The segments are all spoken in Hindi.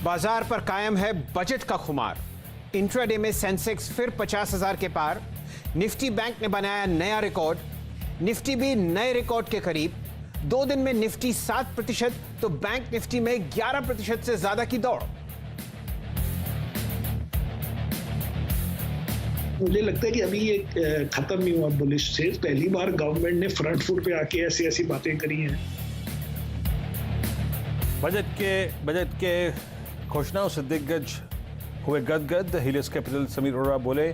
बाजार पर कायम है बजट का खुमार। इंट्राडे में सेंसेक्स फिर 50,000 के पार। निफ्टी बैंक ने बनाया नया रिकॉर्ड। निफ्टी भी नए रिकॉर्ड के करीब। 2 दिन में निफ्टी 7% तो बैंक निफ्टी में 11% से ज्यादा की दौड़। मुझे लगता है कि अभी ये खत्म नहीं हुआ बुलिश से। पहली बार गवर्नमेंट ने फ्रंट फुट पे आके ऐसी ऐसी बातें करी हैं। बजट के घोषणाओं से दिग्गज हुए गदगद। हिलियस कैपिटल समीर अरोड़ा बोले,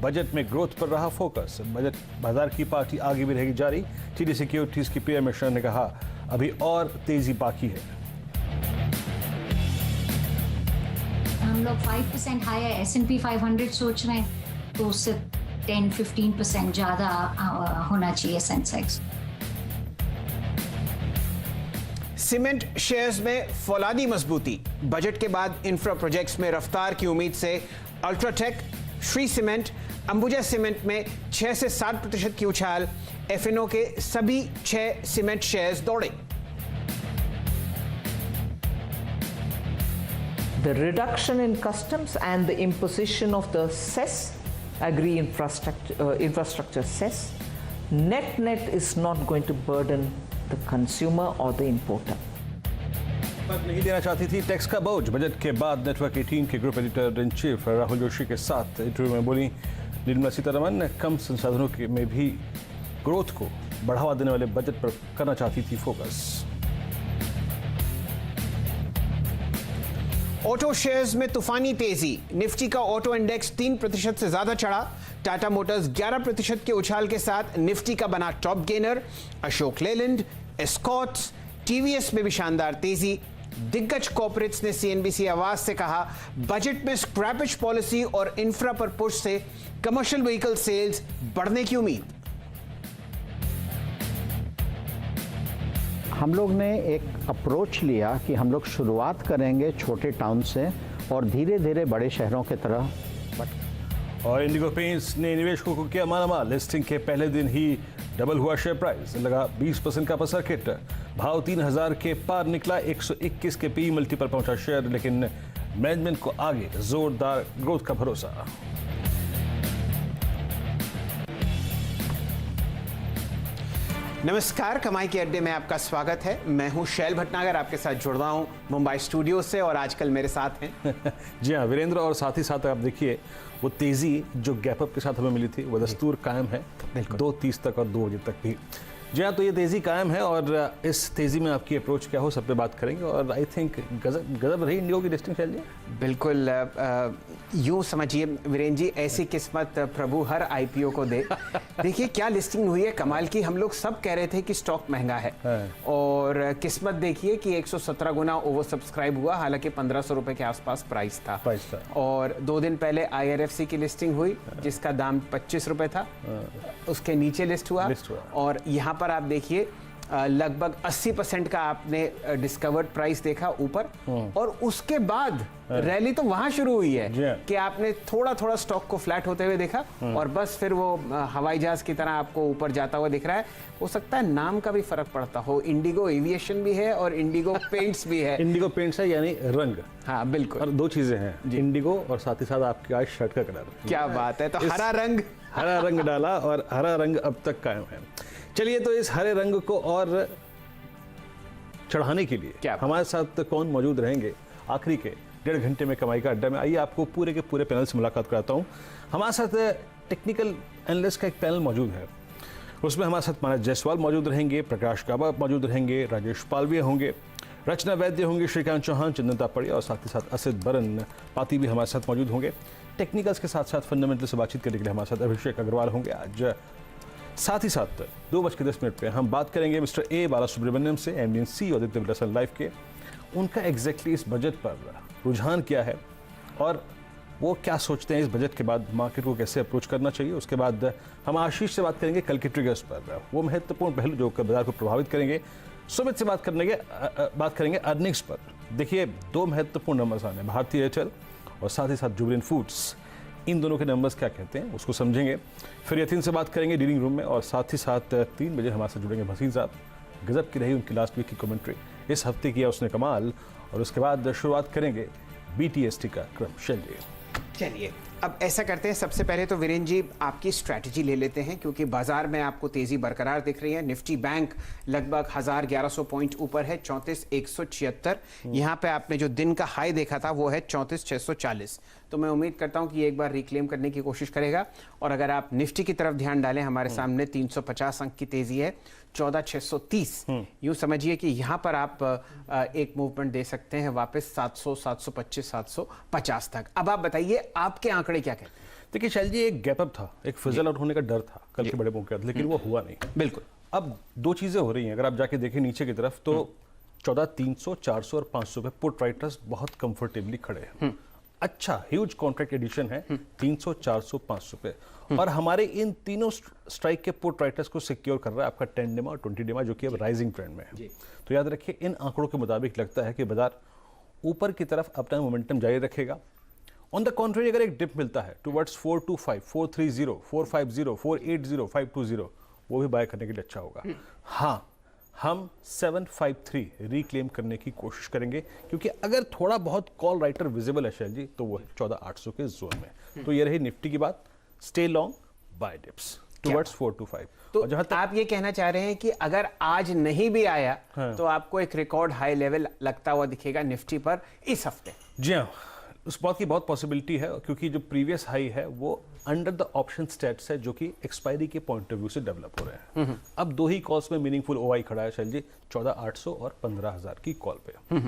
बजट में ग्रोथ पर रहा फोकस। बजट बाजार की पार्टी आगे भी रहेगी जारी। TD सिक्योरिटीज की PM मिश्रा ने कहा, अभी और तेजी बाकी है। हम लोग 5% हायर S&P 500 सोच रहे हैं, तो उससे 10-15% ज्यादा होना चाहिए सेंसेक्स। सीमेंट शेयर्स में फौलादी मजबूती। बजट के बाद इंफ्रा प्रोजेक्ट्स में रफ्तार की उम्मीद से UltraTech, Shri cement, Ambuja cement में 6 से 7% की उछाल। FNO के सभी 6 सीमेंट शेयर्स दौड़े। The reduction in customs and the imposition of the cess, agri infrastructure cess, net is not going to burden the consumer or the importer. नहीं देना चाहती थी टैक्स का बोझ। बजट के बाद नेटवर्क 18 के group editor in chief Rahul Joshi के साथ इंटरव्यू में बोली निर्मला सीतारमण, कम संसाधनों में भी ग्रोथ को बढ़ावा देने वाले बजट पर करना चाहती थी फोकस। ऑटो शेयर्स में तूफानी तेजी। निफ्टी का ऑटो इंडेक्स 3% से ज्यादा चढ़ा। टाटा मोटर्स 11% के उछाल के साथ निफ्टी का बना top gainer. Ashok Leyland, Escorts, TVS में भी शानदार तेजी। दिग्गज कॉर्पोरेट्स ने CNBC आवाज से कहा, बजट में स्क्रैपेज पॉलिसी और इंफ्रा पर पुश से कमर्शियल व्हीकल सेल्स बढ़ने की उम्मीद। हम लोग ने एक अप्रोच लिया कि हम लोग शुरुआत करेंगे छोटे टाउन से और धीरे धीरे बड़े शहरों की तरह। और इंडिगो पेंट्स ने निवेशकों को किया मालामाल। लिस्टिंग के पहले दिन ही डबल हुआ शेयर प्राइस, लगा 20% का अपर सर्किट। भाव 3,000 के पार निकला। 121 के PE मल्टीपल पहुंचा शेयर, लेकिन मैनेजमेंट को आगे जोरदार ग्रोथ का भरोसा। नमस्कार, कमाई के अड्डे में आपका स्वागत है। मैं हूं शैल भटनागर, आपके साथ जुड़ रहा हूं मुंबई स्टूडियो से और आजकल मेरे साथ हैं जी हाँ, वीरेंद्र। और साथ ही साथ आप देखिए, वो तेजी जो गैप अप के साथ हमें मिली थी वो दस्तूर कायम है 2:30 तक और 2 बजे तक भी। जी हाँ, तो ये तेजी कायम है और इस तेजी में आपकी अप्रोच क्या हो, सब पे बात करेंगे। और आई थिंक गजब रही इंडिगो की लिस्टिंग। चल बिल्कुल, यूं समझिए वीरेंद्र जी, ऐसी किस्मत प्रभु हर IPO को दे। देखिए क्या लिस्टिंग हुई है कमाल की। हम लोग सब कह रहे थे कि स्टॉक महंगा है और किस्मत देखिए कि 117 गुना ओवर सब्सक्राइब हुआ। हालांकि 1,500 रुपए के आसपास प्राइस था। और 2 दिन पहले IRFC की लिस्टिंग हुई जिसका दाम 25 रुपए था, उसके नीचे लिस्ट हुआ। और यहाँ पर आप देखिए लगभग 80% का आपने डिस्कवर्ड प्राइस देखा ऊपर, और उसके बाद रैली तो वहां शुरू हुई है कि आपने थोड़ा थोड़ा स्टॉक को फ्लैट होते हुए देखा और बस फिर वो हवाई जहाज की तरह आपको ऊपर जाता हुआ दिख रहा है। हो सकता है नाम का भी फर्क पड़ता हो। इंडिगो एविएशन भी है और इंडिगो पेंट्स भी है। इंडिगो पेंट्स है यानी रंग। हाँ बिल्कुल, और 2 चीजें हैं, इंडिगो और साथ ही साथ आपकी आज शर्ट का कलर। क्या बात है। तो हरा रंग डाला और हरा रंग अब तक कायम है। चलिए, तो इस हरे रंग को और चढ़ाने के लिए हमारे साथ कौन मौजूद रहेंगे आखिरी के 1.5 घंटे में कमाई का अड्डा में, आइए आपको पूरे के पूरे पैनल से मुलाकात कराता हूं। हमारे साथ टेक्निकल एनालिस्ट का एक पैनल मौजूद है। उसमें हमारे साथ मानस जायसवाल मौजूद रहेंगे, प्रकाश गाबा मौजूद रहेंगे, राजेश पालवे होंगे, रचना वैद्य होंगे, श्रीकांत चौहान, चंदन तापड़िया और साथ ही साथ असित बरन पाती भी हमारे साथ मौजूद होंगे। टेक्निकल्स के साथ साथ फंडामेंटल से बातचीत करने के लिए हमारे साथ अभिषेक अग्रवाल होंगे आज। साथ ही साथ 2:10 पे हम बात करेंगे मिस्टर A बालासुब्रमण्यम से, MD & CEO आदित्य बिरला सन लाइफ के। उनका एग्जैक्टली इस बजट पर रुझान क्या है और वो क्या सोचते हैं इस बजट के बाद मार्केट को कैसे अप्रोच करना चाहिए। उसके बाद हम आशीष से बात करेंगे कल के ट्रिगर्स पर, वो महत्वपूर्ण पहलू जो बाजार को प्रभावित करेंगे। सुमित से बात करेंगे अर्निंग्स पर। देखिए 2 महत्वपूर्ण नंबर्स आने, भारतीय एयरटेल और साथ ही साथ जुबिलेंट फूड्स। इन दोनों के नंबर्स क्या कहते हैं उसको समझेंगे। फिर यतीन से बात करेंगे डीलिंग रूम में और साथ ही साथ 3 बजे हमारे साथ जुड़ेंगे भसीन साहब। गजब की रही उनकी लास्ट वीक की कमेंट्री, इस हफ्ते किया उसने कमाल। और उसके बाद शुरुआत करेंगे BTST का क्रम। चलिए चलिए अब ऐसा करते हैं, सबसे पहले तो वीरेंद्र जी आपकी स्ट्रैटेजी ले लेते हैं, क्योंकि बाजार में आपको तेजी बरकरार दिख रही है। निफ्टी बैंक लगभग 1100 पॉइंट ऊपर है, 34,176। यहाँ पे आपने जो दिन का हाई देखा था वो है 34,640। तो मैं उम्मीद करता हूँ कि एक बार रिक्लेम करने की कोशिश करेगा। और अगर आप निफ्टी की तरफ ध्यान डालें, हमारे सामने 350 अंक की तेजी है, 14,630। यूं समझिए कि यहाँ पर आप एक मूवमेंट दे सकते हैं वापस 700, 725, 750 तक। अब आप बताइए आपके आंकड़े क्या कहते हैं? देखिए शैल जी, एक गैप अप था, एक फिजल आउट होने का डर था कल के बड़े मौके, लेकिन वो हुआ नहीं। बिल्कुल। अब दो चीजें हो रही हैं, अगर आप जाके देखें नीचे की तरफ तो 14,300, 400 और 500 पे पुट राइटर्स बहुत कंफर्टेबली खड़े हैं। अच्छा ह्यूज कॉन्ट्रैक्ट एडिशन है 300, 400, 500 पे। और हमारे इन तीनों स्ट्राइक के पुट राइटर्स को सिक्योर कर रहा है आपका 10 डेमा और 20 डेमा, जो कि अब राइजिंग ट्रेंड में है। तो याद रखिए, इन आंकड़ों के मुताबिक लगता है कि बाजार ऊपर की तरफ अपना मोमेंटम जारी रखेगा। ऑन द कॉन्ट्रेरी, अगर एक डिप मिलता है टुवर्ड्स 425, 430, 450, 480, 520, वो भी बाय करने के लिए अच्छा होगा। हाँ, हम 753 रिक्लेम करने की कोशिश करेंगे, क्योंकि अगर थोड़ा बहुत कॉल राइटर विजिबल है शैल जी, तो वो है 14,800 के जोन में। तो ये रही निफ्टी की बात। Stay long, buy dips towards 425। तो जहां तक आप ये कहना चाह रहे हैं कि अगर आज नहीं भी आया तो आपको एक रिकॉर्ड हाई लेवल लगता हुआ दिखेगा निफ्टी पर इस हफ्ते? जी हाँ, उस बात की बहुत पॉसिबिलिटी है, क्योंकि जो प्रीवियस हाई है वो अंडर द ऑप्शन स्टेट्स है, जो कि एक्सपायरी के पॉइंट ऑफ व्यू से डेवलप हो रहे हैं। अब दो ही कॉल्स में मीनिंगफुल ओआई खड़ा है शैल जी, 14,800 और 15,000 की कॉल पे।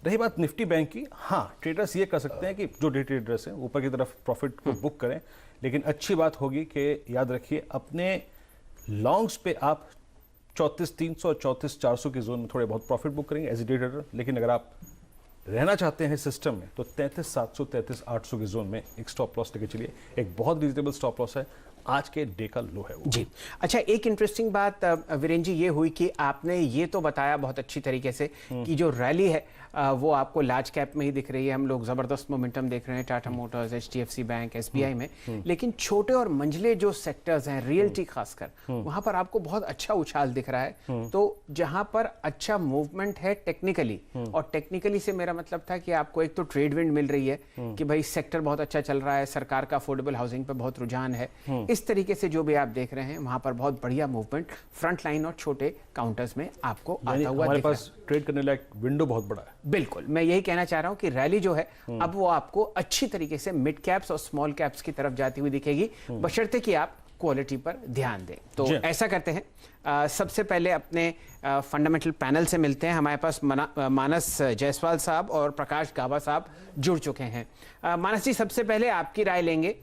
रही बात निफ्टी बैंक की, हाँ ट्रेडर्स ये कर सकते हैं कि जो डे ट्रेडर्स हैं ऊपर की तरफ प्रॉफिट को बुक करें, लेकिन अच्छी बात होगी कि याद रखिए अपने लॉन्ग्स पे आप 34,300 और 34,400 के जोन में थोड़े बहुत प्रॉफिट बुक करेंगे एज ए डे ट्रेडर। लेकिन अगर आप रहना चाहते हैं सिस्टम में तो 33,700, 33,800 के जोन में एक स्टॉप लॉस लेके चलिए। एक बहुत रीजनेबल स्टॉप लॉस है, आज के डे का लो है वो। जी अच्छा, एक इंटरेस्टिंग बात वीरेंद्र जी ये हुई कि आपने ये तो बताया बहुत अच्छी तरीके से कि जो रैली है वो आपको लार्ज कैप में ही दिख रही है। हम लोग जबरदस्त मोमेंटम देख रहे हैं Tata Motors, HDFC bank, SBI में। लेकिन छोटे और मंझले जो सेक्टर्स हैं, रियल्टी खासकर, वहां पर आपको बहुत अच्छा उछाल दिख रहा है। तो जहां पर अच्छा मूवमेंट है टेक्निकली, और टेक्निकली से मेरा मतलब था कि आपको एक तो ट्रेड विंड मिल रही है कि भाई सेक्टर बहुत अच्छा चल रहा है, सरकार का अफोर्डेबल हाउसिंग पर बहुत रुझान है। इस तरीके से जो भी आप देख रहे हैं वहां पर बहुत बढ़िया मूवमेंट फ्रंट लाइन और छोटे काउंटर्स में आपको आता हुआ दिख रहा है। हमारे पास ट्रेड करने लायक विंडो बहुत बड़ा है। बिल्कुल, मैं यही कहना चाह रहा हूं कि रैली जो है अब वो आपको अच्छी तरीके से मिड कैप्स और स्मॉल कैप्स की तरफ जाती हुई दिखेगी, बशर्ते कि आप क्वालिटी पर ध्यान दें। तो ऐसा करते हैं, सबसे पहले अपने फंडामेंटल पैनल से मिलते हैं। हमारे पास मानस जायसवाल साहब और प्रकाश गाबा साहब जुड़ चुके हैं। मानस जी, सबसे पहले आपकी राय लेंगे।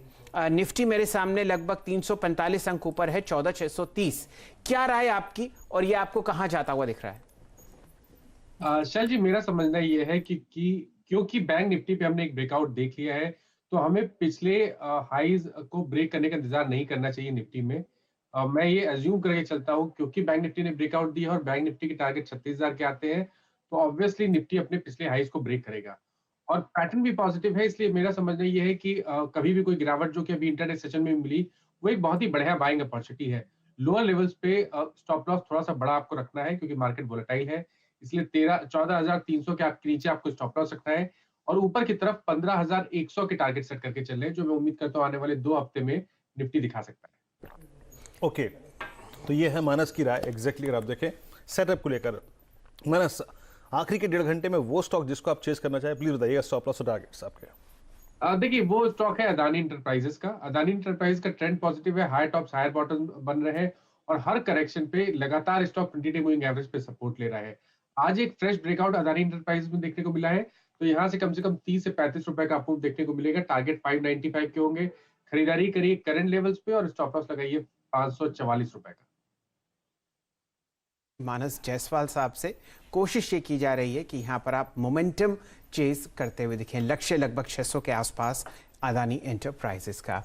निफ्टी मेरे सामने लगभग 345 अंक ऊपर है, 14,630। क्या राय आपकी, और ये आपको कहां जाता हुआ दिख रहा है? शैल जी, मेरा समझना ये है कि क्योंकि बैंक निफ्टी पे हमने एक ब्रेकआउट देख लिया है, तो हमें पिछले हाईज को ब्रेक करने का इंतजार नहीं करना चाहिए निफ्टी में। मैं ये अज्यूम करके चलता हूँ, क्योंकि बैंक निफ्टी ने ब्रेकआउट दिया और बैंक निफ्टी के टारगेट 36,000 के आते हैं, तो ऑब्वियसली निफ्टी अपने पिछले हाईज को ब्रेक करेगा। और पैटर्न भी पॉजिटिव है, इसलिए मेरा समझना ये है कि कभी भी कोई गिरावट जो कि अभी इंटरनेट सेशन में मिली, वो एक बहुत ही बढ़िया बाइंग अपॉर्चुनिटी है। लोअर लेवल्स पे स्टॉप लॉस थोड़ा सा बड़ा आपको रखना है, क्योंकि मार्केट वोलेटाइल है, इसलिए 14,300 के नीचे आपको स्टॉप लॉस रखना है, और ऊपर की तरफ 15,100 के टारगेट सेट करके चल रहे हैं, जो मैं उम्मीद करता हूँ आने वाले 2 हफ्ते में निफ्टी दिखा सकता है। ओके, तो ये है मानस की राय एग्जैक्टली। अगर आप देखें सेटअप को लेकर, मानस आखिरी के 1.5 घंटे में वो स्टॉक जिसको आप चेस करना चाहें, प्लीज बताइएगा स्टॉप लॉस और टारगेट्स आपके। देखिए, वो स्टॉक है अदानी इंटरप्राइजेस का। अदानी इंटरप्राइजेस का ट्रेंड पॉजिटिव है, हायर टॉप्स हायर बॉटम बन रहे हैं, और हर करेक्शन पे लगातार स्टॉक 20 डे मूविंग एवरेज पे सपोर्ट ले रहा है। आज एक फ्रेश ब्रेकआउट अदानी इंटरप्राइजेस में देखने को मिला है, तो यहाँ से कम 30 से 35 रुपए का आपको देखने को मिलेगा। टारगेट 595 के होंगे। खरीदारी करिए करंट लेवल्स पे और स्टॉप लॉस लगाइए 544 रुपए का। मानस जायसवाल साहब से कोशिश ये की जा रही है कि यहाँ पर आप मोमेंटम चेज करते हुए दिखें। लक्ष्य लगभग 600 के आसपास अदानी एंटरप्राइजेस का।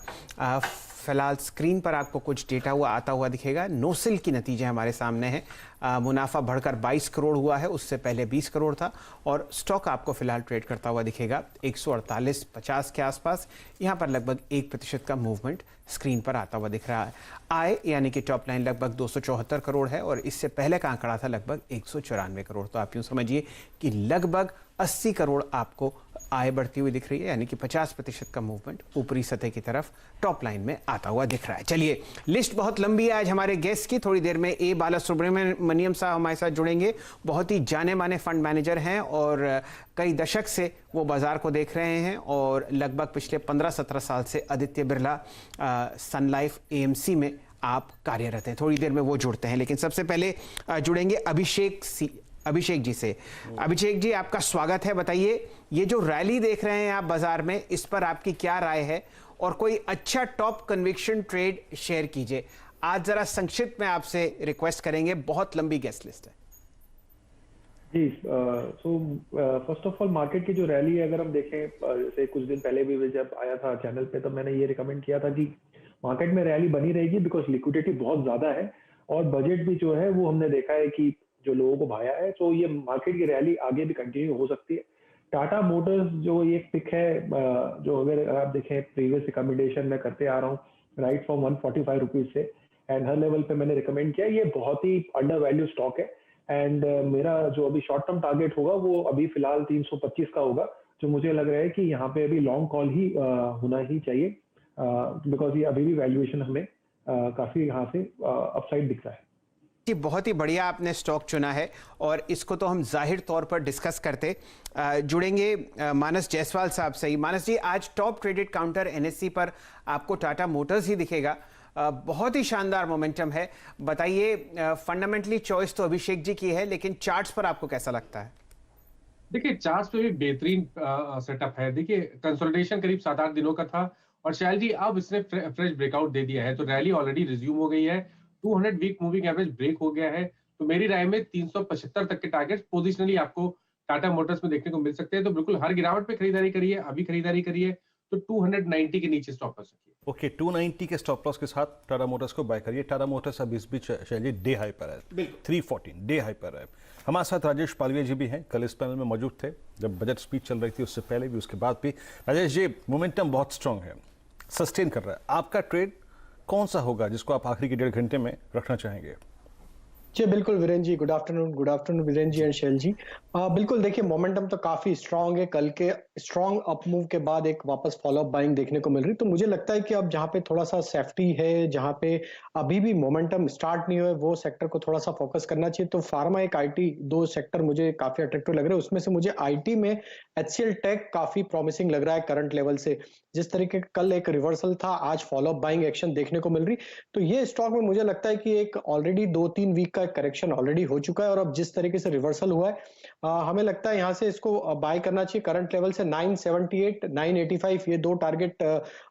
फिलहाल स्क्रीन पर आपको कुछ डेटा आता हुआ दिखेगा। नोसिल की नतीजे हमारे सामने हैं। मुनाफा बढ़कर 22 करोड़ हुआ है, उससे पहले 20 करोड़ था और स्टॉक आपको फिलहाल ट्रेड करता हुआ दिखेगा 148.50 के आसपास। यहाँ पर लगभग 1% का मूवमेंट स्क्रीन पर आता हुआ दिख रहा है। आय यानी कि टॉप लाइन लगभग 274 करोड़ है और इससे पहले का आंकड़ा था लगभग 194 करोड़। तो आप यूँ समझिए कि लगभग 80 करोड़ आपको आय बढ़ती हुई दिख रही है, यानी कि 50% का मूवमेंट ऊपरी सतह की तरफ टॉप लाइन में आता हुआ दिख रहा है। चलिए, लिस्ट बहुत लंबी है आज हमारे गेस्ट की। थोड़ी देर में ए बालासुब्रमण्यम साहब हमारे साथ जुड़ेंगे। बहुत ही जाने माने फंड मैनेजर हैं और कई दशक से वो बाजार को देख रहे हैं और लगभग पिछले 15-17 साल से आदित्य बिरला सन लाइफ एएमसी में आप कार्यरत हैं। थोड़ी देर में वो जुड़ते हैं, लेकिन सबसे पहले जुड़ेंगे अभिषेक जी से। अभिषेक जी, आपका स्वागत है। बताइए, ये जो रैली देख रहे हैं आप बाजार में, इस पर आपकी क्या राय है और कोई अच्छा टॉप कन्विक्शन ट्रेड शेयर कीजिए। आज जरा संक्षिप्त में आपसे रिक्वेस्ट करेंगे, बहुत लंबी गेस्ट लिस्ट है। जी, फर्स्ट ऑफ ऑल मार्केट की जो रैली है, अगर हम देखें, जैसे कुछ दिन पहले भी जब आया था चैनल पे, तो मैंने ये रिकमेंड किया था कि मार्केट में रैली बनी रहेगी बिकॉज लिक्विडिटी बहुत ज्यादा है और बजट भी जो है वो हमने देखा है कि जो लोगों को भाया है, तो ये मार्केट की रैली आगे भी कंटिन्यू हो सकती है। टाटा मोटर्स जो ये पिक है, जो अगर आप देखें प्रीवियस रिकमेंडेशन मैं करते आ रहा हूँ, राइट फ्रॉम 145 रुपीज से, एंड हर लेवल पे मैंने रिकमेंड किया। ये बहुत ही अंडर वैल्यू स्टॉक है एंड मेरा जो अभी शॉर्ट टर्म टारगेट होगा वो अभी फिलहाल 325 का होगा, जो मुझे लग रहा है कि यहाँ पे अभी लॉन्ग कॉल ही होना ही चाहिए बिकॉज ये अभी भी वैल्यूएशन हमें काफी यहाँ से अपसाइड दिख रहा है। जी, बहुत ही बढ़िया आपने स्टॉक चुना है और इसको तो हम जाहिर तौर पर डिस्कस करते। जुड़ेंगे मानस जायसवाल साहब से ही। मानस जी, आज टॉप ट्रेडेड काउंटर एनएससी पर आपको टाटा मोटर्स ही दिखेगा। बहुत ही शानदार मोमेंटम है। बताइए, फंडामेंटली चॉइस तो अभिषेक जी की है, लेकिन चार्ट्स पर आपको कैसा लगता है? देखिए, चार्ट्स पे भी बेहतरीन सेटअप है। देखिए, कंसोलिडेशन करीब 7-8 दिनों का था और शैल जी अब इसने फ्रेश ब्रेकआउट दे दिया है, तो रैली ऑलरेडी रिज्यूम हो गई है। 200 वीक मूविंग एवरेज ब्रेक हो गया है, तो मेरी राय में 375 तक के टारगेट्स पोजिशनली आपको टाटा मोटर्स में देखने को मिल सकते हैं। तो बिल्कुल हर गिरावट पे खरीदारी करिए, अभी खरीदारी करिए तो 290 के नीचे स्टॉप लॉस रखिए। ओके, 290 के स्टॉप लॉस के साथ टाटा मोटर्स को बाय करिए। टाटा मोटर्स अब इस बीच शैली डे हाई पर है, 314 डे हाई पर है। हमारे साथ राजेश पालवे जी भी हैं, कल इस पैनल में मौजूद थे जब बजट स्पीच चल रही थी, उससे पहले भी उसके बाद भी। राजेश जी, मोमेंटम बहुत स्ट्रांग है, सस्टेन कर रहा है। आपका ट्रेड कौन सा होगा जिसको आप आखिरी के 1.5 घंटे में रखना चाहेंगे? जी बिल्कुल Virendra ji, good afternoon Virendra ji and Shail ji. बिल्कुल, देखिए मोमेंटम तो काफी स्ट्रांग है। कल के स्ट्रांग अप मूव के बाद एक वापस फॉलोअप बाइंग देखने को मिल रही, तो मुझे लगता है कि अब जहाँ पे थोड़ा सा सेफ्टी है, जहाँ पे अभी भी मोमेंटम स्टार्ट नहीं हुआ है, वो सेक्टर को थोड़ा सा फोकस करना चाहिए। तो फार्मा एक आईटी, दो सेक्टर मुझे काफी अट्रैक्टिव लग रहे हैं। उसमें से मुझे आईटी में एचसीएल टेक काफी प्रॉमिसिंग लग रहा है करंट लेवल से। जिस तरीके का कल एक रिवर्सल था, आज फॉलोअप बाइंग एक्शन देखने को मिल रही, तो ये स्टॉक में मुझे लगता है कि एक ऑलरेडी 2-3 वीक का करेक्शन ऑलरेडी हो चुका है और अब जिस तरीके से रिवर्सल हुआ है, हमें लगता है यहाँ से इसको बाय करना चाहिए। करंट लेवल से 978, 985 ये दो टारगेट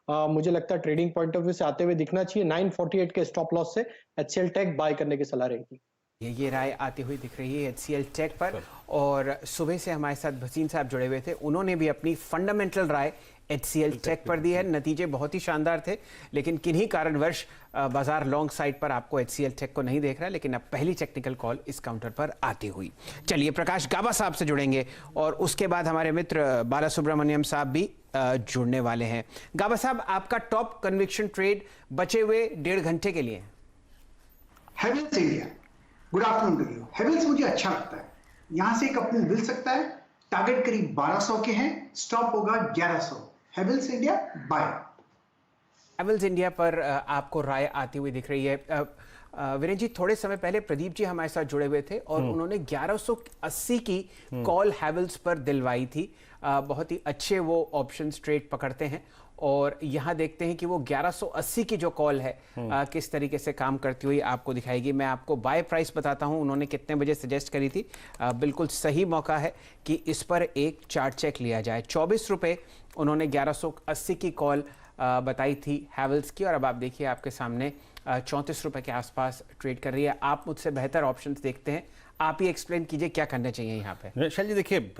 मुझे लगता है ट्रेडिंग पॉइंट ऑफ व्यू से आते हुए दिखना चाहिए। 948 के स्टॉप लॉस से एचसीएल टेक बाय करने की सलाह रहेगी। ये राय आती हुई दिख रही है एचसीएल टेक पर। और सुबह से हमारे साथ भसीन साहब जुड़े हुए थे, उन्होंने भी अपनी फंडामेंटल राय एचसीएल टेक पर दी है। नतीजे बहुत ही शानदार थे, लेकिन किन्हीं कारणवश बाजार लॉन्ग साइड पर आपको एचसीएल टेक को नहीं देख रहा है, लेकिन अब पहली टेक्निकल कॉल इस काउंटर पर आती हुई। चलिए, प्रकाश गाबा साहब से जुड़ेंगे और उसके बाद हमारे मित्र बालासुब्रमण्यम साहब भी जुड़ने वाले हैं। गाबा साहब, आपका टॉप कन्विक्शन ट्रेड बचे हुए 1.5 घंटे के लिए? Havells India, good afternoon to you. Havells मुझे अच्छा लगता है, यहां से एक अप मूव मिल सकता है। टारगेट करीब 1200 के हैं, स्टॉप होगा 1100। Havells India by. Havells India पर आपको राय आती हुई दिख रही है। वीरेंद्र जी, थोड़े समय पहले प्रदीप जी हमारे साथ जुड़े हुए थे और उन्होंने 1180 की कॉल हेवेल्स पर दिलवाई थी। बहुत ही अच्छे वो ऑप्शंस ट्रेड पकड़ते हैं और यहाँ देखते हैं कि वो 1180 की जो कॉल है किस तरीके से काम करती हुई आपको दिखाएगी। मैं आपको बाय प्राइस बताता हूँ, उन्होंने कितने बजे सजेस्ट करी थी। बिल्कुल सही मौका है कि इस पर एक चार्ट चेक लिया जाए। 24 रुपये उन्होंने 1180 की कॉल बताई थी हेवेल्स की, और अब आप देखिए आपके सामने 34 रुपये के आसपास ट्रेड कर रही है। आप मुझसे बेहतर ऑप्शंस देखते हैं, आप ही एक्सप्लेन कीजिए क्या करना चाहिए यहाँ पे। शैल जी, देखिए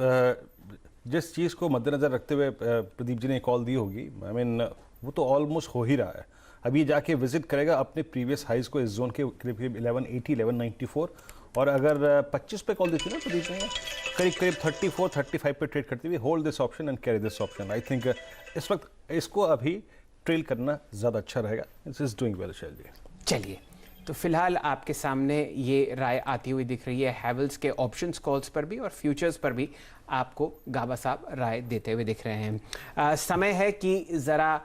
जिस चीज़ को मद्देनजर रखते हुए प्रदीप जी ने कॉल दी होगी, आई मीन वो तो ऑलमोस्ट हो ही रहा है। अभी जाके विजिट करेगा अपने प्रीवियस हाइज को, इस जोन के करीब 1180, 1194, और अगर 25 पे कॉल दी थी ना तो बीच में करीब करीब 34-35 पे ट्रेड करती हुई hold this option and carry this option. I think इस वक्त इसको अभी ट्रेल करना ज़्यादा अच्छा रहेगा। इट इज डूइंग वेल शैल जी। चलिए, तो फिलहाल आपके सामने ये राय आती हुई दिख रही है हैवेल्स के ऑप्शंस कॉल्स पर भी और फ्यूचर्स पर भी आपको गाबा साहब राय देते हुए दिख रहे हैं। समय है कि ज़रा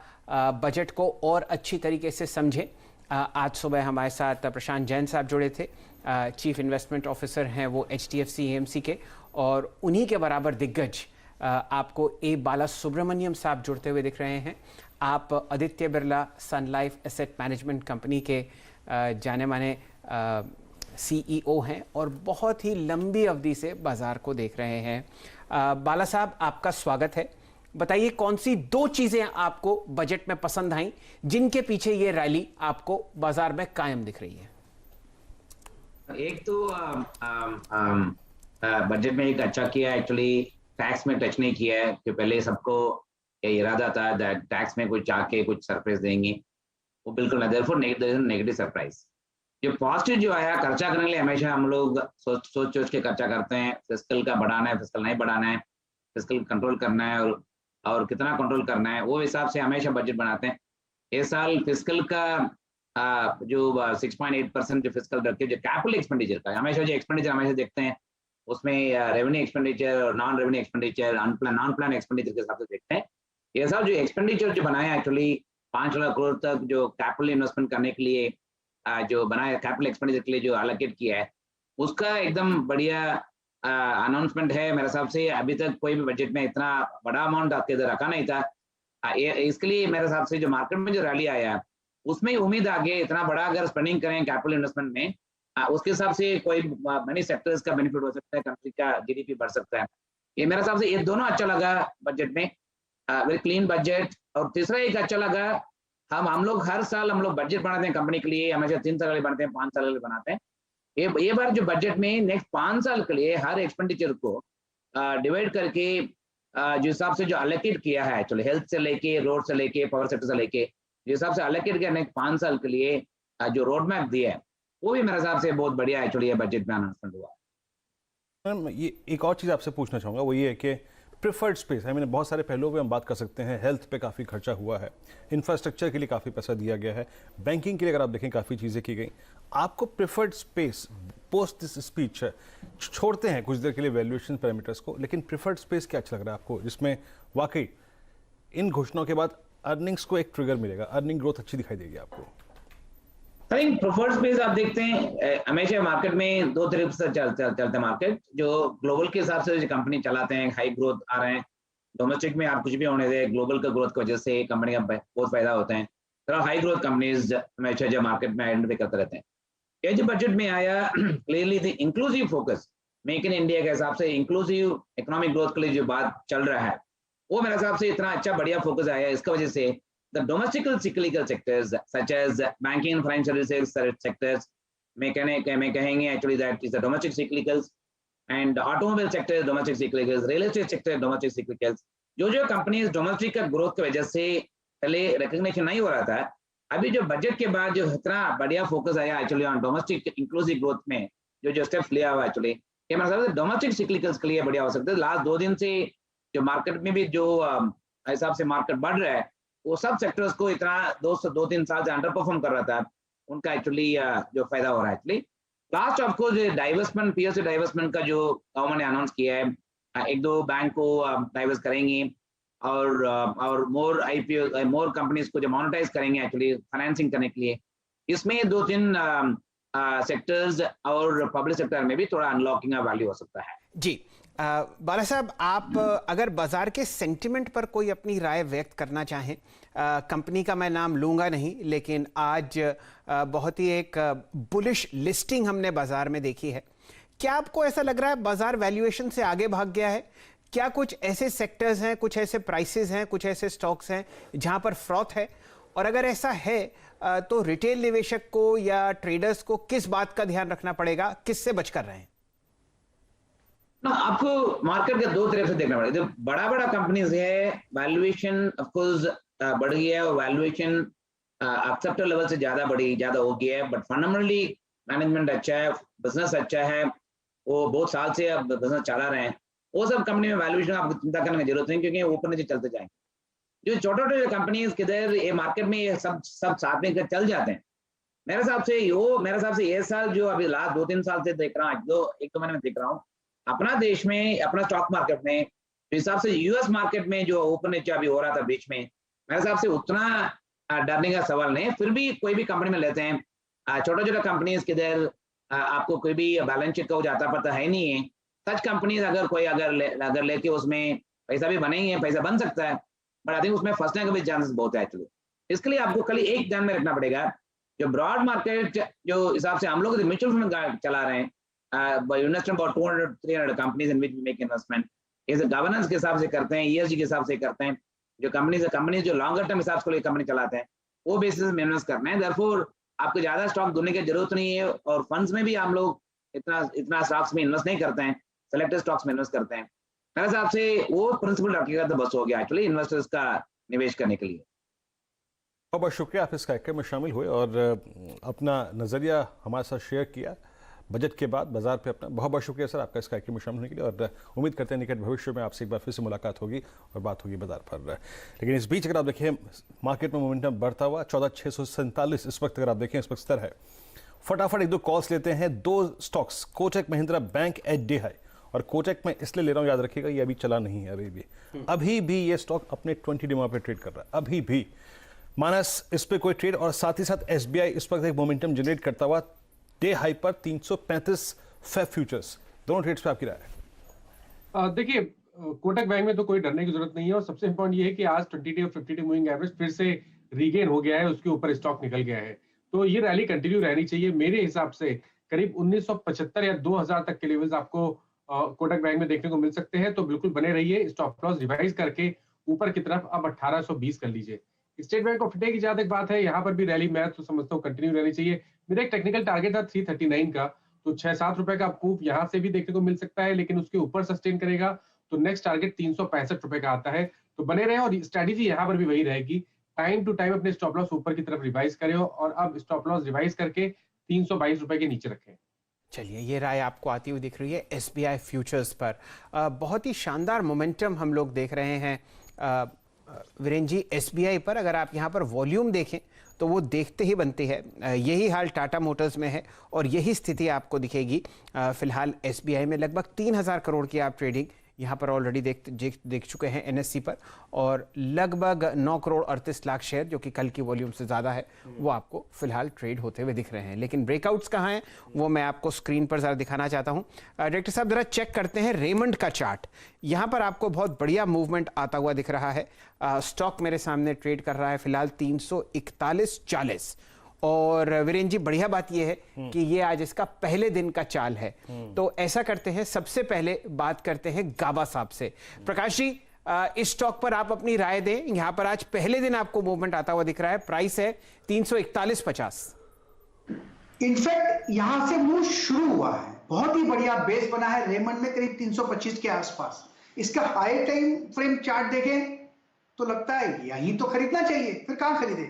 बजट को और अच्छी तरीके से समझें। आज सुबह हमारे साथ प्रशांत जैन साहब जुड़े थे, चीफ इन्वेस्टमेंट ऑफिसर हैं वो HDFC AMC के, और उन्हीं के बराबर दिग्गज आपको ए बाला सुब्रमण्यम साहब जुड़ते हुए दिख रहे हैं। आप आदित्य बिरला सन लाइफ एसेट मैनेजमेंट कंपनी के जाने माने CEO हैं और बहुत ही लंबी अवधि से बाजार को देख रहे हैं। बाला साहब, आपका स्वागत है। बताइए, कौन सी 2 चीजें आपको बजट में पसंद आई जिनके पीछे ये रैली आपको बाजार में कायम दिख रही है? एक तो बजट में एक अच्छा किया, एक्चुअली टैक्स में टच नहीं किया है कि पहले सबको ये इरादा था टैक्स में कुछ आके कुछ सरप्राइज देंगे, वो बिल्कुल नहीं। Therefore negative surprise. जो पॉजिटिव जो आया, खर्चा करने के लिए हमेशा हम लोग सोच के खर्चा करते हैं। फिस्कल का बढ़ाना है, फिस्कल नहीं बढ़ाना है, फिस्कल कंट्रोल करना है और कितना कंट्रोल करना है, वो हिसाब से हमेशा बजट बनाते हैं। इस साल फिस्कल का जो 6.8% जो फिस्कल रखे, जो कैपिटल एक्सपेंडिचर का हमेशा जो एक्सपेंडिचर हमेशा देखते हैं उसमें रेवेन्यू एक्सपेंडिचर और non revenue expenditure, non plan expenditure के हिसाब से देखते हैं। ये सब जो एक्सपेंडिचर जो बनाया एक्चुअली 5 लाख करोड़ तक जो कैपिटल इन्वेस्टमेंट करने के लिए जो बनाया, कैपिटल एक्सपेंडिचर के लिए जो एलोकेट किया है, उसका एकदम बढ़िया अनाउंसमेंट है। मेरे हिसाब से अभी तक कोई भी बजट में इतना बड़ा अमाउंट आपके इधर रखा नहीं था। इसके लिए मेरे हिसाब से जो मार्केट में जो रैली आया उसमें उम्मीद आगे इतना बड़ा अगर स्पेंडिंग करें कैपिटल इन्वेस्टमेंट में, उसके हिसाब से कोई मनी सेक्टर्स का बेनिफिट हो सकता है, कंट्री का GDP बढ़ सकता है। ये मेरे हिसाब से ये दोनों अच्छा लगा बजट में, वेरी क्लीन बजट। और तीसरा एक अच्छा लगा, हम लोग हर साल हम लोग बजट बनाते हैं कंपनी के लिए, हमेशा 3 साल के लिए बनाते हैं, 5 साल के लिए बनाते हैं। ये बार जो बजट में नेक्स्ट 5 साल के लिए हर एक्सपेंडिचर को डिवाइड करके जो हिसाब से जो अलोकेट किया है, एक्चुअली हेल्थ से लेके, रोड से लेके, पावर सेक्टर से लेके, जो हिसाब से अलोकेट किया नेक्स्ट 5 साल के लिए जो रोड मैप दिया है, वो भी मेरे हिसाब से बहुत बढ़िया एक्चुअली बजट में अनाउंसमेंट हुआ। ये एक और चीज़ आपसे पूछना चाहूँगा, वो ये है कि प्रिफर्ड स्पेस, आई मीन बहुत सारे पहलुओं पे हम बात कर सकते हैं। हेल्थ पे काफ़ी खर्चा हुआ है, इंफ्रास्ट्रक्चर के लिए काफ़ी पैसा दिया गया है, बैंकिंग के लिए अगर आप देखें काफ़ी चीज़ें की गई। आपको preferred space post this speech छोड़ते हैं कुछ देर के लिए वैल्यूएशन पैरामीटर्स को, लेकिन प्रिफर्ड स्पेस क्या अच्छा लग रहा है आपको, जिसमें वाकई इन घोषणाओं के बाद अर्निंग्स को एक ट्रिगर मिलेगा, अर्निंग ग्रोथ अच्छी दिखाई देगी आपको? आई थिंक प्रेफर्ड स्पेस आप देखते हैं हमेशा मार्केट में 2 तरीके से चलता है मार्केट। जो ग्लोबल के हिसाब से जो कंपनी चलाते हैं, हाई ग्रोथ आ रहे हैं, डोमेस्टिक में आप कुछ भी होने दे, ग्लोबल का ग्रोथ की वजह से कंपनी का बहुत फायदा होता है। तो हाई ग्रोथ कंपनीज हमेशा जो मार्केट में आइडेंटिफाई करते रहते हैं। ये जो बजट में आया क्लियरली थी inclusive focus, make in India के हिसाब से इंक्लूसिव इकोनॉमिक ग्रोथ के लिए जो बात चल रहा है, वो मेरे हिसाब से इतना अच्छा बढ़िया फोकस आया। इसकी वजह से the domestic cyclical sectors such as banking and financial services sectors में कहेंगे actually that is the domestic cyclicals, and automobile sector domestic cyclicals, real estate sector domestic cyclicals, जो कंपनीज डोमेस्टिक का ग्रोथ की वजह से पहले रिकग्निशन नहीं हो रहा था, अभी जो बजट के बाद जो इतना बढ़िया फोकस आया actually on domestic inclusive growth में जो स्टेप्स लिया हुआ एक्चुअली, ये मतलब डोमेस्टिक सिक्लिकल्स के लिए बढ़िया हो सकता है। लास्ट 2 दिन से जो मार्केट में भी जो हिसाब से मार्केट बढ़ रहा है, वो सब सेक्टर्स को इतना 2-3 साल से अंडर परफॉर्म कर रहा था, उनका एक्चुअली जो फायदा हो रहा है एक्चुअली। लास्ट ऑफकोर्स डाइवर्समेंट, PSU डाइवर्समेंट का जो गवर्नमेंट ने अनाउंस किया है, 1-2 बैंक को डाइवर्स करेंगे और मोर IPO मोर कंपनीज को जो मोनेटाइज करेंगे एक्चुअली फाइनेंसिंग करने के लिए, इसमें 2-3 सेक्टर्स और पब्लिक सेक्टर में भी थोड़ा अनलॉकिंग का वैल्यू हो सकता है। जी बाला साहब, आप अगर बाजार के सेंटिमेंट पर कोई अपनी राय व्यक्त करना चाहें, कंपनी का मैं नाम लूंगा नहीं, लेकिन आज बहुत ही एक बुलिश लिस्टिंग हमने बाजार में देखी है। क्या आपको ऐसा लग रहा है बाजार वैल्यूएशन से आगे भाग गया है? क्या कुछ ऐसे सेक्टर्स हैं, कुछ ऐसे प्राइसेस हैं, कुछ ऐसे स्टॉक्स हैं जहां पर फ्रॉथ है? और अगर ऐसा है तो रिटेल निवेशक को या ट्रेडर्स को किस बात का ध्यान रखना पड़ेगा, किससे बचकर रहें? आपको मार्केट के 2 तरफ से देखना पड़ेगा। जो बड़ा कंपनीज है, वैल्यूएशन ऑफ कोर्स बढ़ गया है और वैल्यूएशन एक्सेप्टेबल लेवल से ज्यादा हो गया है, बट फंडामेंटली मैनेजमेंट अच्छा है, बिजनेस अच्छा है, वो बहुत साल से अब बिजनेस चला रहे हैं, वो सब कंपनी में वैल्यूएशन आपको चिंता करने की जरूरत नहीं, क्योंकि ऊपर नीचे चलते जाएंगे। जो छोटे छोटे कंपनीज किधर ये मार्केट में ये सब साथ में चल जाते हैं। मेरे हिसाब से ये साल जो अभी लास्ट 2-3 साल से देख रहा हूँ, एक दो महीने में देख रहा हूँ, अपना देश में अपना स्टॉक मार्केट में हिसाब से यूएस मार्केट में जो ऊपर नीचे अभी हो रहा था बीच में, मेरे हिसाब से उतना डरने का सवाल नहीं है। फिर भी कोई भी कंपनी में लेते हैं, छोटे छोटे कंपनीज किधर आपको कोई भी बैलेंस शीट का हो जाता पता है नहीं है। सच कंपनीज अगर लेके उसमें पैसा भी बनेंगे, पैसा बन सकता है, बट आई थिंक उसमें फंसने का भी चांसेस बहुत है एक्चुअली। इसके लिए आपको कल एक ध्यान में रखना पड़ेगा, जो ब्रॉड मार्केट जो हिसाब से हम लोग म्यूचुअल फंड चला रहे हैं, invest about 200-300 companies in which we make investment, इस गवर्नेंस के हिसाब से करते हैं, ईएसजी के हिसाब से करते हैं। जो कंपनी जो लॉन्गर टर्म हिसाब से कंपनी चलाते हैं वो बेसिस में इन्वेस्ट करना है। देयरफॉर आपको ज्यादा स्टॉक ढूंढने की जरूरत नहीं है, और फंड्स में भी हम लोग इतना स्टॉक्स में इन्वेस्ट नहीं करते हैं, सेलेक्टेड स्टॉक्स में इन्वेस्ट करते हैं। मेरे हिसाब से वो प्रिंसिपल रखिएगा तो बस हो गया एक्चुअली इन्वेस्टर्स का निवेश करने के लिए। बहुत बहुत शुक्रिया, आप इस कार्यक्रम में शामिल हुए और अपना नज़रिया हमारे साथ शेयर किया बजट के बाद बाजार पे अपना। बहुत बहुत शुक्रिया सर आपका इस कार्यक्रम में शामिल होने के लिए, और उम्मीद करते हैं निकट भविष्य में आपसे एक बार फिर से मुलाकात होगी और बात होगी बाजार पर। लेकिन इस बीच अगर आप देखें मार्केट में मोमेंटम बढ़ता हुआ 14,647 इस वक्त अगर आप देखें इस वक्त स्तर है। फटाफट एक दो कॉल्स लेते हैं। 2 stocks Kotak Mahindra bank at day high, और कोटक में इसलिए ले रहा हूँ, याद रखिएगा ये अभी चला नहीं है, अभी भी ये स्टॉक अपने 20 DMA पे ट्रेड कर रहा है, अभी भी माइनस इस पे कोई ट्रेड। और साथ ही साथ एसबीआई इस वक्त एक मोमेंटम जनरेट करता हुआ डे हाई पर 335 फेब फ्यूचर्स, दोनों ट्रेड्स पे आपकी राय है? देखिए कोटक बैंक में तो कोई डरने की जरूरत नहीं है, और सबसे इंपॉर्टेंट ये है कि आज 20 डे और 50 डे मूविंग एवरेज फिर से रीगेन हो गया है, उसके ऊपर स्टॉक निकल गया है, तो ये रैली कंटिन्यू रहनी चाहिए। मेरे हिसाब से करीब 1975 या 2000 तक के लेवल्स आपको कोटक बैंक में देखने को मिल सकते हैं, तो बिल्कुल बने रहिए। स्टॉप लॉस रिवाइज करके ऊपर की तरफ अब 1820 कर लीजिए। स्टेट बैंक ऑफ इंडिया की जहां तक बात है, यहाँ पर भी रैली मैं तो समझता हूँ कंटिन्यू रहनी चाहिए। मेरा एक टेक्निकल टारगेट था 339 का, तो 6-7 रुपए का मूव यहाँ से भी देखने को मिल सकता है, लेकिन उसके ऊपर सस्टेन करेगा तो नेक्स्ट टारगेट 365 रुपए का आता है, तो बने रहे। और स्ट्रेटेजी यहाँ पर भी वही रहेगी, टाइम टू टाइम अपने स्टॉप लॉस ऊपर की तरफ रिवाइज करें, और अब स्टॉप लॉस रिवाइज करके 322 रुपए के नीचे रखें। चलिए, ये राय आपको आती हुई दिख रही है एसबीआई फ्यूचर्स पर। बहुत ही शानदार मोमेंटम हम लोग देख रहे हैं वीरेन जी एसबीआई पर। अगर आप यहाँ पर वॉल्यूम देखें तो वो देखते ही बनती है। यही हाल टाटा मोटर्स में है और यही स्थिति आपको दिखेगी फिलहाल एसबीआई में। लगभग 3000 करोड़ की आप ट्रेडिंग यहाँ पर ऑलरेडी देख चुके हैं एनएससी पर, और लगभग 9 करोड़ 38 लाख शेयर जो कि कल की वॉल्यूम से ज़्यादा है वो आपको फिलहाल ट्रेड होते हुए दिख रहे हैं। लेकिन ब्रेकआउट्स कहाँ हैं वो मैं आपको स्क्रीन पर ज़रा दिखाना चाहता हूँ। डायरेक्टर साहब ज़रा चेक करते हैं रेमंड का चार्ट। यहाँ पर आपको बहुत बढ़िया मूवमेंट आता हुआ दिख रहा है। स्टॉक मेरे सामने ट्रेड कर रहा है फिलहाल 341.40, और वीरेन जी बढ़िया बात यह है कि ये आज इसका पहले दिन का चाल है। तो ऐसा करते हैं, सबसे पहले बात करते हैं गाबा साहब से। प्रकाश जी, इस स्टॉक पर आप अपनी राय दें। यहां पर आज पहले दिन आपको मूवमेंट आता हुआ दिख रहा है, प्राइस है 341.50। इनफैक्ट यहां से मूव शुरू हुआ है, बहुत ही बढ़िया बेस बना है रेमंड में करीब 325 के आसपास। इसका हाई टाइम फ्रेम चार्ट देखें तो लगता है यही तो खरीदना चाहिए, फिर कहां खरीदे।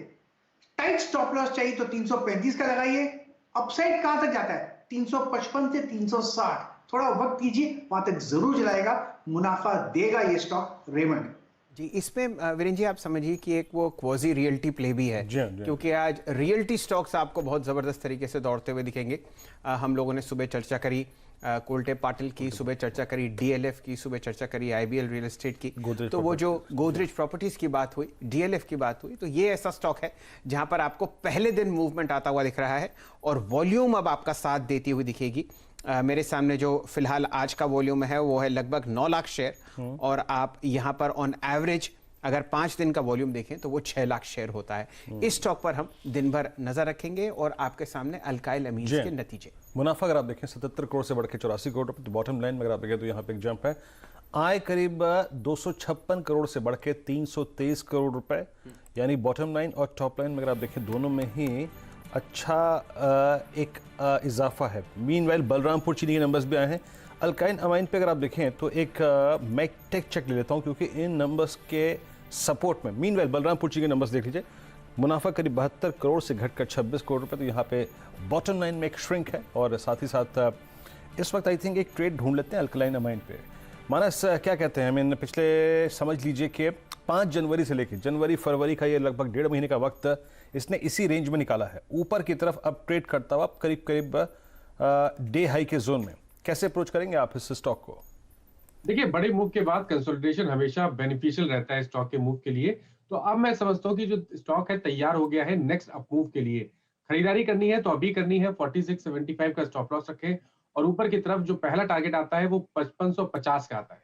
टाइट स्टॉप लॉस चाहिए तो 335 का लगाइए। अपसाइड कहां तक जाता है 355 से 360, थोड़ा वक्त कीजिए, वहां तक जरूर जाएगा, मुनाफा देगा ये स्टॉक रेमंड जी। इसमें वीरेन जी आप समझिए कि एक वो क्वाजी रियल्टी प्ले भी है, क्योंकि आज रियल्टी स्टॉक्स आपको बहुत जबरदस्त तरीके से दौड़ते हुए दिखेंगे। हम लोगों ने सुबह चर्चा करी कोल्टे पाटिल की, सुबह चर्चा करी डीएलएफ की, सुबह चर्चा करी आईबीएल रियल एस्टेट की। तो वो जो गोदरेज प्रॉपर्टीज की बात हुई, डीएलएफ की बात हुई, तो ये ऐसा स्टॉक है जहां पर आपको पहले दिन मूवमेंट आता हुआ दिख रहा है और वॉल्यूम अब आपका साथ देती हुई दिखेगी। मेरे सामने जो फिलहाल आज का वॉल्यूम है वो है लगभग 9 लाख शेयर, और आप यहाँ पर ऑन एवरेज अगर 5 दिन का वॉल्यूम देखें तो वो 6 लाख शेयर होता है। इस स्टॉक पर हम दिन भर नजर रखेंगे और आपके सामने अल्काइल अमीन्स के नतीजे। मुनाफा अगर आप देखें 77 करोड़ से बढ़ के 84 करोड़, तो बॉटम लाइन में अगर आप देखें तो यहाँ पे एक जंप है। आय करीब 256 करोड़ से बढ़ के 323 करोड़ रुपए, यानी बॉटम लाइन और टॉप लाइन में अगर आप देखें दोनों में ही अच्छा एक इजाफा है। मीनवाइल बलरामपुर चीनी के नंबर्स भी आए हैं। अल्काइन अमाइन पे अगर आप देखें तो एक मैकटेक चेक ले लेता हूं, क्योंकि इन नंबर्स के सपोर्ट में मीनवाइल बलरामपुर चीनी के नंबर्स देख लीजिए, मुनाफा करीब 72 करोड़ से घटकर 26 करोड़ रुपए, तो यहाँ पे बॉटम लाइन में एक श्रिंक है। और साथ ही साथ इस वक्त आई थिंक एक ट्रेड ढूंढ लेते हैं अल्कलाइन अमाइन पे। मानस क्या कहते हैं, मैंने पिछले समझ लीजिए कि 5 जनवरी से लेकर जनवरी फरवरी का ये लगभग 1.5 महीने का वक्त इसने इसी रेंज में निकाला है, ऊपर की तरफ अब ट्रेड करता हुआ करीब करीब डे हाई के जोन में। कैसे अप्रोच करेंगे आप इस स्टॉक को? देखिए, बड़े मूव के बाद कंसोलिडेशन हमेशा बेनिफिशियल रहता है स्टॉक के मूव के लिए। तो अब मैं समझता हूँ कि जो स्टॉक है तैयार हो गया है नेक्स्ट अप मूव के लिए। खरीदारी करनी है तो अभी करनी है, 4675 का स्टॉप लॉस रखें और ऊपर की तरफ जो पहला टारगेट आता है वो 5550 का आता है।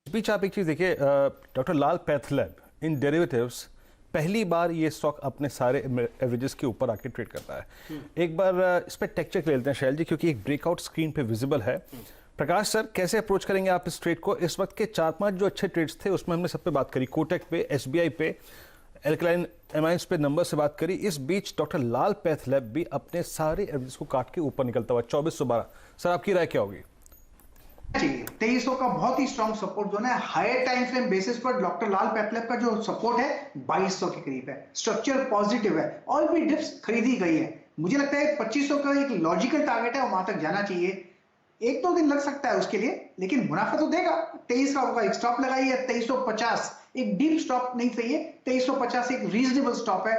इस बीच आप एक चीज देखिए, डॉक्टर लाल पैथलैब इन डेरिवेटिव्स पहली बार ये स्टॉक अपने सारे एवरेजेस के ऊपर आके ट्रेड करता है। एक बार इस पर टेक चेक ले लेते हैं शैल जी, क्योंकि एक ब्रेकआउट स्क्रीन पे विजिबल है। प्रकाश सर, कैसे अप्रोच करेंगे आप इस ट्रेड को? इस वक्त के 4-5 जो अच्छे ट्रेड्स थे उसमें हमने सब पे बात करी, कोटक पे, एसबीआई पे, एल्कलाइन अमाइंस पे नंबर से बात करी। इस बीच डॉक्टर लाल पैथलैब भी अपने सारे एवरेज को काट के ऊपर निकलता हुआ 2412। सर, आपकी राय क्या होगी? 2300 का बहुत ही स्ट्रॉन्ग सपोर्ट जोन है। हायर टाइम फ्रेम बेसिस पर डॉक्टर लाल पैथलैब का जो सपोर्ट है 2200 के करीब है। स्ट्रक्चर पॉजिटिव है, ऑल भी डिप्स खरीदी गई है। मुझे लगता है 2500 का एक लॉजिकल टारगेट है, वहां तक जाना चाहिए। 1-2 दिन लग सकता है उसके लिए, लेकिन मुनाफा तो देगा। 23 का होगा, एक स्टॉप लगाइए 2350, एक डीप स्टॉप नहीं चाहिए, 2350 एक रीजनेबल स्टॉप है।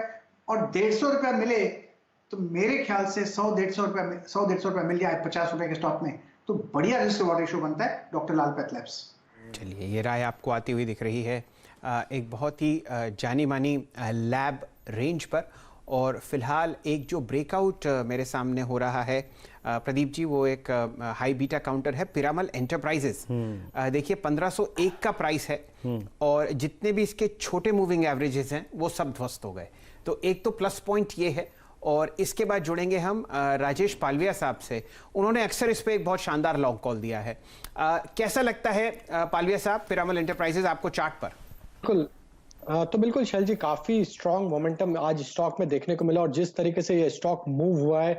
और 150 रुपया मिले तो मेरे ख्याल से 100-150 रुपया मिल जाए 50 रुपए के स्टॉप में, तो बढ़िया रिस्क रिवॉर्ड रेशियो बनता है डॉक्टर लाल पैथलैब्स। चलिए, ये राय आपको आती हुई दिख रही है एक बहुत ही जानी मानी लैब रेंज पर। और फिलहाल एक जो ब्रेकआउट मेरे सामने हो रहा है प्रदीप जी, वो एक हाई बीटा काउंटर है पिरामल एंटरप्राइजेस। देखिए 1501 का प्राइस है और जितने भी इसके छोटे मूविंग एवरेजेस हैं वो सब ध्वस्त हो गए। तो एक तो प्लस पॉइंट ये है। और इसके बाद जुड़ेंगे हम राजेश पालविया साहब से। उन्होंने अक्सर इस पे एक बहुत शानदार लॉन्ग कॉल दिया है। कैसा लगता है पालविया साहब पिरामल एंटरप्राइजेस आपको चार्ट पर? बिल्कुल, तो बिल्कुल शैल जी, काफी स्ट्रॉन्ग मोमेंटम आज स्टॉक में देखने को मिला और जिस तरीके से ये स्टॉक मूव हुआ है,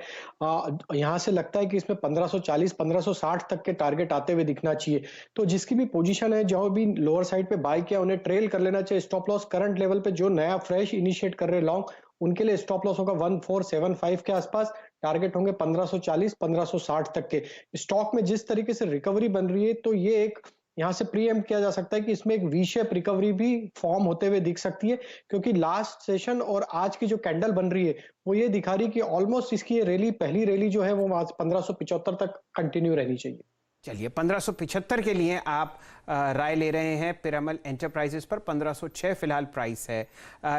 यहाँ से लगता है कि इसमें 1540-1560 तक के टारगेट आते हुए दिखना चाहिए। तो जिसकी भी पोजीशन है, जो भी लोअर साइड पे बाय किया, उन्हें ट्रेल कर लेना चाहिए। स्टॉप लॉस करंट लेवल पे जो नया फ्रेश इनिशिएट कर रहे लॉन्ग, उनके लिए स्टॉप लॉस होगा 1475 के आसपास। टारगेट होंगे 1540-1560 तक के। स्टॉक में जिस तरीके से रिकवरी बन रही है, तो ये एक यहाँ से प्रीएम्प्ट किया जा सकता है कि इसमें एक वी शेप रिकवरी भी फॉर्म होते हुए दिख सकती है, क्योंकि लास्ट सेशन और आज की जो कैंडल बन रही है वो ये दिखा रही है कि ऑलमोस्ट इसकी रैली, पहली रैली जो है वो 1575 तक कंटिन्यू रहनी चाहिए। चलिए, 1575 के लिए आप राय ले रहे हैं पिरामल एंटरप्राइजेस पर। 1506 फिलहाल प्राइस है,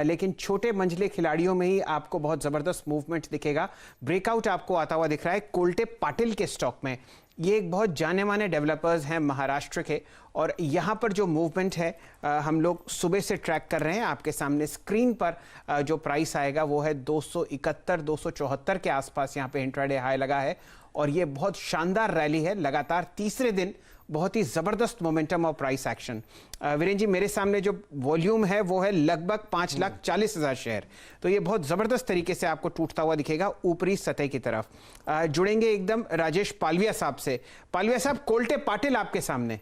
लेकिन छोटे मंझले खिलाड़ियों में ही आपको बहुत जबरदस्त मूवमेंट दिखेगा। ब्रेकआउट आपको आता हुआ दिख रहा है कोल्टे पाटिल के स्टॉक में। ये एक बहुत जाने माने डेवलपर्स हैं महाराष्ट्र के, और यहाँ पर जो मूवमेंट है हम लोग सुबह से ट्रैक कर रहे हैं। आपके सामने स्क्रीन पर जो प्राइस आएगा वो है 271-274 के आसपास। यहाँ पे इंट्राडे हाई लगा है और ये बहुत शानदार रैली है। लगातार तीसरे दिन बहुत ही ज़बरदस्त मोमेंटम और प्राइस एक्शन। वीरेंद्र जी, मेरे सामने जो वॉल्यूम है वो है लगभग 5,40,000 शेयर। तो ये बहुत ज़बरदस्त तरीके से आपको टूटता हुआ दिखेगा ऊपरी सतह की तरफ। जुड़ेंगे एकदम राजेश पालविया साहब से। पालविया साहब, कोल्टे पाटिल आपके सामने।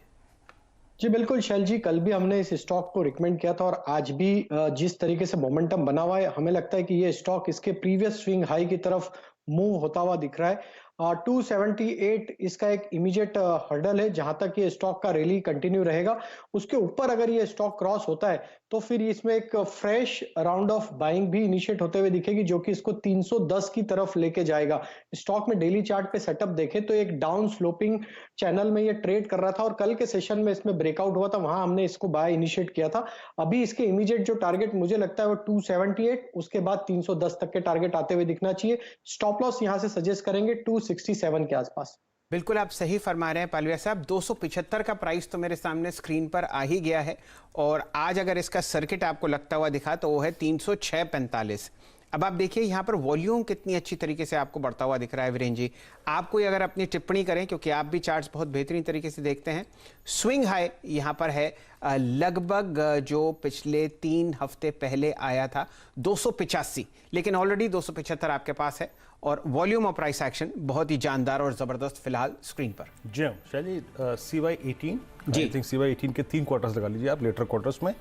जी बिल्कुल शैल जी, कल भी हमने इस स्टॉक को रिकमेंड किया था और आज भी जिस तरीके से मोमेंटम बना हुआ है, हमें लगता है कि ये स्टॉक इसके प्रीवियस स्विंग हाई की तरफ मूव होता हुआ दिख रहा है। 278 इसका एक इमीडिएट हर्डल है जहां तक ये स्टॉक का रैली कंटिन्यू रहेगा। उसके ऊपर अगर ये स्टॉक क्रॉस होता है तो फिर इसमें एक फ्रेश राउंड ऑफ बाइंग भी इनिशिएट होते हुए दिखेगी, जो कि इसको 310 की तरफ लेके जाएगा। स्टॉक में डेली चार्ट पे सेटअप देखें तो एक डाउन स्लोपिंग चैनल में ये ट्रेड कर रहा था और कल के सेशन में इसमें ब्रेकआउट हुआ था, वहां हमने इसको बाय इनिशिएट किया था। अभी इसके इमीडिएट जो टारगेट मुझे लगता है वो 278, उसके बाद 310 तक के टारगेट आते हुए दिखना चाहिए। स्टॉप लॉस यहां से सजेस्ट करेंगे 267 के आसपास। बिल्कुल आप सही फरमा रहे हैं पालविया साहब। 275 का प्राइस तो मेरे सामने स्क्रीन पर आ ही गया है और आज अगर इसका सर्किट आपको लगता हुआ दिखा तो वो है 306.45। अब आप देखिए यहाँ पर वॉल्यूम कितनी अच्छी तरीके से आपको बढ़ता हुआ दिख रहा है वीरेंद्र जी। आप कोई अगर अपनी टिप्पणी करें, क्योंकि आप भी चार्ट्स बहुत बेहतरीन तरीके से देखते हैं। स्विंग हाई यहाँ पर है लगभग जो पिछले 3 हफ्ते पहले आया था 285, लेकिन ऑलरेडी 275 आपके पास है और वॉल्यूम और प्राइस एक्शन बहुत ही जानदार और जबरदस्त फिलहाल स्क्रीन पर। जी चलिए, CY18 ji, I think CY18 के 3 क्वार्टर्स लगा लीजिए आप, लेटर क्वार्टर्स में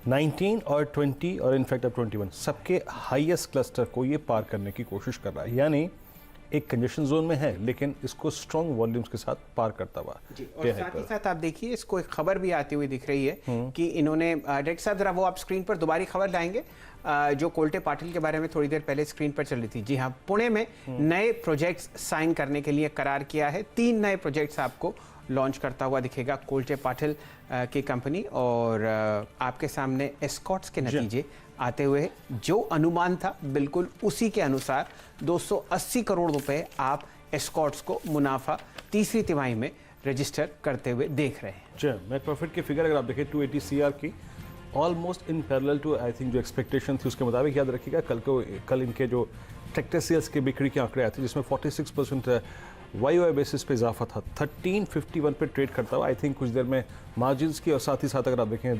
19 और 20 और इनफैक्ट अब 21 सबके हाईएस्ट क्लस्टर को ये पार करने की कोशिश कर रहा है, यानी एक कंजेशन जोन में है लेकिन इसको स्ट्रॉन्ग वॉल्यूम्स के साथ पार करता हुआ। और साथ ही साथ आप देखिए इसको एक खबर भी आती हुई दिख रही है कि इन्होंने डायरेक्टर साहब जरा वो आप स्क्रीन पर दोबारा खबर लाएंगे जो कोल्टे पाटिल के बारे में थोड़ी देर पहले स्क्रीन पर चल रही थी। जी हाँ, पुणे में नए प्रोजेक्ट्स साइन करने के लिए करार किया है। 3 नए प्रोजेक्ट्स आपको लॉन्च करता हुआ दिखेगा कोल्टे पाटिल की कंपनी। और आपके सामने एस्कॉर्ट्स के नतीजे आते हुए जो अनुमान था बिल्कुल उसी के अनुसार 280 करोड़ रुपए आप एस्कॉर्ट्स को मुनाफा तीसरी तिमाही में रजिस्टर करते हुए देख रहे हैं। जी, नेट प्रॉफिट की फिगर अगर आप देखें 280 CR की almost in parallel to I think जो एक्सपेक्टेशन थी उसके मुताबिक। याद रखिएगा कल इनके जो ट्रैक्टर सेल्स के बिक्री के आंकड़े आए थे जिसमें 46% YOY बेसिस पे इजाफा था। 1351 पे ट्रेड करता हुआ आई थिंक कुछ देर में मार्जिन्स की और साथ ही साथ अगर आप देखें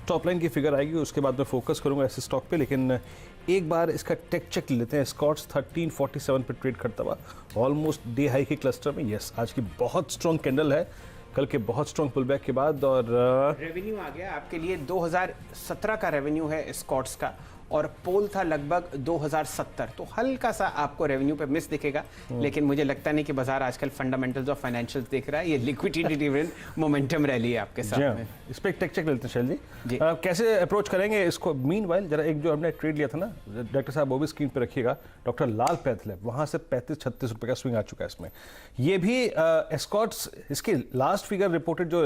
टॉप लाइन की फिगर आएगी उसके बाद मैं फोकस करूंगा ऐसे स्टॉक पे। लेकिन एक बार इसका टेक चेक लेते हैं। एस्कॉर्ट्स 1347 पे ट्रेड करता हुआ ऑलमोस्ट डे हाई के क्लस्टर में। यस, आज की बहुत स्ट्रॉन्ग कैंडल है कल के बहुत स्ट्रॉन्ग पुलबैक के बाद। और रेवेन्यू आ गया आपके लिए 2017 का रेवेन्यू है एस्कॉर्ट्स का और पोल था लगभग 2070, तो हल्का सा आपको रेवेन्यू पे मिस दिखेगा। लेकिन मुझे लगता नहीं कि बाजार आजकल फंडामेंटल्स और फाइनेंशियल्स देख रहा है, ये लिक्विडिटी ड्रिवन मोमेंटम रैली है आपके साथ में। इस पे एक टेक चेक लेते हैं शैल जी। कैसे अप्रोच करेंगे इसको? मीनवाइल जरा एक जो हमने ट्रेड लिया था ना डॉक्टर साहब वो भी स्क्रीन पे रखिएगा, डॉक्टर लाल पैथल वहां से 35-36 रुपए का स्विंग आ चुका है इसमें। ये भी एस्कॉर्ट्स इसकी लास्ट फिगर रिपोर्टेड जो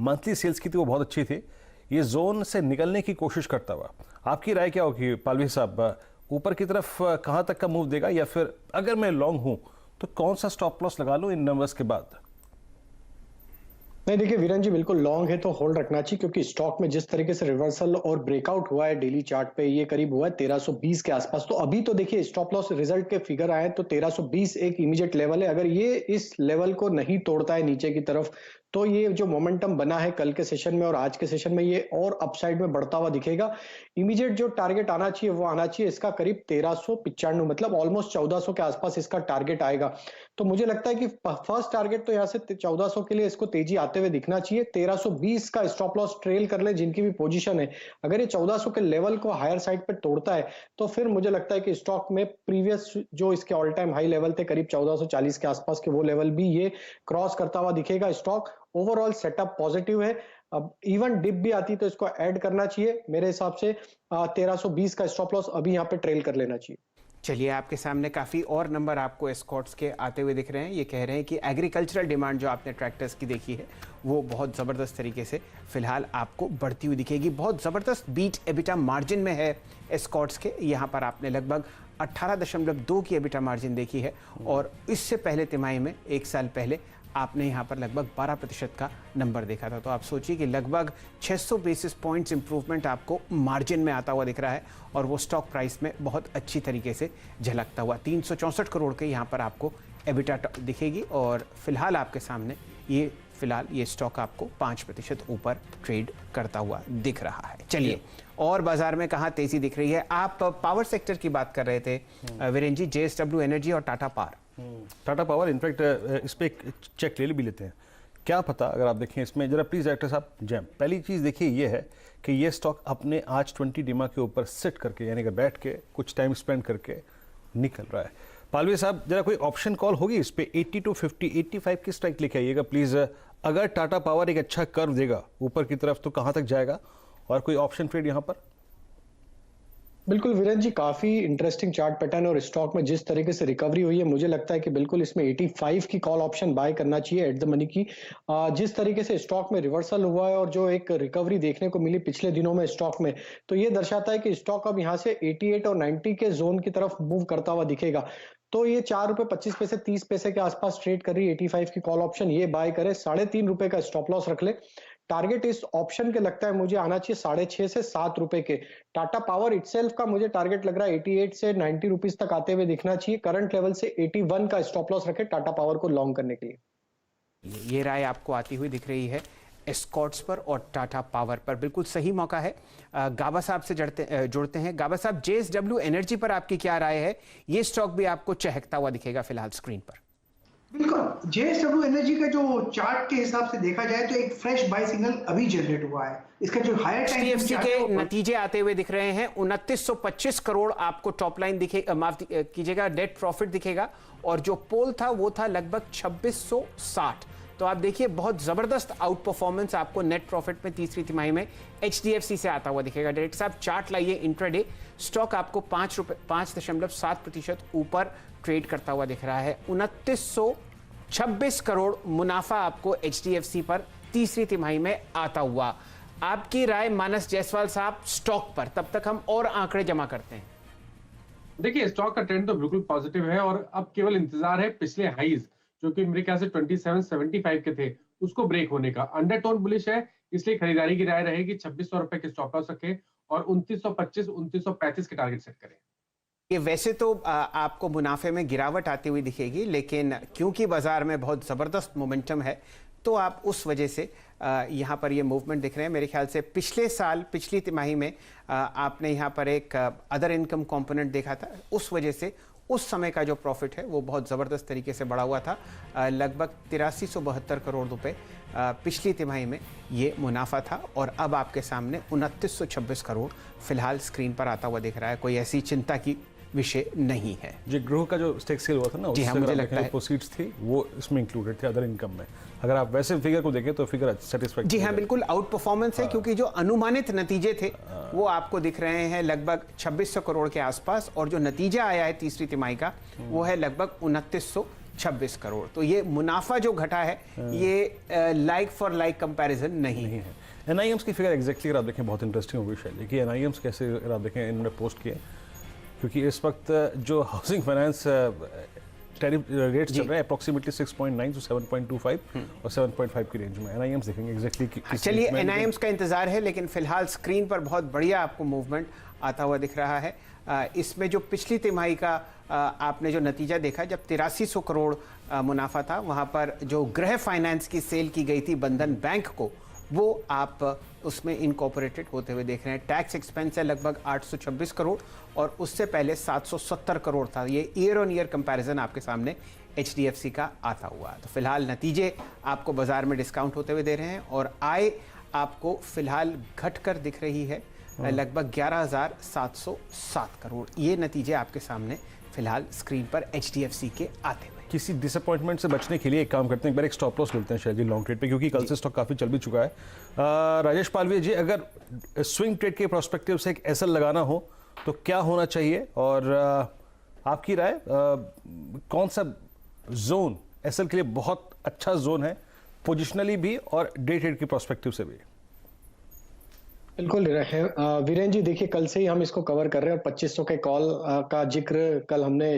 मंथली सेल्स की थी वो बहुत अच्छी थी। ये जोन से निकलने की कोशिश करता हुआ, आपकी राय क्या होगी पालवी साहब? ऊपर की तरफ कहां तक का मूव देगा या फिर अगर मैं लॉन्ग हूं तो कौन सा स्टॉप लॉस लगा लूं इन नंबर्स के बाद? नहीं देखिए वीरेन जी, बिल्कुल लॉन्ग है तो होल्ड रखना चाहिए क्योंकि स्टॉक में जिस तरीके से रिवर्सल और ब्रेकआउट हुआ है डेली चार्ट पे, ये करीब हुआ है 1320 के आसपास। तो अभी तो देखिए स्टॉप लॉस रिजल्ट के फिगर आए तो 1320 एक इमीडिएट लेवल है। अगर ये इस लेवल को नहीं तोड़ता है नीचे की तरफ तो ये जो मोमेंटम बना है कल के सेशन में और आज के सेशन में ये और अपसाइड में बढ़ता हुआ दिखेगा। इमीडिएट जो टारगेट आना चाहिए वो आना चाहिए इसका करीब 1395, मतलब ऑलमोस्ट 1400 के आसपास इसका टारगेट आएगा। तो मुझे लगता है कि फर्स्ट टारगेट तो यहाँ से 1400 के लिए इसको तेजी आते हुए दिखना चाहिए। 1320 का स्टॉप लॉस ट्रेल कर ले जिनकी भी पोजीशन है। अगर ये 1400 के लेवल को हायर साइड पे तोड़ता है तो फिर मुझे लगता है कि स्टॉक में प्रीवियस जो इसके ऑल टाइम हाई लेवल थे करीब 1440 के आसपास के वो लेवल भी ये क्रॉस करता हुआ दिखेगा। स्टॉक ओवरऑल सेटअप पॉजिटिव है। अब इवन डिप भी आती तो इसको ऐड करना चाहिए। मेरे हिसाब से 1320 का स्टॉप लॉस अभी यहाँ पे ट्रेल कर लेना चाहिए। चलिए, आपके सामने काफ़ी और नंबर आपको एस्कॉर्ट्स के आते हुए दिख रहे हैं। ये कह रहे हैं कि एग्रीकल्चरल डिमांड जो आपने ट्रैक्टर्स की देखी है वो बहुत ज़बरदस्त तरीके से फिलहाल आपको बढ़ती हुई दिखेगी। बहुत ज़बरदस्त बीट एबिटा मार्जिन में है एस्कॉर्ट्स के। यहाँ पर आपने लगभग 18.2 की एबिटा मार्जिन देखी है और इससे पहले तिमाही में 1 साल पहले आपने यहाँ पर लगभग 12% का नंबर देखा था। तो आप सोचिए कि लगभग 600 बेसिस पॉइंट्स इंप्रूवमेंट आपको मार्जिन में आता हुआ दिख रहा है और वो स्टॉक प्राइस में बहुत अच्छी तरीके से झलकता हुआ। 364 करोड़ के यहाँ पर आपको एबिटा दिखेगी और फिलहाल आपके सामने ये स्टॉक आपको 5% ऊपर ट्रेड करता हुआ दिख रहा है। चलिए, और बाजार में कहाँ तेजी दिख रही है? आप पावर सेक्टर की बात कर रहे थे वीरेन जी, JSW एनर्जी और Tata power. Tata power in fact इस पर एक चेक ले भी लेते हैं। क्या पता अगर आप देखें इसमें जरा प्लीज डायरेक्टर साहब जैम, पहली चीज़ देखिए ये है कि ये स्टॉक अपने आज 20 डिमा के ऊपर सिट करके यानी कि बैठ के कुछ टाइम स्पेंड करके निकल रहा है। पालवी साहब जरा कोई ऑप्शन कॉल होगी इस पे? 80 to 50, 85 की स्ट्राइक लेके आइएगा प्लीज। अगर टाटा पावर एक अच्छा कर्व देगा ऊपर की तरफ तो कहाँ तक जाएगा और कोई ऑप्शन ट्रेड यहाँ पर? बिल्कुल वीरेन जी, काफी इंटरेस्टिंग चार्ट पैटर्न और स्टॉक में जिस तरीके से रिकवरी हुई है मुझे लगता है कि बिल्कुल इसमें 85 की कॉल ऑप्शन बाय करना चाहिए एट द मनी की। जिस तरीके से स्टॉक में रिवर्सल हुआ है और जो एक रिकवरी देखने को मिली पिछले दिनों में स्टॉक में, तो ये दर्शाता है कि स्टॉक अब यहाँ से 88 और 90 के जोन की तरफ मूव करता हुआ दिखेगा। तो ये 4 रुपए 25 पैसे 30 पैसे के आसपास ट्रेड कर रही है। 85 की कॉल ऑप्शन ये बाय करे, 3.5 रुपए का स्टॉप लॉस रख ले। टारगेट इस ऑप्शन के लगता है मुझे आना चाहिए 6.5 से 7 रुपए के। टाटा पावर इटसेल्फ का मुझे टारगेट लग रहा है 88 से 90 रुपीज तक आते हुए दिखना चाहिए। करंट लेवल से 81 का स्टॉप लॉस रखे टाटा पावर को लॉन्ग करने के लिए। ये राय आपको आती हुई दिख रही है एस्कॉर्ट्स पर और टाटा पावर पर। बिल्कुल सही मौका है। गाबा साहब से जुड़ते हैं। गाबा साहब, JSW एनर्जी पर आपकी क्या राय है? ये स्टॉक भी आपको चहकता हुआ दिखेगा फिलहाल स्क्रीन पर। बिल्कुल, JSW एनर्जी का जो चार्ट के हिसाब से देखा जाए तो एक फ्रेश बाय सिग्नल अभी जनरेट हुआ है। इसका जो हायर टाइम HDFC के नतीजे आते हुए दिख रहे हैं। 2925 करोड़ आपको टॉप लाइन दिखेगा, माफ कीजिएगा, नेट प्रॉफिट दिखेगा, और जो पोल था वो था लगभग 2660। तो आप देखिए बहुत जबरदस्त आउट परफॉर्मेंस आपको नेट प्रॉफिट में तीसरी तिमाही में HDFC से आता हुआ दिखेगा। डायरेक्टर साहब चार्ट लाइए इंट्राडे, स्टॉक आपको 5.7% ऊपर ट्रेड करता हुआ दिख रहा है। 2926 करोड़ मुनाफा आपको HDFC पर तीसरी तिमाही में आता हुआ। आपकी राय मानस जायसवाल साहब स्टॉक पर, तब तक हम और आंकड़े जमा करते हैं। देखिए स्टॉक का ट्रेंड तो बिल्कुल पॉजिटिव है और अब केवल इंतजार है पिछले हाईज जो कि मेरे ख्याल से 2775 के थे उसको ब्रेक होने का। अंडरटोन बुलिश है, इसलिए खरीदारी की राय रहेगी। 2600 रुपए के स्टॉप लॉस रखें और 2925 2935 के टारगेट सेट करें। ये वैसे तो आपको मुनाफे में गिरावट आती हुई दिखेगी, लेकिन क्योंकि बाजार में बहुत ज़बरदस्त मोमेंटम है तो आप उस वजह से यहाँ पर ये मूवमेंट दिख रहे हैं। मेरे ख्याल से पिछले साल पिछली तिमाही में आपने यहाँ पर एक अदर इनकम कंपोनेंट देखा था, उस वजह से उस समय का जो प्रॉफिट है वो बहुत ज़बरदस्त तरीके से बढ़ा हुआ था। लगभग 8372 करोड़ रुपए पिछली तिमाही में ये मुनाफा था, और अब आपके सामने 2926 करोड़ फिलहाल स्क्रीन पर आता हुआ दिख रहा है। कोई ऐसी चिंता की विषय नहीं है। जी, ग्रोह का जो स्टेक सेल हुआ था ना, जी हाँ, मुझे लगता है प्रोसीड्स थी वो इसमें इंक्लूडेड थे अदर इनकम में। अगर आप वैसे फिगर को देखें तो फिगर सेटिस्फैक्टरी। जी हाँ, बिल्कुल आउट परफॉर्मेंस है, क्योंकि जो अनुमानित नतीजे थे वो आपको दिख रहे हैं लगभग 2600 करोड़ के आसपास, और जो नतीजा आया है तीसरी तिमाही का वो है लगभग 2926 करोड़। तो ये मुनाफा जो घटा है ये लाइक फॉर लाइक कंपैरिजन नहीं है। NIMs की फिगर एग्जैक्टली अगर आप देखें बहुत इंटरेस्टिंग होगी शायद कि NIMs कैसे अगर आप देखें इन्होंने पोस्ट किए, क्योंकि इस वक्त जो हाउसिंग फाइनेंस टैरिफ रेट्स चल रहे हैं अप्रॉक्सीमेटली 6.9 से 7.25 और 7.5 की रेंज में। NIMs देखेंगे एग्जैक्टली। चलिए NIMs का इंतजार है, लेकिन फिलहाल स्क्रीन पर बहुत बढ़िया आपको मूवमेंट आता हुआ दिख रहा है। इसमें जो पिछली तिमाही का आपने जो नतीजा देखा, जब 8300 करोड़ मुनाफा था, वहाँ पर जो गृह फाइनेंस की सेल की गई थी बंधन बैंक को, वो आप उसमें इनकॉर्पोरेटेड होते हुए देख रहे हैं। टैक्स एक्सपेंस है लगभग 826 करोड़ और उससे पहले 770 करोड़ था। ये ईयर ऑन ईयर कंपैरिजन आपके सामने HDFC का आता हुआ। तो फिलहाल नतीजे आपको बाजार में डिस्काउंट होते हुए दे रहे हैं, और आय आपको फिलहाल घटकर दिख रही है लगभग 11,707 करोड़। ये नतीजे आपके सामने फिलहाल स्क्रीन पर HDFC के आते हुए। किसी डिसअपॉइंटमेंट से बचने के लिए एक काम करते हैं, एक बार एक स्टॉप लॉस लेते हैं शायद जी लॉन्ग ट्रेड पे, क्योंकि कल से स्टॉक काफ़ी चल भी चुका है। राजेश पालवी जी, अगर स्विंग ट्रेड के प्रोस्पेक्टिव से एक एसएल लगाना हो तो क्या होना चाहिए, और आपकी राय कौन सा जोन एसएल के लिए बहुत अच्छा जोन है, पोजिशनली भी और डे ट्रेड के प्रोस्पेक्टिव से भी? बिल्कुल वीरेन जी, देखिए कल से ही हम इसको कवर कर रहे हैं और 2500 के कॉल का जिक्र कल हमने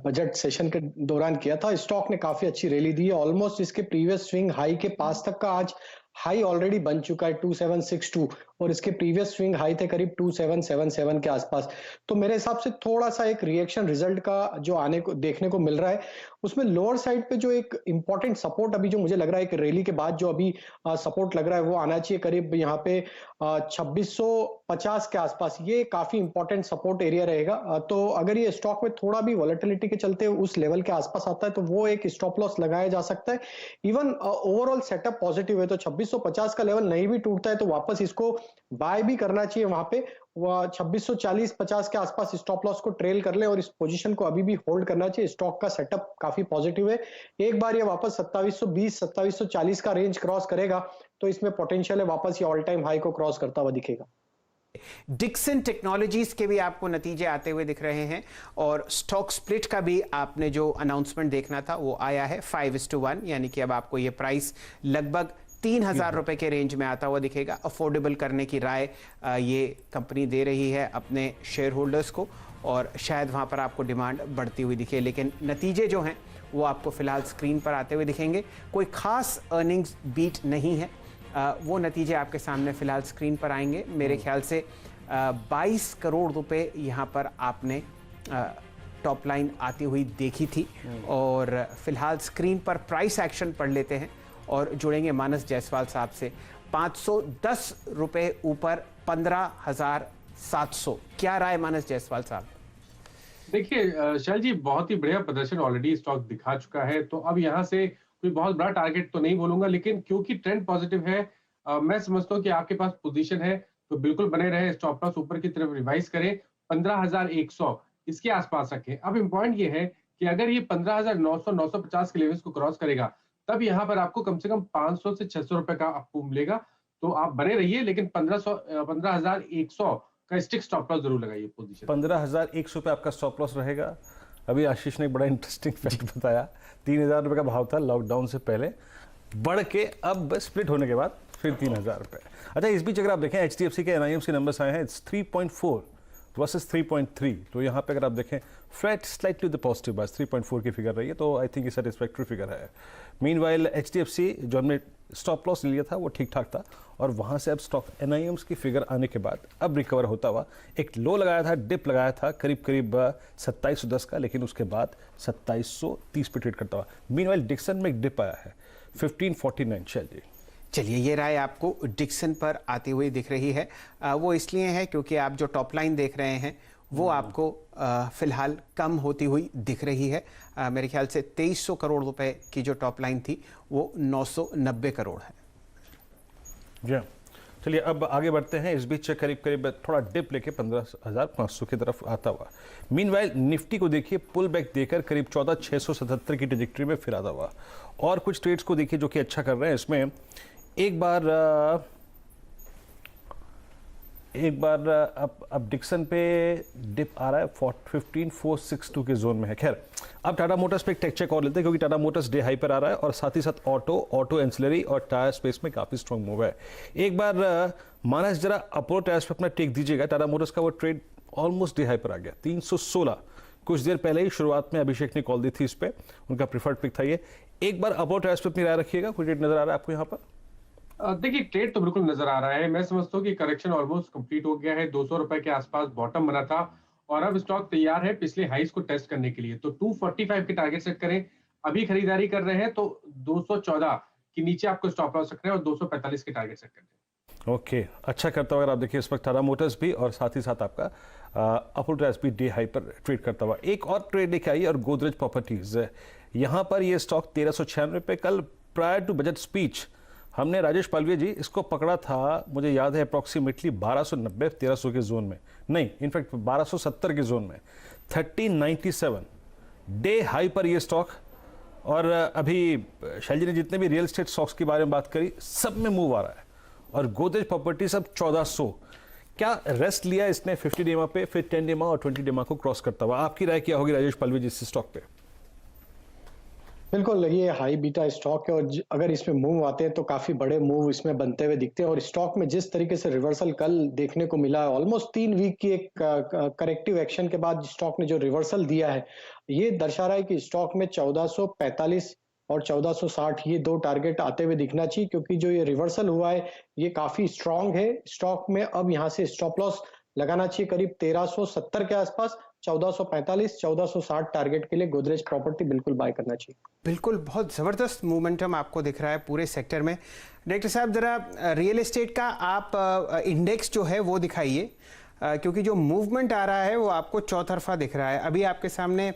बजट सेशन के दौरान किया था। स्टॉक ने काफी अच्छी रैली दी है, ऑलमोस्ट इसके प्रीवियस स्विंग हाई के पास तक का आज हाई ऑलरेडी बन चुका है 2762, और इसके प्रीवियस स्विंग हाई थे करीब 2777 के आसपास। तो मेरे हिसाब से थोड़ा सा एक रिएक्शन रिजल्ट का जो आने को देखने को मिल रहा है, उसमें लोअर साइड पे जो एक इंपॉर्टेंट सपोर्ट अभी जो मुझे लग रहा है कि रैली के बाद जो अभी सपोर्ट लग रहा है वो आना चाहिए करीब यहाँ पे 2650 के आसपास। ये काफी इंपॉर्टेंट सपोर्ट एरिया रहेगा। तो अगर ये स्टॉक में थोड़ा भी वॉलेटिलिटी के चलते उस लेवल के आसपास आता है तो वो एक स्टॉप लॉस लगाया जा सकता है। इवन ओवरऑल सेटअप पॉजिटिव है, तो 2650 का लेवल नहीं भी टूटता है तो वापस इसको बाय भी करना चाहिए। वहां पे 2640-50 के आसपास स्टॉप लॉस को ट्रेल कर ले और इस पोजीशन को अभी भी होल्ड करना चाहिए। स्टॉक का सेटअप काफी पॉजिटिव है। एक बार ये वापस 2720-2740 का रेंज क्रॉस करेगा तो इसमें पोटेंशियल है वापस ये ऑल टाइम हाई को क्रॉस करता हुआ दिखेगा। डिक्सन टेक्नोलॉजीज के भी आपको नतीजे आते हुए दिख रहे हैं, और स्टॉक स्प्लिट का भी आपने जो अनाउंसमेंट देखना था वो आया है 5:1, यानी कि अब आपको ये प्राइस लगभग 3000 रुपए के रेंज में आता हुआ दिखेगा। अफोर्डेबल करने की राय ये कंपनी दे रही है अपने शेयर होल्डर्स को, और शायद वहाँ पर आपको डिमांड बढ़ती हुई दिखे, लेकिन नतीजे जो हैं वो आपको फिलहाल स्क्रीन पर आते हुए दिखेंगे। कोई खास अर्निंग्स बीट नहीं है, वो नतीजे आपके सामने फिलहाल स्क्रीन पर आएंगे। मेरे ख्याल से 22 करोड़ रुपए यहाँ पर आपने टॉप लाइन आती हुई देखी थी, और फिलहाल स्क्रीन पर प्राइस एक्शन पढ़ लेते हैं और जुड़ेंगे मानस जायसवाल साहब से। 510 रुपए ऊपर 15,700, क्या राय मानस जायसवाल साहब? देखिए शैल जी, बहुत ही बढ़िया प्रदर्शन ऑलरेडी स्टॉक दिखा चुका है, तो अब यहाँ से कोई बहुत बड़ा टारगेट तो नहीं बोलूंगा, लेकिन क्योंकि ट्रेंड पॉजिटिव है, मैं समझता हूँ कि आपके पास पोजीशन है, तो बिल्कुल बने रहे, स्टॉप लॉस ऊपर की तरफ रिवाइज करें, 15,100 इसके आसपास रखें। अब इम्पॉइंट ये है कि अगर ये 15,900 950 के लेवल्स को क्रॉस करेगा, तब यहाँ पर आपको कम से कम 500 से 600 रुपए का आपको मिलेगा, तो आप बने रहिए, लेकिन 15,100 का स्टिक स्टॉप लॉस जरूर लगाइए पोजीशन। 15,100 पे आपका स्टॉप लॉस रहेगा। अभी आशीष ने एक बड़ा इंटरेस्टिंग फैक्ट बताया, 3,000 रुपए का भाव था लॉकडाउन से पहले, बढ़ के अब स्प्लिट होने के बाद फिर 3,000 रुपए। अच्छा, इस बीच अगर आप देखें HDFC के NIMs के नंबर्स आए हैं, इट्स 3.4 वर्सेस 3.3, तो यहाँ पे अगर आप देखें flat slightly the positive by 3.4 की फिगर रही है, तो आई थिंक ये सेटिस्फैक्टरी फिगर है। मीनवाइल HDFC जो हमने स्टॉप लॉस लिया था वो ठीक ठाक था, और वहाँ से अब स्टॉक NIMs की फिगर आने के बाद अब रिकवर होता हुआ, एक लो लगाया था, डिप लगाया था करीब 2710 का, लेकिन उसके बाद 2730 पे ट्रेड करता हुआ। मीनवाइल डिक्सन में एक डिप आया है 1549। चलिए चलिए, ये राय आपको डिक्सन पर आती हुई दिख रही है। वो इसलिए है क्योंकि आप जो टॉप लाइन देख रहे हैं वो आपको फिलहाल कम होती हुई दिख रही है। मेरे ख्याल से 2300 करोड़ रुपए की जो टॉप लाइन थी वो 990 करोड़ है। जी, चलिए अब आगे बढ़ते हैं। इस बीच करीब थोड़ा डिप लेके 15,500 की तरफ आता हुआ। मीनवाइल निफ्टी को देखिए पुल बैक देकर करीब 14,677 की ट्रेजेक्टरी में फिर आता हुआ, और कुछ ट्रेड्स को देखिए जो कि अच्छा कर रहे हैं। इसमें एक बार अब डिक्सन पे डिप आ रहा है 15,462 के जोन में है। खैर, अब टाटा मोटर्स पे एक टेक चेक और लेते हैं, क्योंकि टाटा मोटर्स डे हाई पर आ रहा है, और साथ ही साथ ऑटो एंसिलरी और टायर स्पेस में काफी स्ट्रॉन्ग मूव है। एक बार मानस जरा अपोलो टायर्स पे अपना टेक दीजिएगा। टाटा मोटर्स का वो ट्रेड ऑलमोस्ट डे हाई पर आ गया 316। कुछ देर पहले ही शुरुआत में अभिषेक ने कॉल दी थी इस पे, उनका प्रिफर्ड पिक था ये। एक बार अपोलो टायर्स पे अपनी राय रखिएगा। कोई ट्रेड नजर आ रहा है आपको यहाँ पर? देखिए, ट्रेड तो बिल्कुल नजर आ रहा है। मैं समझता हूँ कि करेक्शन ऑलमोस्ट कंप्लीट हो गया है। 200 रुपए के आसपास बॉटम बना था, और अब स्टॉक तैयार है पिछले हाइस को टेस्ट करने के लिए। तो 245 के टारगेट सेट करें। अभी खरीदारी कर रहे हैं तो 214 के नीचे आपको स्टॉप लॉस रखना है, और 245 के टारगेट सेट करना है। ओके, अच्छा करता हुआ अगर आप देखिए इस वक्त टाटा मोटर्स भी, और साथ ही साथ आपका अपोलो टायर्स भी डे हाई पर ट्रेड करता हुआ। एक और ट्रेड लेके आई, और गोदरेज प्रॉपर्टीज, यहाँ पर ये स्टॉक 1396 पे, कल प्रायर टू बजट स्पीच हमने राजेश पालवे जी इसको पकड़ा था, मुझे याद है अप्रॉक्सीमेटली 1290-1300 के जोन में, नहीं इनफैक्ट 1270 के जोन में, 1397 डे हाई पर ये स्टॉक। और अभी शैलजी ने जितने भी रियल एस्टेट स्टॉक्स के बारे में बात करी, सब में मूव आ रहा है, और गोदरेज प्रॉपर्टी सब 1400। क्या रेस्ट लिया इसने 50 डेमा पे, फिर 10 डेमा और 20 डेमा को क्रॉस करता हुआ? आपकी राय क्या होगी राजेश पालवे जी इस स्टॉक पे? बिल्कुल, ये हाई बीटा स्टॉक है, और अगर इसमें मूव आते हैं तो काफी बड़े मूव इसमें बनते हुए दिखते हैं। और स्टॉक में जिस तरीके से रिवर्सल कल देखने को मिला है, ऑलमोस्ट 3 वीक की एक करेक्टिव एक्शन के बाद स्टॉक ने जो रिवर्सल दिया है, ये दर्शा रहा है कि स्टॉक में 1445 और 1460 ये दो टारगेट आते हुए दिखना चाहिए, क्योंकि जो ये रिवर्सल हुआ है ये काफी स्ट्रांग है। स्टॉक में अब यहाँ से स्टॉप लॉस लगाना चाहिए करीब 1370 के आसपास। 1445 1460 टारगेट के लिए गोदरेज प्रॉपर्टी बिल्कुल बाय करना चाहिए। बिल्कुल, बहुत ज़बरदस्त मोमेंटम आपको दिख रहा है पूरे सेक्टर में। डायरेक्टर साहब, ज़रा रियल एस्टेट का आप इंडेक्स जो है वो दिखाइए, क्योंकि जो मूवमेंट आ रहा है वो आपको चौतरफा दिख रहा है। अभी आपके सामने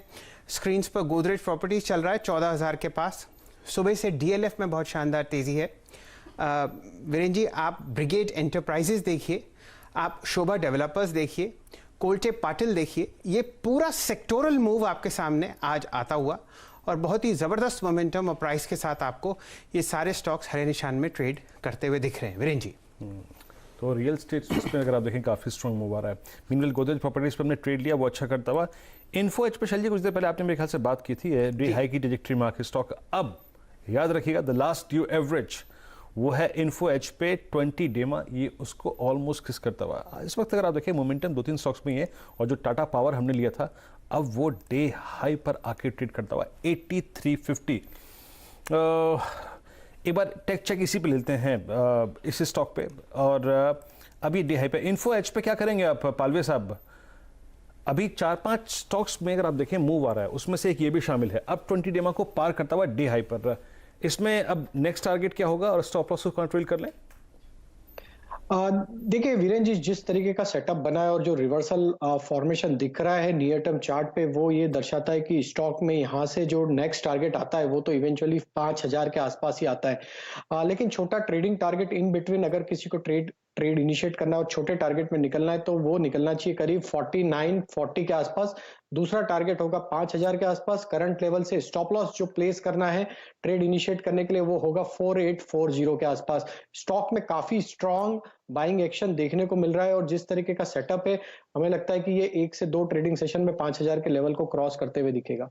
स्क्रीन्स पर गोदरेज प्रॉपर्टीज चल रहा है 14,000 के पास। सुबह से DLF में बहुत शानदार तेज़ी है। वीरेंद्र जी, आप ब्रिगेड एंटरप्राइजेज देखिए, आप शोभा डेवलपर्स देखिए, कोल्टे पाटिल देखिए, ये पूरा सेक्टोरल मूव आपके सामने आज आता हुआ, और बहुत ही ज़बरदस्त मोमेंटम और प्राइस के साथ आपको ये सारे स्टॉक्स हरे निशान में ट्रेड करते हुए दिख रहे हैं। वीरेंद्र जी, तो रियल स्टेट में अगर आप देखें काफ़ी स्ट्रॉन्ग मूव आ रहा है। मीनवेल गोदरेज प्रॉपर्टीज पर हमने ट्रेड लिया, वो अच्छा करता हुआ। इन्फो एच पे शैलजी कुछ देर पहले आपने मेरे ख्याल से बात की थी, डे हाई की ट्रेजेक्टरी में आके स्टॉक, अब याद रखिएगा द लास्ट ड्यू एवरेज वो है इन्फो एच पे 20 डेमा, ये उसको ऑलमोस्ट किस करता हुआ। इस वक्त अगर आप देखें मोमेंटम 2-3 स्टॉक्स में ही है, और जो टाटा पावर हमने लिया था अब वो डे हाई पर आके ट्रेड करता हुआ 8350। एक बार टेक चेक इसी पे लेते हैं, इस स्टॉक पे, और अभी डे हाई पे इन्फो एच पे क्या करेंगे आप पालवे साहब? अभी 4-5 स्टॉक्स में अगर आप देखें मूव आ रहा है, उसमें से एक ये भी शामिल है, अब 20 डेमा को पार करता हुआ डे हाई पर। इसमें अब नेक्स्ट टारगेट क्या होगा, और स्टॉप लॉस को कंट्रोल कर लें? देखिए वीरेंद्र जी, जिस तरीके का सेटअप बना है और जो रिवर्सल फॉर्मेशन दिख रहा है नियर टर्म चार्ट पे, वो ये दर्शाता है कि स्टॉक में यहाँ से जो नेक्स्ट टारगेट आता है वो तो इवेंचुअली 5000 के आसपास ही आता है। लेकिन छोटा ट्रेडिंग टारगेट इन बिटवीन अगर किसी को ट्रेड इनिशिएट करना है और छोटे टारगेट में निकलना है तो वो निकलना चाहिए करीब 49-40 के आसपास। दूसरा टारगेट होगा 5000 के आसपास। करंट लेवल से स्टॉप लॉस जो प्लेस करना है ट्रेड इनिशिएट करने के लिए वो होगा 4840 के आसपास। स्टॉक में काफी स्ट्रॉन्ग बाइंग एक्शन देखने को मिल रहा है और जिस तरीके का सेटअप है हमें लगता है कि ये 1 से 2 ट्रेडिंग सेशन में 5000 के लेवल को क्रॉस करते हुए दिखेगा।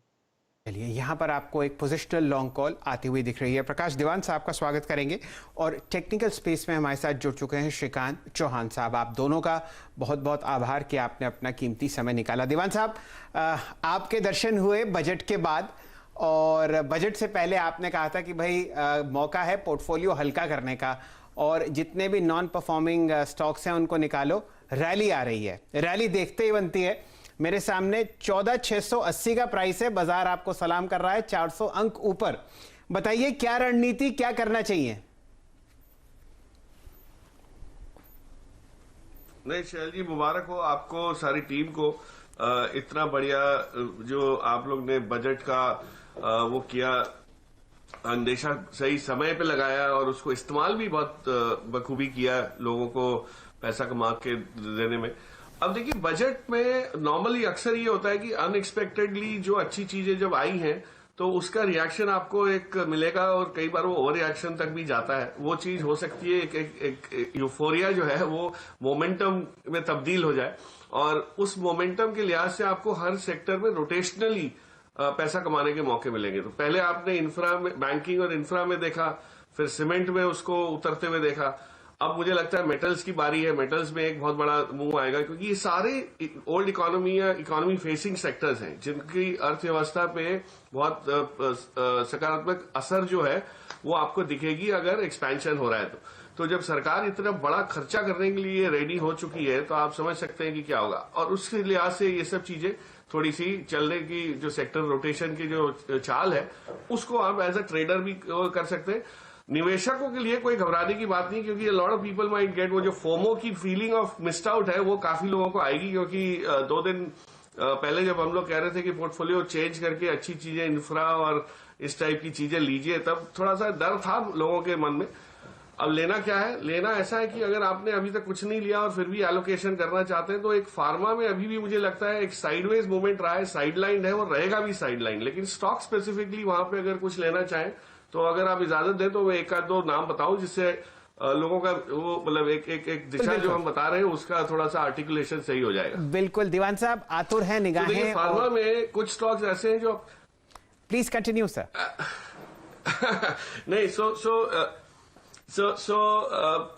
चलिए, यहाँ पर आपको एक पोजिशनल लॉन्ग कॉल आती हुई दिख रही है। प्रकाश दीवान साहब का स्वागत करेंगे और टेक्निकल स्पेस में हमारे साथ जुड़ चुके हैं श्रीकांत चौहान साहब। आप दोनों का बहुत बहुत आभार कि आपने अपना कीमती समय निकाला। दीवान साहब, आपके दर्शन हुए बजट के बाद और बजट से पहले आपने कहा था कि भाई मौका है पोर्टफोलियो हल्का करने का और जितने भी नॉन परफॉर्मिंग स्टॉक्स हैं उनको निकालो, रैली आ रही है, रैली देखते ही बनती है। मेरे सामने 14680 का प्राइस है, बाजार आपको सलाम कर रहा है 400 अंक ऊपर। बताइए क्या रणनीति, क्या करना चाहिए? नहीं शैल जी, मुबारक हो आपको, सारी टीम को। इतना बढ़िया जो आप लोग ने बजट का वो किया, अंदेशा सही समय पे लगाया और उसको इस्तेमाल भी बहुत बखूबी किया लोगों को पैसा कमा के देने में। अब देखिए, बजट में नॉर्मली अक्सर ये होता है कि अनएक्सपेक्टेडली जो अच्छी चीजें जब आई हैं तो उसका रिएक्शन आपको एक मिलेगा और कई बार वो ओवर रिएक्शन तक भी जाता है। वो चीज हो सकती है एक यूफोरिया जो है वो मोमेंटम में तब्दील हो जाए और उस मोमेंटम के लिहाज से आपको हर सेक्टर में रोटेशनली पैसा कमाने के मौके मिलेंगे। तो पहले आपने इंफ्रा में, बैंकिंग और इंफ्रा में देखा, फिर सीमेंट में उसको उतरते हुए देखा। अब मुझे लगता है मेटल्स की बारी है, मेटल्स में एक बहुत बड़ा मूव आएगा क्योंकि ये सारे ओल्ड इकोनॉमी या इकोनॉमी फेसिंग सेक्टर्स हैं जिनकी अर्थव्यवस्था पे बहुत सकारात्मक असर जो है वो आपको दिखेगी अगर एक्सपेंशन हो रहा है तो जब सरकार इतना बड़ा खर्चा करने के लिए रेडी हो चुकी है तो आप समझ सकते हैं कि क्या होगा। और उसके लिहाज से ये सब चीजें थोड़ी सी चलने की, जो सेक्टर रोटेशन की जो चाल है उसको आप एज अ ट्रेडर भी कर सकते हैं। निवेशकों के लिए कोई घबराने की बात नहीं क्योंकि lot of people might get, वो जो फोमो की फीलिंग ऑफ मिस्ड आउट है वो काफी लोगों को आएगी क्योंकि 2 दिन पहले जब हम लोग कह रहे थे कि पोर्टफोलियो चेंज करके अच्छी चीजें इंफ्रा और इस टाइप की चीजें लीजिए, तब थोड़ा सा डर था लोगों के मन में। अब लेना क्या है? लेना ऐसा है कि अगर आपने अभी तक कुछ नहीं लिया और फिर भी एलोकेशन करना चाहते हैं तो एक फार्मा में अभी भी मुझे लगता है एक साइडवेज मूवमेंट रहा है, साइडलाइन है और रहेगा भी साइडलाइन। लेकिन स्टॉक स्पेसिफिकली वहां पे अगर कुछ लेना चाहें तो अगर आप इजाजत दें तो मैं 1-2 नाम बताऊं जिससे लोगों का वो मतलब एक दिशा जो हम बता रहे हैं उसका थोड़ा सा आर्टिकुलेशन सही हो जाएगा। बिल्कुल दीवान साहब, आतुर है निगाहें। तो फार्मा में कुछ स्टॉक्स ऐसे हैं जो प्लीज कंटिन्यू सर। नहीं, सो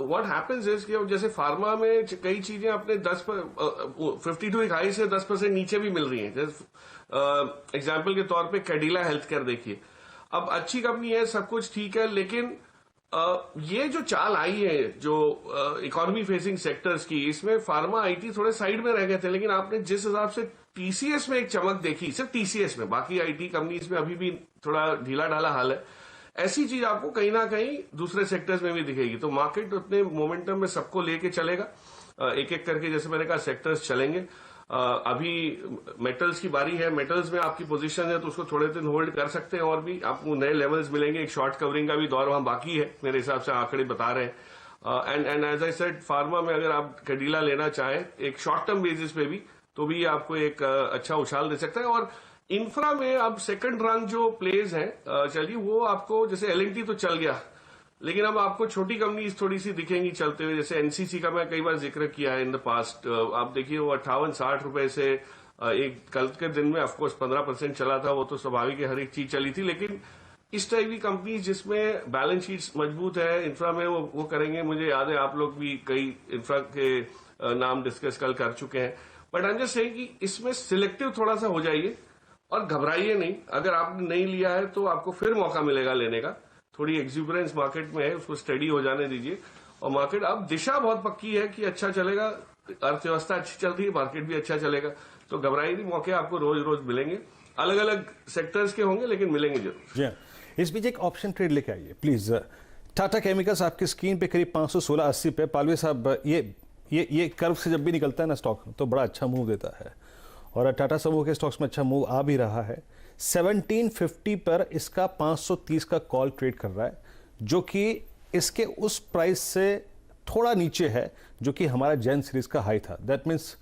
व्हाट हैपेंस इज कि जैसे फार्मा में कई चीजें अपने 52 हाई से 10% नीचे भी मिल रही हैं। जैसे एग्जाम्पल के तौर पे कैडिला हेल्थ केयर देखिए, अब अच्छी कंपनी है, सब कुछ ठीक है, लेकिन ये जो चाल आई है जो इकोनॉमी फेसिंग सेक्टर्स की, इसमें फार्मा आईटी थोड़े साइड में रह गए थे। लेकिन आपने जिस हिसाब से टीसीएस में एक चमक देखी, सिर्फ टीसीएस में, बाकी आईटी कंपनीज में अभी भी थोड़ा ढीला ढाला हाल है, ऐसी चीज आपको कहीं ना कहीं दूसरे सेक्टर्स में भी दिखेगी। तो मार्केट उतने मोमेंटम में सबको लेके चलेगा, एक एक करके, जैसे मैंने कहा, सेक्टर्स चलेंगे। अभी मेटल्स की बारी है, मेटल्स में आपकी पोजीशन है तो उसको थोड़े दिन होल्ड कर सकते हैं और भी आपको नए लेवल्स मिलेंगे। एक शॉर्ट कवरिंग का भी दौर वहां बाकी है, मेरे हिसाब से आंकड़े बता रहे हैं। And as I said, pharma में अगर आप कैडिला लेना चाहें एक शॉर्ट टर्म बेसिस पे भी, तो भी आपको एक अच्छा उछाल दे सकता है। और इंफ्रा में अब सेकंड रंग जो प्लेज हैं, चलिए वो आपको, जैसे एलएनटी तो चल गया, लेकिन अब आपको छोटी कंपनीज थोड़ी सी दिखेंगी चलते हुए। जैसे एनसीसी का मैं कई बार जिक्र किया है इन द पास्ट। आप देखिए वो 58-60 रुपए से एक कल के दिन में ऑफकोर्स 15% चला था, वो तो स्वाभाविक है, हर एक चीज चली थी। लेकिन इस टाइप की कंपनी जिसमें बैलेंस शीट मजबूत है, इंफ्रा में वो करेंगे। मुझे याद है आप लोग भी कई इंफ्रा के नाम डिस्कस कल कर चुके हैं। But I am just saying कि इसमें सिलेक्टिव थोड़ा सा हो जाइए और घबराइए नहीं। अगर आपने नहीं लिया है तो आपको फिर मौका मिलेगा लेने का। थोड़ी एक्सुबरेंस मार्केट में है, उसको स्टडी हो जाने दीजिए। और मार्केट अब दिशा बहुत पक्की है कि अच्छा चलेगा, अर्थव्यवस्था अच्छी चल रही है, मार्केट भी अच्छा चलेगा। तो घबराइए नहीं, मौके आपको रोज रोज मिलेंगे, अलग अलग सेक्टर्स के होंगे लेकिन मिलेंगे जरूर। इस बीच एक ऑप्शन ट्रेड लेके आइए प्लीज। टाटा केमिकल्स आपकी स्क्रीन पे करीब 516.80 पे। पालवे साहब, ये कर्व से जब भी निकलता है ना स्टॉक तो बड़ा अच्छा मूव देता है, और टाटा समूह के स्टॉक्स में अच्छा मूव आ भी रहा है। 1750 पर इसका 530 का कॉल ट्रेड कर रहा है, जो कि इसके उस प्राइस से थोड़ा नीचे है जो कि हमारा जेन सीरीज का हाई था। दैट मीन्स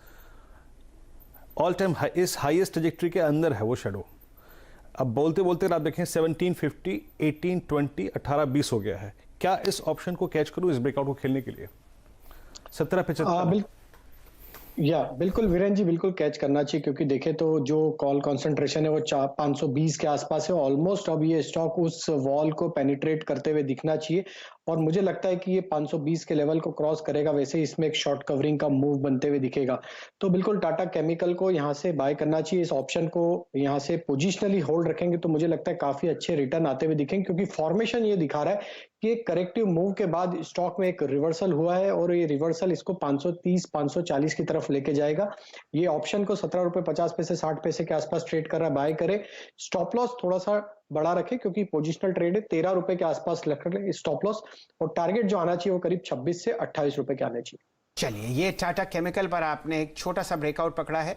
ऑल टाइम इस हाईएस्ट ट्रेजेक्टरी के अंदर है वो शेडो। अब बोलते बोलते आप देखें 1750, 1820, 1820 हो गया है। क्या इस ऑप्शन को कैच करूं इस ब्रेकआउट को खेलने के लिए? 1775। बिल्कुल वीरेन जी, बिल्कुल कैच करना चाहिए, क्योंकि देखें तो जो कॉल कंसंट्रेशन है वो 520 के आसपास है ऑलमोस्ट। अब ये स्टॉक उस वॉल को पेनिट्रेट करते हुए दिखना चाहिए, और मुझे लगता है कि ये 520 के लेवल को क्रॉस करेगा, वैसे ही इसमें एक शॉर्ट कवरिंग का मूव बनते हुए दिखेगा। तो बिल्कुल टाटा केमिकल को यहाँ से बाय करना चाहिए। इस ऑप्शन को यहाँ से पोजिशनली होल्ड रखेंगे तो मुझे लगता है काफी अच्छे रिटर्न आते हुए दिखेंगे, क्योंकि फॉर्मेशन ये दिखा रहा है कि एक करेक्टिव मूव के बाद स्टॉक में एक रिवर्सल हुआ है, और ये रिवर्सल इसको 530, 540 की तरफ लेके जाएगा। ये ऑप्शन को 17 रुपए 50 पैसे 60 पैसे के आसपास ट्रेड कर रहा है, बाय करे। स्टॉप लॉस थोड़ा सा बड़ा रखे, क्योंकि पोजिशनल ट्रेड है। 13 रुपए के आसपास रखे स्टॉप लॉस, और टारगेट जो आना चाहिए वो करीब 26 से 28 रुपए के आने चाहिए। चलिए, ये टाटा केमिकल पर आपने एक छोटा सा ब्रेकआउट पकड़ा है,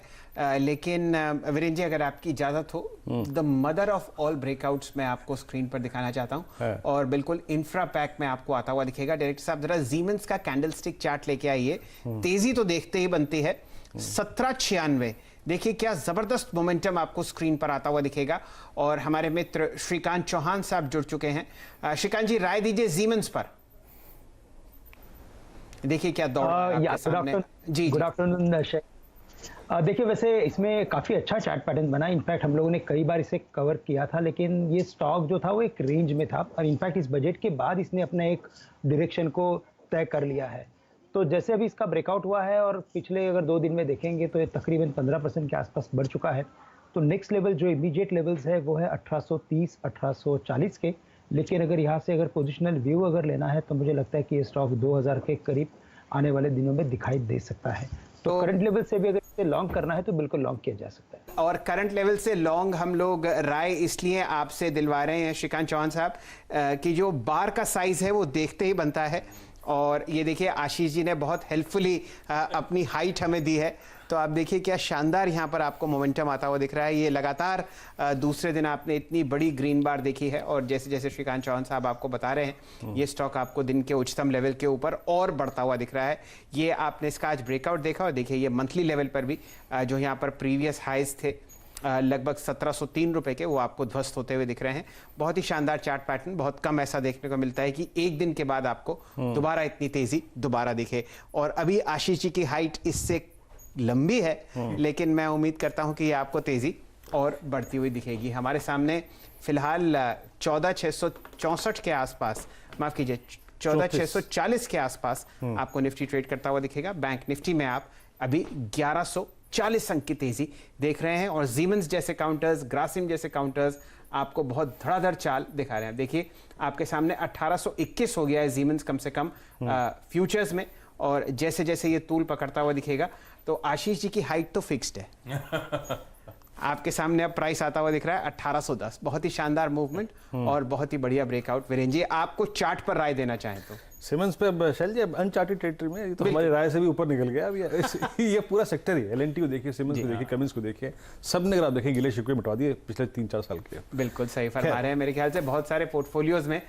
लेकिन वीरेन जी अगर आपकी इजाजत हो, the mother of all breakouts मैं आपको स्क्रीन पर दिखाना चाहता हूं, और बिल्कुल इंफ्रा पैक में आपको आता हुआ दिखेगा। डायरेक्टर साहब जरा जीमेंस का कैंडलस्टिक चार्ट लेके आइए। तेजी तो देखते ही बनती है। 1796, देखिए क्या जबरदस्त मोमेंटम आपको स्क्रीन पर आता हुआ दिखेगा। और हमारे मित्र श्रीकांत चौहान साहब जुड़ चुके हैं। श्रीकांत जी, राय दीजिए जीमेंस पर। देखिए क्या दौड़ आपके सामने। जी, गुड आफ्टरनून। देखिए, वैसे इसमें काफ़ी अच्छा चार्ट पैटर्न बना। इनफैक्ट हम लोगों ने कई बार इसे कवर किया था, लेकिन ये स्टॉक जो था वो एक रेंज में था, और इनफैक्ट इस बजट के बाद इसने अपना एक डायरेक्शन को तय कर लिया है। तो जैसे अभी इसका ब्रेकआउट हुआ है, और पिछले अगर 2 दिन में देखेंगे तो ये तकरीबन 15% के आसपास बढ़ चुका है। तो नेक्स्ट लेवल जो इमीडिएट लेवल्स है वो है 1830, 1840 के। लेकिन अगर यहाँ से अगर पोजिशनल व्यू अगर लेना है तो मुझे लगता है कि ये स्टॉक 2000 के करीब आने वाले दिनों में दिखाई दे सकता है। तो करंट लेवल से भी अगर इसे लॉन्ग करना है तो बिल्कुल लॉन्ग किया जा सकता है। और करंट लेवल से लॉन्ग हम लोग राय इसलिए आपसे दिलवा रहे हैं श्रीकांत चौहान साहब, कि जो बार का साइज है वो देखते ही बनता है। और ये देखिए आशीष जी ने बहुत हेल्पफुली अपनी हाइट हमें दी है, तो आप देखिए क्या शानदार यहाँ पर आपको मोमेंटम आता हुआ दिख रहा है। ये लगातार दूसरे दिन आपने इतनी बड़ी ग्रीन बार देखी है, और जैसे जैसे श्रीकांत चौहान साहब आपको बता रहे हैं, ये स्टॉक आपको दिन के उच्चतम लेवल के ऊपर और बढ़ता हुआ दिख रहा है। ये आपने इसका आज ब्रेकआउट देखा, और देखिए ये मंथली लेवल पर भी जो यहाँ पर प्रीवियस हाइज थे लगभग 1703 रुपए के, वो आपको ध्वस्त होते हुए दिख रहे हैं। बहुत ही शानदार चार्ट पैटर्न, बहुत कम ऐसा देखने को मिलता है कि एक दिन के बाद आपको दोबारा इतनी तेजी दोबारा दिखे। और अभी आशीष जी की हाइट इससे लंबी है, लेकिन मैं उम्मीद करता हूं कि ये आपको तेजी और बढ़ती हुई दिखेगी। हमारे सामने फिलहाल 14,664 के आसपास, माफ कीजिए 14,640 के आसपास आपको निफ्टी ट्रेड करता हुआ दिखेगा। बैंक निफ्टी में आप अभी 1140 अंक की तेजी देख रहे हैं, और जीमेंस जैसे काउंटर्स, ग्रासिम जैसे काउंटर्स आपको बहुत धड़ाधड़ चाल दिखा रहे हैं। देखिए आपके सामने 1821 हो गया है जीमेंस कम से कम फ्यूचर्स में, और जैसे जैसे ये तूल पकड़ता हुआ दिखेगा तो आशीष जी की हाइट तो फिक्स्ड है। आपके सामने अब प्राइस आता हुआ दिख रहा है 1810। बहुत ही शानदार मूवमेंट और बहुत ही बढ़िया ब्रेकआउट। वीरेन जी, आपको चार्ट पर राय देना चाहें तो? सीमेंस पे अब शैल जी, अब अनचार्टेड टेरिटरी में, तो हमारी राय से भी ऊपर निकल गया। अब ये पूरा सेक्टर ही है। एल&टी को देखिए, सीमेंस को देखिए, कमिंस को देखिए, सब ने अगर आप देखें गिले शिकवे मिटा दिए पिछले 3-4 साल के। बिल्कुल सही फरमा रहे हैं। मेरे ख्याल से बहुत सारे पोर्टफोलियोज में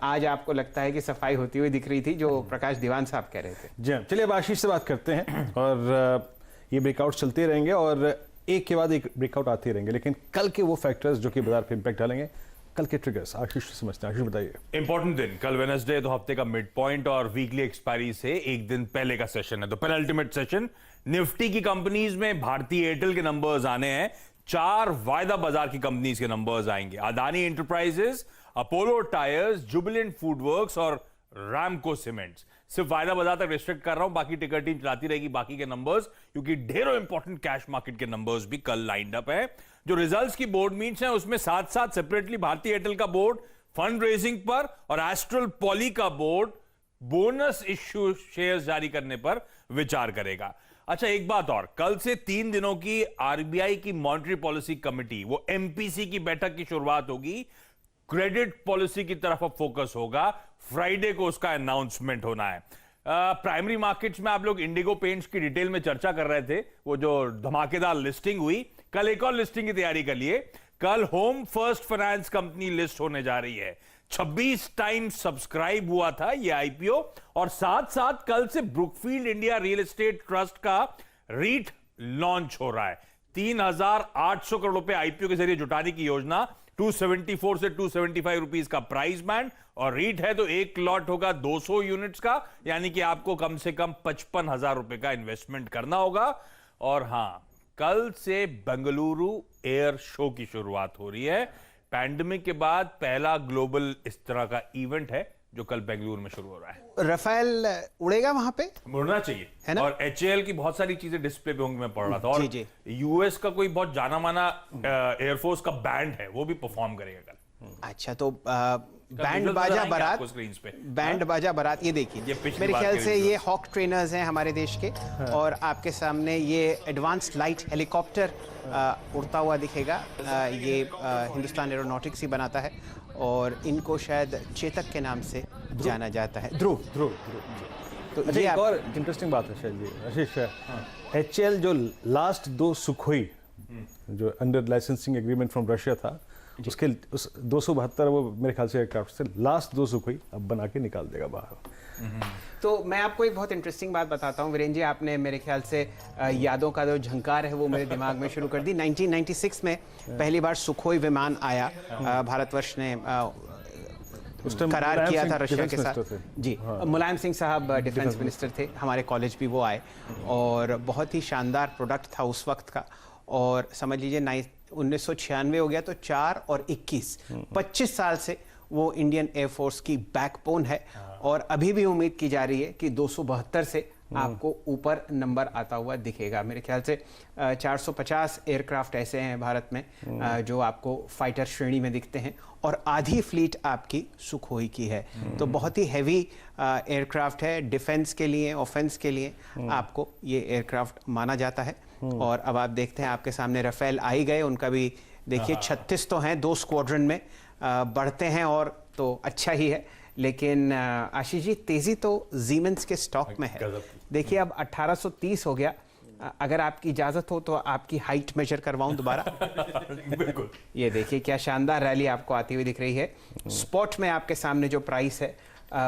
आज आपको लगता है कि सफाई होती हुई दिख रही थी, जो प्रकाश दीवान साहब कह रहे थे। जी, चलिए अब आशीष से बात करते हैं। और ये ब्रेकआउट चलते रहेंगे, और एक के बाद एक ब्रेकआउट आते रहेंगे, लेकिन कल के वो फैक्टर्स जो कि बाजार पे इंपैक्ट डालेंगे, कल के ट्रिगर्स आशीष समझते हैं। आशीष बताइए। इंपॉर्टेंट दिन कल वेडनेसडे, तो हफ्ते का मिड पॉइंट और वीकली एक्सपायरी से एक दिन पहले का सेशन है, तो पेनल्टीमेट सेशन। निफ्टी की कंपनीज में भारतीय एयरटेल के नंबर्स आने हैं, 4 वायदा बाजार की कंपनीज के नंबर्स आएंगे। Adani enterprises, Apollo tyres, Jubilant FoodWorks और रैमको सीमेंट्स। सिर्फ वायदा बाजार तक रिस्ट्रिक्ट कर रहा हूं, बाकी टिकर टीम चलाती रहेगी बाकी के नंबर्स, क्योंकि ढेरों इंपॉर्टेंट कैश मार्केट के नंबर्स भी कल लाइंड अप है। जो रिजल्ट्स की बोर्ड मीट्स हैं उसमें साथ साथ सेपरेटली भारतीय एयरटेल का बोर्ड फंड रेजिंग पर और एस्ट्रल पॉली का बोर्ड बोनस इश्यू शेयर्स जारी करने पर विचार करेगा। अच्छा, एक बात और, कल से 3 दिनों की आरबीआई की मॉनेटरी पॉलिसी कमेटी, वो एमपीसी की बैठक की शुरुआत होगी। क्रेडिट पॉलिसी की तरफ अब फोकस होगा। फ्राइडे को उसका अनाउंसमेंट होना है। प्राइमरी मार्केट्स में आप लोग इंडिगो पेंट्स की डिटेल में चर्चा कर रहे थे, वो जो धमाकेदार लिस्टिंग हुई, कल एक और लिस्टिंग की तैयारी कर लिए। कल home first finance company list होने जा रही है। 26 टाइम्स सब्सक्राइब हुआ था ये आईपीओ, और साथ साथ कल से Brookfield India real estate trust का रीट लॉन्च हो रहा है। 3,800 करोड़ रुपए आईपीओ के जरिए जुटाने की योजना, 274 से 275 रुपीज का प्राइस बैंड, और रीट है तो एक लॉट होगा 200 यूनिट्स का, यानी कि आपको कम से कम 55,000 रुपए का इन्वेस्टमेंट करना होगा। और हां, कल से बेंगलुरु एयर शो की शुरुआत हो रही है। पैंडेमिक के बाद पहला ग्लोबल इस तरह का इवेंट है जो कल बेंगलुरु में शुरू हो रहा है। राफेल उड़ेगा वहां पे? उड़ना चाहिए, है ना? और एचएएल की बहुत सारी चीजें डिस्प्ले पे होंगी, मैं पढ़ रहा था। और जी। यूएस का कोई बहुत जाना माना एयरफोर्स का बैंड है, वो भी परफॉर्म करेगा कल। अच्छा, तो बैंड बाजा बारात, बैंड बाजा बारात, ये देखिए, मेरे ख्याल से ये हॉक ट्रेनर्स हैं हमारे देश के। और आपके सामने ये एडवांस्ड लाइट हेलीकॉप्टर उड़ता हुआ दिखेगा। ये हिंदुस्तान एरोनॉटिक्स ही बनाता है, और इनको शायद चेतक के नाम से जाना जाता है। ध्रुव। तो ये एक और इंटरेस्टिंग बात है शैल जी, आशीष, एचएल जो लास्ट 2 सुखोई जो under licensing agreement from Russia था, उसके उस 272 वो मेरे ख्याल से एयरक्राफ्ट से लास्ट 2 सुखोई अब बना के निकाल देगा बाहर। तो मैं आपको एक बहुत इंटरेस्टिंग बात बताता हूँ वीरेंद्र जी, आपने मेरे ख्याल से यादों का जो झंकार है वो मेरे दिमाग में शुरू कर दी। 1996 में पहली बार सुखोई विमान आया, भारतवर्ष ने करार किया था रशिया के साथ। जी, मुलायम सिंह साहब डिफेंस मिनिस्टर थे, हमारे कॉलेज भी वो आए, और बहुत ही शानदार प्रोडक्ट था उस वक्त का। और समझ लीजिए 1996 हो गया तो 4 और 21 25 साल से वो इंडियन एयरफोर्स की बैकबोन है। और अभी भी उम्मीद की जा रही है कि 272 से आपको ऊपर नंबर आता हुआ दिखेगा। मेरे ख्याल से 450 एयरक्राफ्ट ऐसे हैं भारत में जो आपको फाइटर श्रेणी में दिखते हैं, और आधी फ्लीट आपकी सुखोई की है। तो बहुत ही हैवी एयरक्राफ्ट है, डिफेंस के लिए, ऑफेंस के लिए आपको ये एयरक्राफ्ट माना जाता है। और अब आप देखते हैं आपके सामने राफेल आ ही गए, उनका भी देखिए 36 तो हैं 2 स्क्वाड्रन में, बढ़ते हैं और तो अच्छा ही है। लेकिन आशीष जी, तेजी तो जीमेंस के स्टॉक में है। देखिए अब 1830 हो गया। अगर आपकी इजाजत हो तो आपकी हाइट मेजर करवाऊं दोबारा। बिल्कुल। ये देखिए क्या शानदार रैली आपको आती हुई दिख रही है। स्पॉट में आपके सामने जो प्राइस है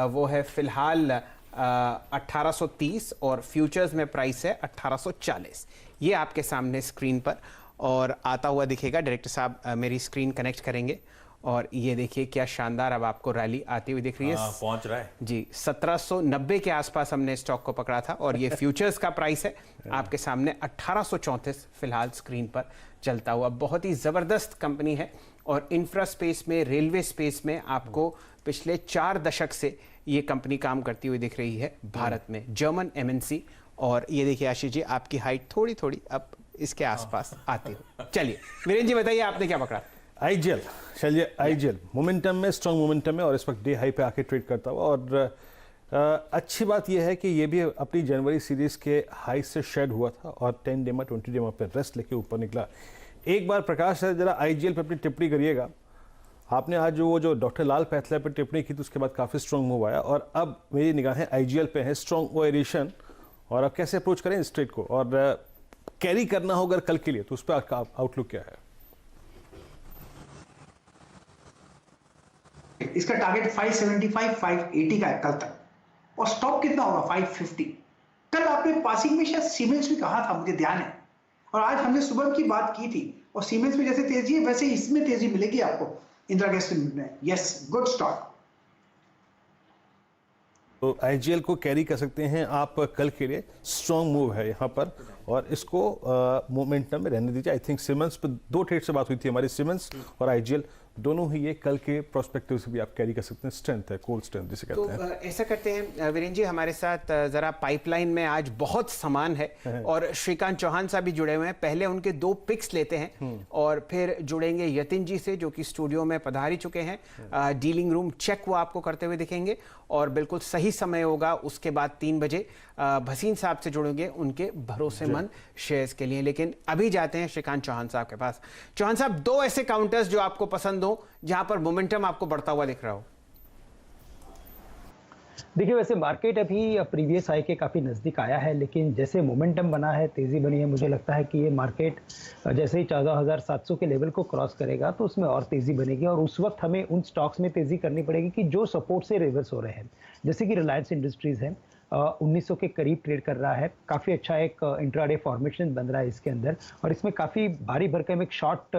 वो है फिलहाल 1830, और फ्यूचर्स में प्राइस है 1840। ये आपके सामने स्क्रीन पर और आता हुआ दिखेगा। डायरेक्टर साहब मेरी स्क्रीन कनेक्ट करेंगे, और ये देखिए क्या शानदार अब आपको रैली आती हुई दिख रही है। पहुंच रहा है जी, 1790 के आसपास हमने स्टॉक को पकड़ा था, और ये फ्यूचर्स का प्राइस है आपके सामने 1834 फिलहाल स्क्रीन पर चलता हुआ। बहुत ही ज़बरदस्त कंपनी है, और इंफ्रा स्पेस में, रेलवे स्पेस में आपको पिछले 4 दशक से ये कंपनी काम करती हुई दिख रही है भारत में, जर्मन एमएनसी। और ये देखिए आशीष जी, आपकी हाइट थोड़ी थोड़ी अब इसके आसपास आती हो। चलिए वीरेंद्र जी बताइए आपने क्या पकड़ा? आईजीएल, चलिए आईजीएल मोमेंटम में, स्ट्रॉन्ग मोमेंटम में, और इस वक्त डे हाई पे आके ट्रेड करता हुआ। और अच्छी बात यह है कि ये भी अपनी जनवरी सीरीज के हाई से शेड हुआ था, और 10 डे में 20 डे में पे रेस्ट लेके ऊपर निकला। एक बार प्रकाश सर जरा आईजीएल पे अपनी टिप्पणी करिएगा। आपने आज वो जो डॉक्टर लाल पैथला पे टिप्पणी की, तो उसके बाद काफ़ी स्ट्रॉन्ग मूव आया, और अब मेरी निगाहें आईजीएल पे है, स्ट्रॉन्ग ओएरिशन। और अब कैसे अप्रोच करें इस ट्रेड को, और कैरी करना होगा कल के लिए, तो उस पर आपका आउटलुक क्या है? इसका टारगेट 575 580 का है कल तक, और स्टॉप कितना होगा 550। कल आपने पासिंग में शायद सीमेंस भी कहा था, मुझे ध्यान है, और आज हमने सुबह की बात की थी। और सीमेंस में जैसे तेजी है वैसे इसमें तेजी मिलेगी आपको इंदिरा गैस में। Yes, good stock. तो आईजीएल को कैरी कर सकते हैं आप कल के लिए, स्ट्रॉन्ग मूव है यहाँ पर, और इसको मोमेंटम में रहने दीजिए। आई थिंक सीमेंस पे 2 ट्रेड से बात हुई थी हमारी, सीमेंस और आईजीएल दोनों ही ये कल के प्रोस्पेक्टिव से भी आप कैरी कर सकते हैं। स्ट्रेंथ है, कोल्ड स्ट्रेंथ जिसे कहते हैं। तो ऐसा करते हैं वीरेंद्र जी, हमारे साथ जरा पाइपलाइन में आज बहुत सामान है, और श्रीकांत चौहान साहब भी जुड़े हुए हैं। पहले उनके 2 पिक्स लेते हैं, और फिर जुड़ेंगे यतिन जी से, जो कि स्टूडियो में पधार ही चुके हैं। डीलिंग रूम चेक वो आपको करते हुए दिखेंगे, और बिल्कुल सही समय होगा उसके बाद 3 बजे भसीन साहब से जुड़ेंगे उनके भरोसेमंद शेयर्स के लिए। लेकिन अभी जाते हैं श्रीकांत चौहान साहब के पास। चौहान साहब, 2 ऐसे काउंटर्स जो आपको पसंद हो, जहां पर मोमेंटम आपको बढ़ता हुआ दिख रहा हो। देखिए वैसे मार्केट अभी प्रीवियस हाई के काफ़ी नज़दीक आया है, लेकिन जैसे मोमेंटम बना है, तेज़ी बनी है, मुझे लगता है कि ये मार्केट जैसे ही 14,700 के लेवल को क्रॉस करेगा तो उसमें और तेज़ी बनेगी और उस वक्त हमें उन स्टॉक्स में तेज़ी करनी पड़ेगी कि जो सपोर्ट से रिवर्स हो रहे हैं। जैसे कि रिलायंस इंडस्ट्रीज़ है, 1900 के करीब ट्रेड कर रहा है, काफ़ी अच्छा एक इंट्राडे फॉर्मेशन बन रहा है इसके अंदर और इसमें काफ़ी भारी भरकम एक शॉर्ट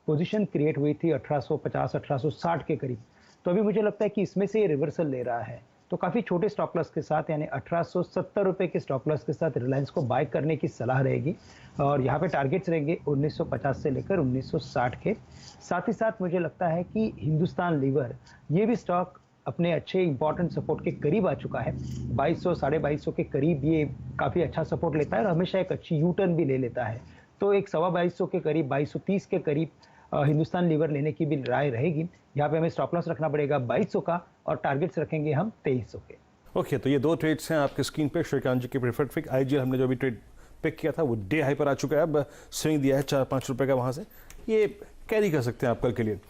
पोजीशन क्रिएट हुई थी 1850 1860 के करीब। तो अभी मुझे लगता है कि इसमें से ये रिवर्सल ले रहा है, तो काफ़ी छोटे स्टॉप लॉस के साथ यानी 1870 रुपए के स्टॉप लॉस के साथ रिलायंस को बाय करने की सलाह रहेगी और यहाँ पे टारगेट्स रहेंगे 1950 से लेकर 1960 के। साथ ही साथ मुझे लगता है कि हिंदुस्तान लीवर ये भी स्टॉक अपने अच्छे इंपॉर्टेंट सपोर्ट के करीब आ चुका है। 2200 साढ़े 2200 के करीब ये काफ़ी अच्छा सपोर्ट लेता है और हमेशा एक अच्छी यू टर्न भी ले लेता है। तो एक 2250 के करीब 2230 के करीब हिंदुस्तान लीवर लेने की भी राय रहेगी। यहाँ पे हमें स्टॉप लॉस रखना पड़ेगा 2200 का और टारगेट्स रखेंगे हम 2300 के। ओके, तो ये दो ट्रेड्स हैं आपके स्क्रीन पे। श्रीकांत जी के प्रेफर्ड पिक आईजीएल हमने जो भी ट्रेड पिक किया था वो डे हाई पर आ चुका है, अब स्विंग दिया है 4-5 रुपए का, वहाँ से ये कैरी कर सकते हैं आप कल के लिए।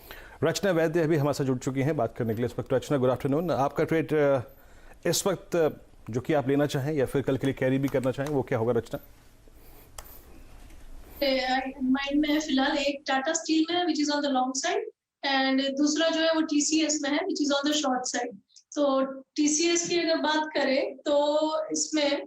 रचना वैद्य अभी हमारे साथ जुड़ चुकी हैं बात करने के लिए इस वक्त। रचना, गुड आफ्टरनून। आपका ट्रेड इस वक्त जो कि आप लेना चाहें या फिर कल के लिए कैरी भी करना चाहें वो क्या होगा रचना? माइंड में फिलहाल एक टाटा स्टील में है which is on the long side and दूसरा जो है वो टीसीएस में है which is on the short side. तो टीसीएस की अगर बात करें तो इसमें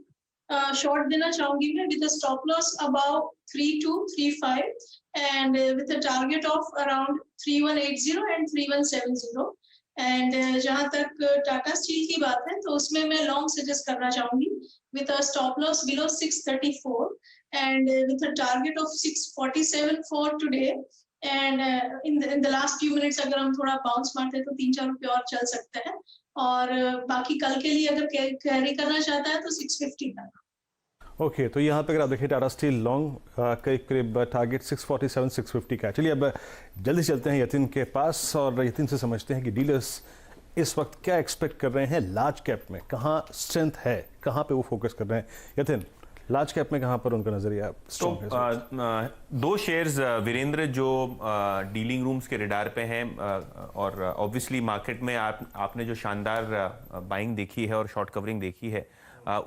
शॉर्ट देना चाहूंगी मैं with stop loss about 3235 and with a target of around 3180 and 3170 and जहां तक टाटा स्टील की बात है तो उसमें मैं लॉन्ग सजेस्ट करना चाहूंगी with a stop loss below 634 and with a target of 647 for today and in the last few minutes अगर हम थोड़ा बाउंस मारते हैं तो 3-4 रुपए और चल सकते हैं और बाकी कल के लिए अगर कैरी करना चाहता है तो 650 तक। ओके, तो यहाँ पे अगर आप देखें टाटा स्टील लॉन्ग करीब टारगेट 647 650 का। चलिए अब जल्दी चलते हैं यतिन के पास और यतिन से समझते हैं कि डीलर्स इस वक्त क्या एक्सपेक्ट कर रहे हैं लार्ज कैप में, कहाँ स्ट्रेंथ है, कहाँ पे वो फोकस कर रहे हैं। यतिन, लार्ज कैप में कहाँ पर उनका नजरिया स्ट्रॉन्ग है? दो शेयर्स वीरेंद्र जो डीलिंग रूम्स के रडार पे हैं और ऑब्वियसली मार्केट में आपने जो शानदार बाइंग देखी है और शॉर्ट कवरिंग देखी है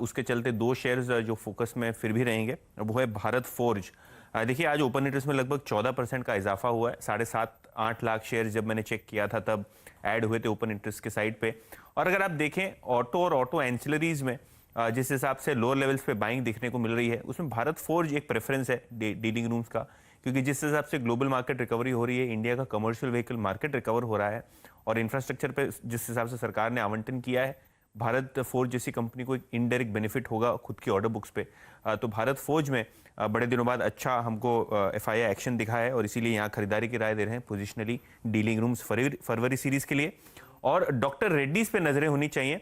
उसके चलते दो शेयर्स जो फोकस में फिर भी रहेंगे वो है भारत फोर्ज। देखिए आज ओपन इंटरेस्ट में लगभग 14% का इजाफा हुआ है। 7.5-8 लाख शेयर जब मैंने चेक किया था तब ऐड हुए थे ओपन इंटरेस्ट के साइड पे। और अगर आप देखें ऑटो और ऑटो एंसिलरीज में जिस हिसाब से लोअर लेवल्स पे बाइंग देखने को मिल रही है उसमें भारत फोर्ज एक प्रेफरेंस है डीलिंग रूम्स का, क्योंकि जिस हिसाब से ग्लोबल मार्केट रिकवरी हो रही है, इंडिया का कमर्शियल व्हीकल मार्केट रिकवर हो रहा है और इंफ्रास्ट्रक्चर पे जिस हिसाब से सरकार ने आवंटन किया है, भारत फोर्ज जैसी कंपनी को एक इनडायरेक्ट बेनिफिट होगा खुद की ऑर्डर बुक्स पे। तो भारत फोर्ज में बड़े दिनों बाद अच्छा हमको एफआईआई एक्शन दिखा है और इसीलिए यहाँ खरीदारी की राय दे रहे हैं पोजिशनली डीलिंग रूम्स फरवरी सीरीज के लिए। और डॉक्टर रेड्डीज पे नजरें होनी चाहिए।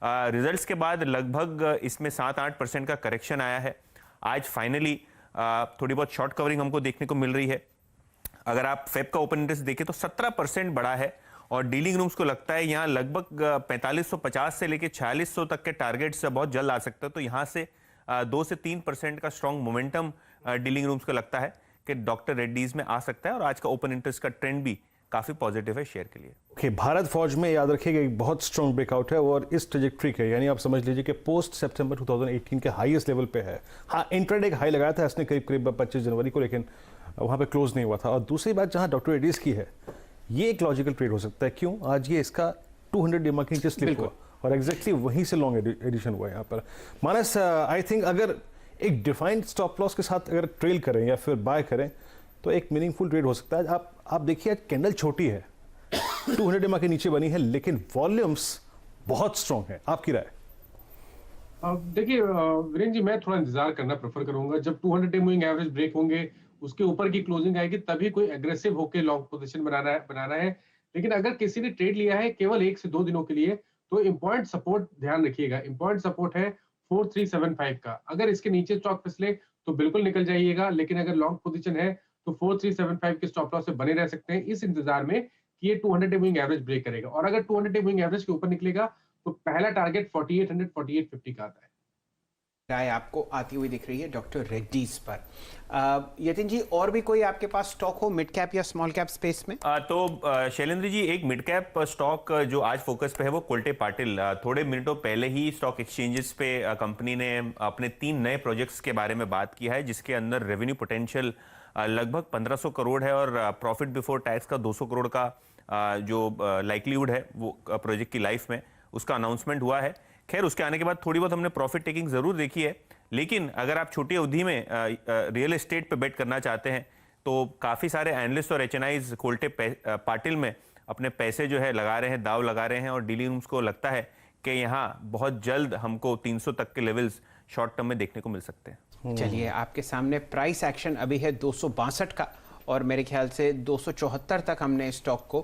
रिजल्ट्स के बाद लगभग इसमें 7-8% का करेक्शन आया है। आज फाइनली थोड़ी बहुत शॉर्ट कवरिंग हमको देखने को मिल रही है। अगर आप फेब का ओपन इंटरेस्ट देखें तो 17% बढ़ा है और डीलिंग रूम्स को लगता है यहाँ लगभग 4550 से लेकर 4600 तक के टारगेट्स बहुत जल्द आ सकता है। तो यहाँ से 2 से 3% का स्ट्रॉन्ग मोमेंटम डीलिंग रूम्स को लगता है कि डॉक्टर रेड्डीज में आ सकता है और आज का ओपन इंटरेस्ट का ट्रेंड भी काफी पॉजिटिव है शेयर के लिए। ओके, भारत फौज में याद रखिएगा एक बहुत स्ट्रॉन्ग ब्रेकआउट है और इस ट्रेजेक्ट्री के यानी आप समझ लीजिए कि पोस्ट सितंबर 2018 के हाईएस्ट लेवल पे है। हाँ, इंट्राडे एक हाई लगाया था इसने करीब 25 जनवरी को, लेकिन वहां पे क्लोज नहीं हुआ था। और दूसरी बात जहां डॉक्टर रेड्डीज की है, ये एक लॉजिकल ट्रेड हो सकता है। क्यों? आज ये इसका 200 डीमा के नीचे स्लिप हुआ और एग्जैक्टली वहीं से लॉन्ग एडिशन हुआ यहाँ पर। मानस, आई थिंक अगर एक डिफाइंड स्टॉप लॉस के साथ अगर ट्रेल करें या फिर बाय करें तो एक मीनिंगफुल ट्रेड हो सकता है। आप देखिए कैंडल छोटी है, 200 डीमा के नीचे बनी है, लेकिन वॉल्यूम्स बहुत स्ट्रॉन्ग है। आपकी राय? देखिए वीरेंद्र जी, मैं थोड़ा इंतजार करना प्रेफर करूंगा। जब 200 डे मूविंग एवरेज ब्रेक होंगे, उसके ऊपर की क्लोजिंग आएगी, तभी कोई एग्रेसिव होकर लॉन्ग पोजीशन बनाना है। लेकिन अगर किसी ने ट्रेड लिया है केवल 1 से 2 दिनों के लिए तो इम्पॉर्टेंट सपोर्ट ध्यान रखिएगा। इम्पॉर्टेंट सपोर्ट है 4375 का। अगर इसके नीचे स्टॉक फिसले तो बिल्कुल निकल जाइएगा, लेकिन अगर लॉन्ग पोजीशन है तो 4375 के स्टॉप लॉस से बने रह सकते हैं इस इंतजार में कि ये 200 डे मूविंग एवरेज ब्रेक करेगा। और अगर 200 डे मूविंग एवरेज के ऊपर निकलेगा तो पहला टारगेट 4800 4850 का आता है। राय आपको आती हुई दिख रही है डॉक्टर रेड्डीज पर। यतिन जी, और भी कोई आपके पास स्टॉक हो मिड कैप या स्मॉल कैप स्पेस में? तो शैलेंद्र जी, एक मिड कैप स्टॉक जो आज फोकस पे है वो कोल्टे पाटिल। थोड़े मिनटों पहले ही स्टॉक एक्सचेंजेस पे कंपनी ने अपने 3 नए प्रोजेक्ट्स के बारे में बात किया है, जिसके अंदर रेवेन्यू पोटेंशियल लगभग 1500 करोड़ है और प्रॉफिट बिफोर टैक्स का 200 करोड़ का जो लाइकलीहुड है वो प्रोजेक्ट की लाइफ में, उसका अनाउंसमेंट हुआ है। खैर, उसके आने के बाद थोड़ी बहुत हमने प्रॉफिट टेकिंग जरूर देखी है, लेकिन अगर आप छोटी अवधि में रियल एस्टेट पे बेट करना चाहते हैं तो काफ़ी सारे एनालिस्ट और एचएनआईज कोल्टे पाटिल में अपने पैसे जो है लगा रहे हैं, दाव लगा रहे हैं, और डीलिंग रूम्स को लगता है कि यहाँ बहुत जल्द हमको 300 तक के लेवल्स शॉर्ट टर्म में देखने को मिल सकते हैं। चलिए, आपके सामने प्राइस एक्शन अभी है 262 का, और मेरे ख्याल से 274 तक हमने स्टॉक को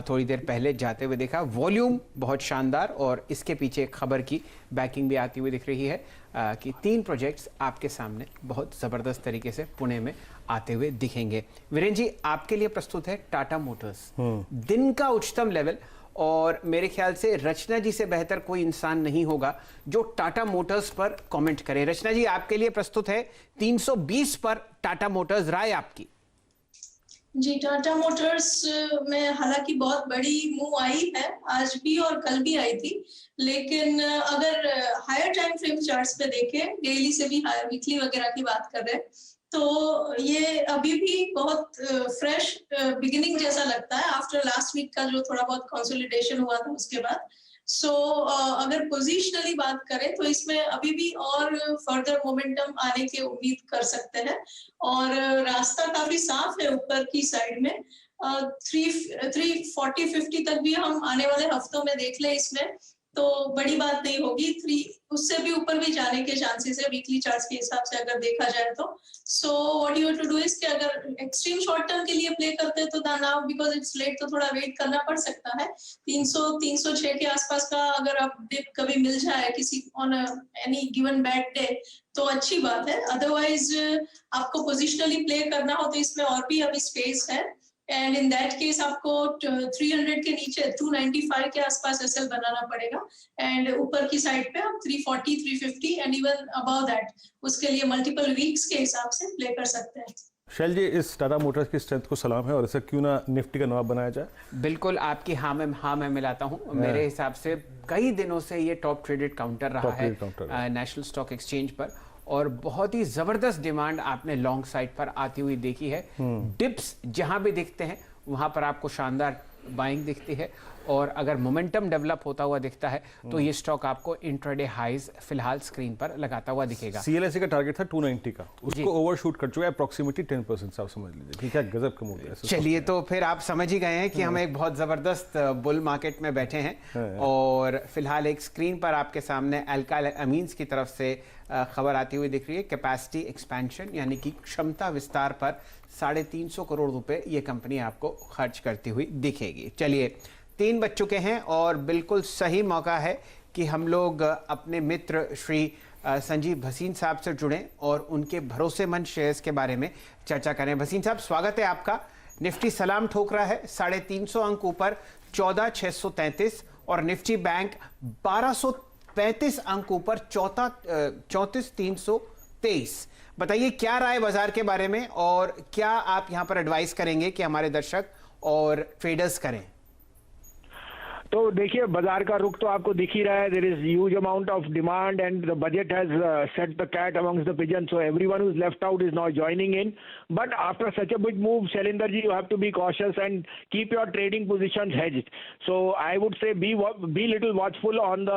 थोड़ी देर पहले जाते हुए देखा। वॉल्यूम बहुत शानदार, और इसके पीछे खबर की बैकिंग भी आती हुई दिख रही है कि 3 प्रोजेक्ट्स आपके सामने बहुत ज़बरदस्त तरीके से पुणे में आते हुए दिखेंगे। वीरेंद्र जी, आपके लिए प्रस्तुत है टाटा मोटर्स, दिन का उच्चतम लेवल, और मेरे ख्याल से रचना जी से बेहतर कोई इंसान नहीं होगा जो टाटा मोटर्स पर कमेंट करे। रचना जी, आपके लिए प्रस्तुत है 320 पर टाटा मोटर्स, राय आपकी? जी, टाटा मोटर्स में हालांकि बहुत बड़ी मूव आई है, आज भी और कल भी आई थी, लेकिन अगर हायर टाइम फ्रेम चार्ट्स पे देखें, डेली से भी हायर, वीकली वगैरह की बात कर रहे हैं, तो ये अभी भी बहुत फ्रेश बिगिनिंग जैसा लगता है आफ्टर लास्ट वीक का जो थोड़ा बहुत कंसोलिडेशन हुआ था उसके बाद। अगर पोजिशनली बात करें तो इसमें अभी भी और फर्दर मोमेंटम आने की उम्मीद कर सकते हैं, और रास्ता काफी साफ है ऊपर की साइड में। 340-50 तक भी हम आने वाले हफ्तों में देख लें इसमें, तो बड़ी बात नहीं होगी। उससे भी ऊपर भी जाने के चांसेस है वीकली चार्ट्स के हिसाब से अगर देखा जाए तो। So what you have to do is कि अगर एक्सट्रीम शॉर्ट टर्म के लिए प्ले करते हैं तो नाउ बिकॉज इट्स लेट तो थोड़ा वेट करना पड़ सकता है। 300-306 के आसपास का अगर आप डिप कभी मिल जाए किसी on any given bad day तो अच्छी बात है, अदरवाइज आपको पोजिशनली प्ले करना हो तो इसमें और भी अभी स्पेस है, एंड इन दैट केस आपको 300 के नीचे 295 के आसपास एसएल बनाना पड़ेगा, एंड ऊपर की साइड पे आप 340, 350 एंड इवन अबव दैट उसके लिए मल्टीपल वीक्स के हिसाब से प्ले कर सकते हैं। शैल जी, इस टाटा मोटर्स की स्ट्रेंथ को सलाम है, और इसे क्यों ना निफ्टी का नवाब बनाया जाए? बिल्कुल, आपकी हाँ मैं मिलाता हूँ। मेरे हिसाब से कई दिनों से ये टॉप ट्रेडेड काउंटर रहा है नेशनल स्टॉक एक्सचेंज पर, और बहुत ही जबरदस्त डिमांड आपने लॉन्ग साइड पर आती हुई देखी है। डिप्स जहां भी दिखते हैं वहां पर आपको शानदार बाइंग दिखती है, और अगर मोमेंटम डेवलप होता हुआ दिखता है तो ये स्टॉक आपको इंट्राडे हाइज फिलहाल स्क्रीन पर लगाता हुआ दिखेगा। सीएलएसए का टारगेट था 290 का, उसको ओवरशूट कर चुका है अप्रोक्सीमेटली 10%, आप समझ लीजिए। ठीक है, गजब का मूव है। चलिए, तो फिर आप समझ ही गए हैं कि हम एक बहुत जबरदस्त बुल मार्केट में बैठे हैं, और फिलहाल एक स्क्रीन पर आपके सामने अल्काइल अमीन्स की तरफ से खबर आती हुई दिख रही है। कैपेसिटी एक्सपेंशन यानी कि क्षमता विस्तार पर 350 करोड़ रुपए ये कंपनी आपको खर्च करती हुई दिखेगी। चलिए, 3 बज चुके हैं और बिल्कुल सही मौका है कि हम लोग अपने मित्र श्री संजीव भसीन साहब से जुड़ें और उनके भरोसेमंद शेयर्स के बारे में चर्चा करें। भसीन साहब, स्वागत है आपका। निफ्टी सलाम ठोक रहा है 350 अंक ऊपर 14,633, और निफ्टी बैंक 1235 अंक ऊपर 34,323। बताइए, क्या राय बाजार के बारे में, और क्या आप यहां पर एडवाइस करेंगे कि हमारे दर्शक और ट्रेडर्स करें? तो देखिए, बाजार का रुख तो आपको दिख ही रहा है। There is huge amount of demand and the budget has set the cat amongst the pigeon, so everyone who is left out is now joining in. But after such a big move, Shailendra ji, you have to be cautious and keep your trading positions hedged. So I would say be little watchful on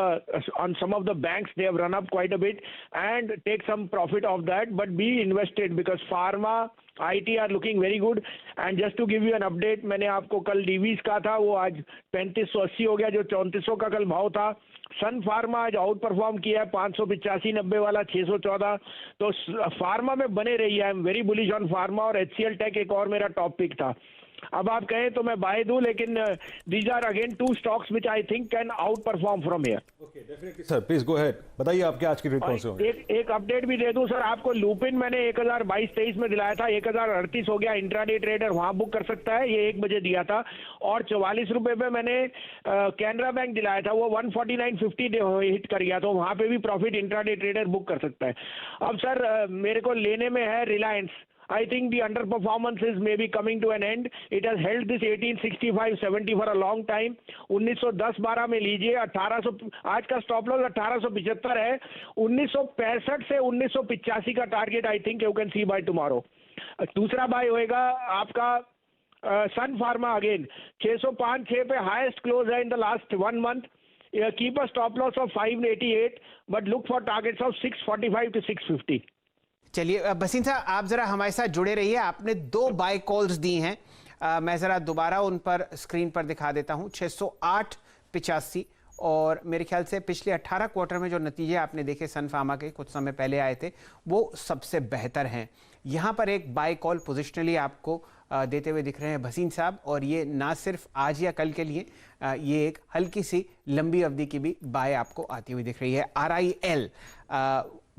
some of the banks. They have run up quite a bit, and take some profit of that, but be invested because pharma, IT are looking very good. And just to give you an update, मैंने आपको कल डीवीज का था, वो आज 3580 हो गया, जो 3400 का कल भाव था। सन फार्मा आज आउट परफॉर्म किया है, 585.90 वाला 614। तो फार्मा में बने रहिए, I am very bullish on pharma. और HCL टेक एक और मेरा टॉप पिक था। अब आप कहें तो मैं बाय दूं, लेकिन these are again two stocks which I think can outperform from here. Sir please go ahead, बताइए आपके आज की ट्रेड कौन से होंगे? एक अपडेट भी दे दूं सर आपको, लुपिन मैंने 1022-23 में दिलाया था, 1038 हो गया, इंट्राडे ट्रेडर वहां बुक कर सकता है, ये 1 बजे दिया था। और 44 रुपए पे मैंने कैनरा बैंक दिलाया था, वो 149.50 हिट कर गया, तो वहां पे भी प्रॉफिट इंट्राडे ट्रेडर बुक कर सकता है। अब सर मेरे को लेने में है Reliance. I think the underperformance is maybe coming to an end. It has held this 1865-70 for a long time. 1910-12 में लीजिए, 1800 आज का स्टॉप लॉस 1875 है। 1965 से 1985 का target I think you can see by tomorrow. दूसरा बाय होएगा आपका सन फार्मा अगेन 605-6 पे हाईएस्ट क्लोज है in the last 1 month. Keep a stop loss of 588 but look for targets of 645 to 650। चलिए बसीन साहब, आप जरा हमारे साथ जुड़े रहिए। आपने 2 बाय कॉल्स दी हैं, मैं जरा दोबारा उन पर स्क्रीन पर दिखा देता हूं। 608.85 और मेरे ख्याल से पिछले 18 क्वार्टर में जो नतीजे आपने देखे सन फार्मा के कुछ समय पहले आए थे वो सबसे बेहतर हैं। यहां पर एक बाय कॉल पोजिशनली आपको देते हुए दिख रहे हैं भसीन साहब, और ये ना सिर्फ आज या कल के लिए, ये एक हल्की सी लंबी अवधि की भी बाय आपको आती हुई दिख रही है। RIL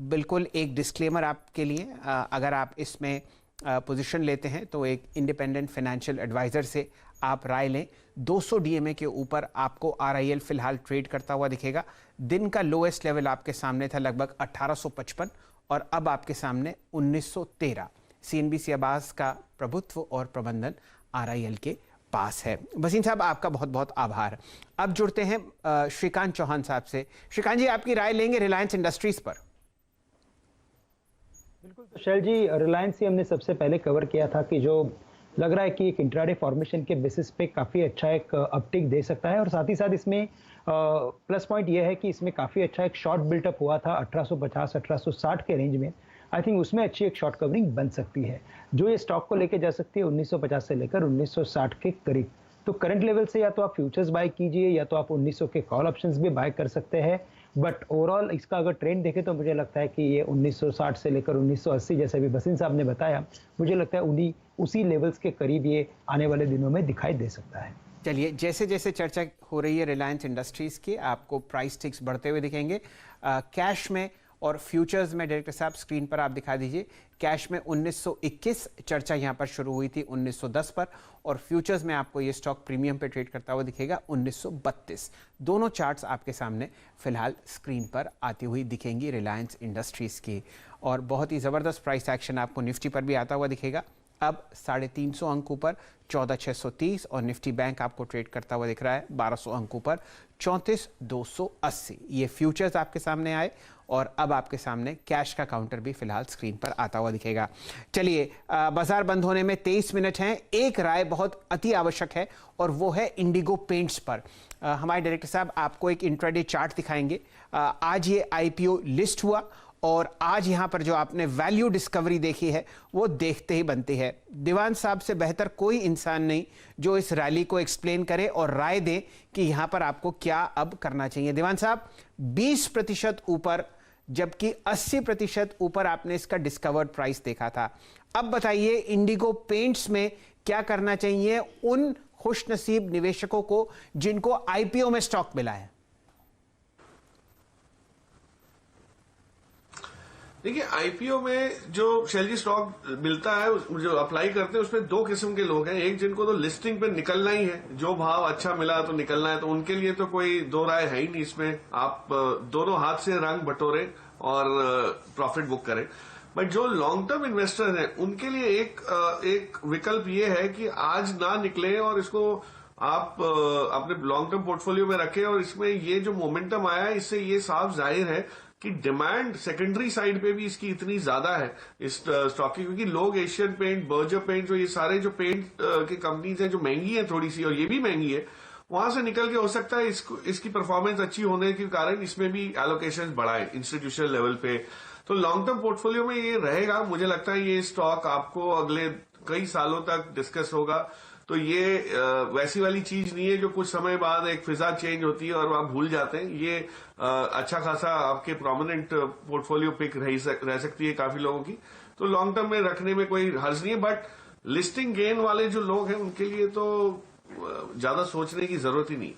बिल्कुल एक डिस्क्लेमर आपके लिए, अगर आप इसमें पोजीशन लेते हैं तो एक इंडिपेंडेंट फाइनेंशियल एडवाइज़र से आप राय लें। 200 DMA के ऊपर आपको RIL फिलहाल ट्रेड करता हुआ दिखेगा। दिन का लोएस्ट लेवल आपके सामने था लगभग 1855 और अब आपके सामने 1913। CNBC आवास का प्रभुत्व और प्रबंधन RIL के पास है। वसीम साहब आपका बहुत बहुत आभार। अब जुड़ते हैं श्रीकांत चौहान साहब से। श्रीकांत जी, आपकी राय लेंगे रिलायंस इंडस्ट्रीज पर। बिल्कुल, तो शैल जी, रिलायंस ही हमने सबसे पहले कवर किया था कि जो लग रहा है कि एक इंट्राडे फॉर्मेशन के बेसिस पे काफ़ी अच्छा एक अपटिक दे सकता है, और साथ ही साथ इसमें प्लस पॉइंट ये है कि इसमें काफ़ी अच्छा एक शॉर्ट बिल्टअप हुआ था 1850-1860 के रेंज में। आई थिंक उसमें अच्छी एक शॉर्ट कवरिंग बन सकती है जो ये स्टॉक को लेके जा सकती है 1950 से लेकर 1960 के करीब। तो करंट लेवल से या तो आप फ्यूचर्स बाय कीजिए या तो आप 1900 के कॉल ऑप्शंस भी बाय कर सकते हैं, बट ओवरऑल इसका अगर ट्रेंड देखें तो मुझे लगता है कि ये 1960 से लेकर 1980, जैसे भी बसीन साहब ने बताया, मुझे लगता है उसी लेवल्स के करीब ये आने वाले दिनों में दिखाई दे सकता है। चलिए, जैसे जैसे चर्चा हो रही है रिलायंस इंडस्ट्रीज की, आपको प्राइस टिक्स बढ़ते हुए दिखेंगे। कैश में और फ्यूचर्स में डायरेक्टर साहब स्क्रीन पर आप दिखा दीजिए। कैश में 1921 चर्चा यहां पर शुरू हुई थी 1910 पर, और फ्यूचर्स में आपको ये स्टॉक प्रीमियम पे ट्रेड करता हुआ दिखेगा 1932। दोनों चार्ट्स आपके सामने फिलहाल स्क्रीन पर आती हुई दिखेंगी रिलायंस इंडस्ट्रीज की। और बहुत ही ज़बरदस्त प्राइस एक्शन आपको निफ्टी पर भी आता हुआ दिखेगा। अब 350 अंकों पर 14,630 और निफ्टी बैंक आपको ट्रेड करता हुआ दिख रहा है 1200 अंकों पर 34,280। ये फ्यूचर्स आपके सामने आए और अब आपके सामने कैश का काउंटर भी फिलहाल स्क्रीन पर आता हुआ दिखेगा। चलिए, बाजार बंद होने में 23 मिनट हैं। एक राय बहुत अति आवश्यक है और वो है इंडिगो पेंट्स पर। हमारे डायरेक्टर साहब आपको एक इंट्राडे चार्ट दिखाएंगे। आज ये IPO लिस्ट हुआ और आज यहां पर जो आपने वैल्यू डिस्कवरी देखी है वो देखते ही बनती है। दीवान साहब से बेहतर कोई इंसान नहीं जो इस रैली को एक्सप्लेन करे और राय दे कि यहां पर आपको क्या अब करना चाहिए। दीवान साहब, 20% ऊपर, जबकि 80% ऊपर आपने इसका डिस्कवर्ड प्राइस देखा था। अब बताइए इंडिगो पेंट्स में क्या करना चाहिए उन खुशनसीब निवेशकों को जिनको IPO में स्टॉक मिला है? देखिए, IPO में जो शैलजी स्टॉक मिलता है, जो अप्लाई करते हैं, उसमें 2 किस्म के लोग हैं। एक जिनको तो लिस्टिंग पे निकलना ही है, जो भाव अच्छा मिला तो निकलना है, तो उनके लिए तो कोई दो राय है ही नहीं इसमें। आप दोनों हाथ से रंग बटोरे और प्रॉफिट बुक करें। बट जो लॉन्ग टर्म इन्वेस्टर हैं उनके लिए एक विकल्प ये है कि आज ना निकले और इसको आप अपने लॉन्ग टर्म पोर्टफोलियो में रखें। और इसमें ये जो मोमेंटम आया है, इससे ये साफ जाहिर है कि डिमांड सेकेंडरी साइड पे भी इसकी इतनी ज्यादा है इस स्टॉक की, क्योंकि लोग एशियन पेंट, बर्जर पेंट, जो ये सारे जो पेंट की कंपनीज हैं जो महंगी है थोड़ी सी और ये भी महंगी है, वहां से निकल के हो सकता है इसकी परफॉर्मेंस अच्छी होने के कारण इसमें भी एलोकेशन बढ़ाए इंस्टीट्यूशनल लेवल पे। तो लॉन्ग टर्म पोर्टफोलियो में ये रहेगा। मुझे लगता है ये स्टॉक आपको अगले कई सालों तक डिस्कस होगा। तो ये वैसी वाली चीज नहीं है जो कुछ समय बाद एक फिजा चेंज होती है और आप भूल जाते हैं। ये अच्छा खासा आपके प्रोमिनेंट पोर्टफोलियो पिक रह सकती है काफी लोगों की। तो लॉन्ग टर्म में रखने में कोई हर्ज नहीं है। बट लिस्टिंग गेन वाले जो लोग हैं उनके लिए तो ज्यादा सोचने की जरूरत ही नहीं।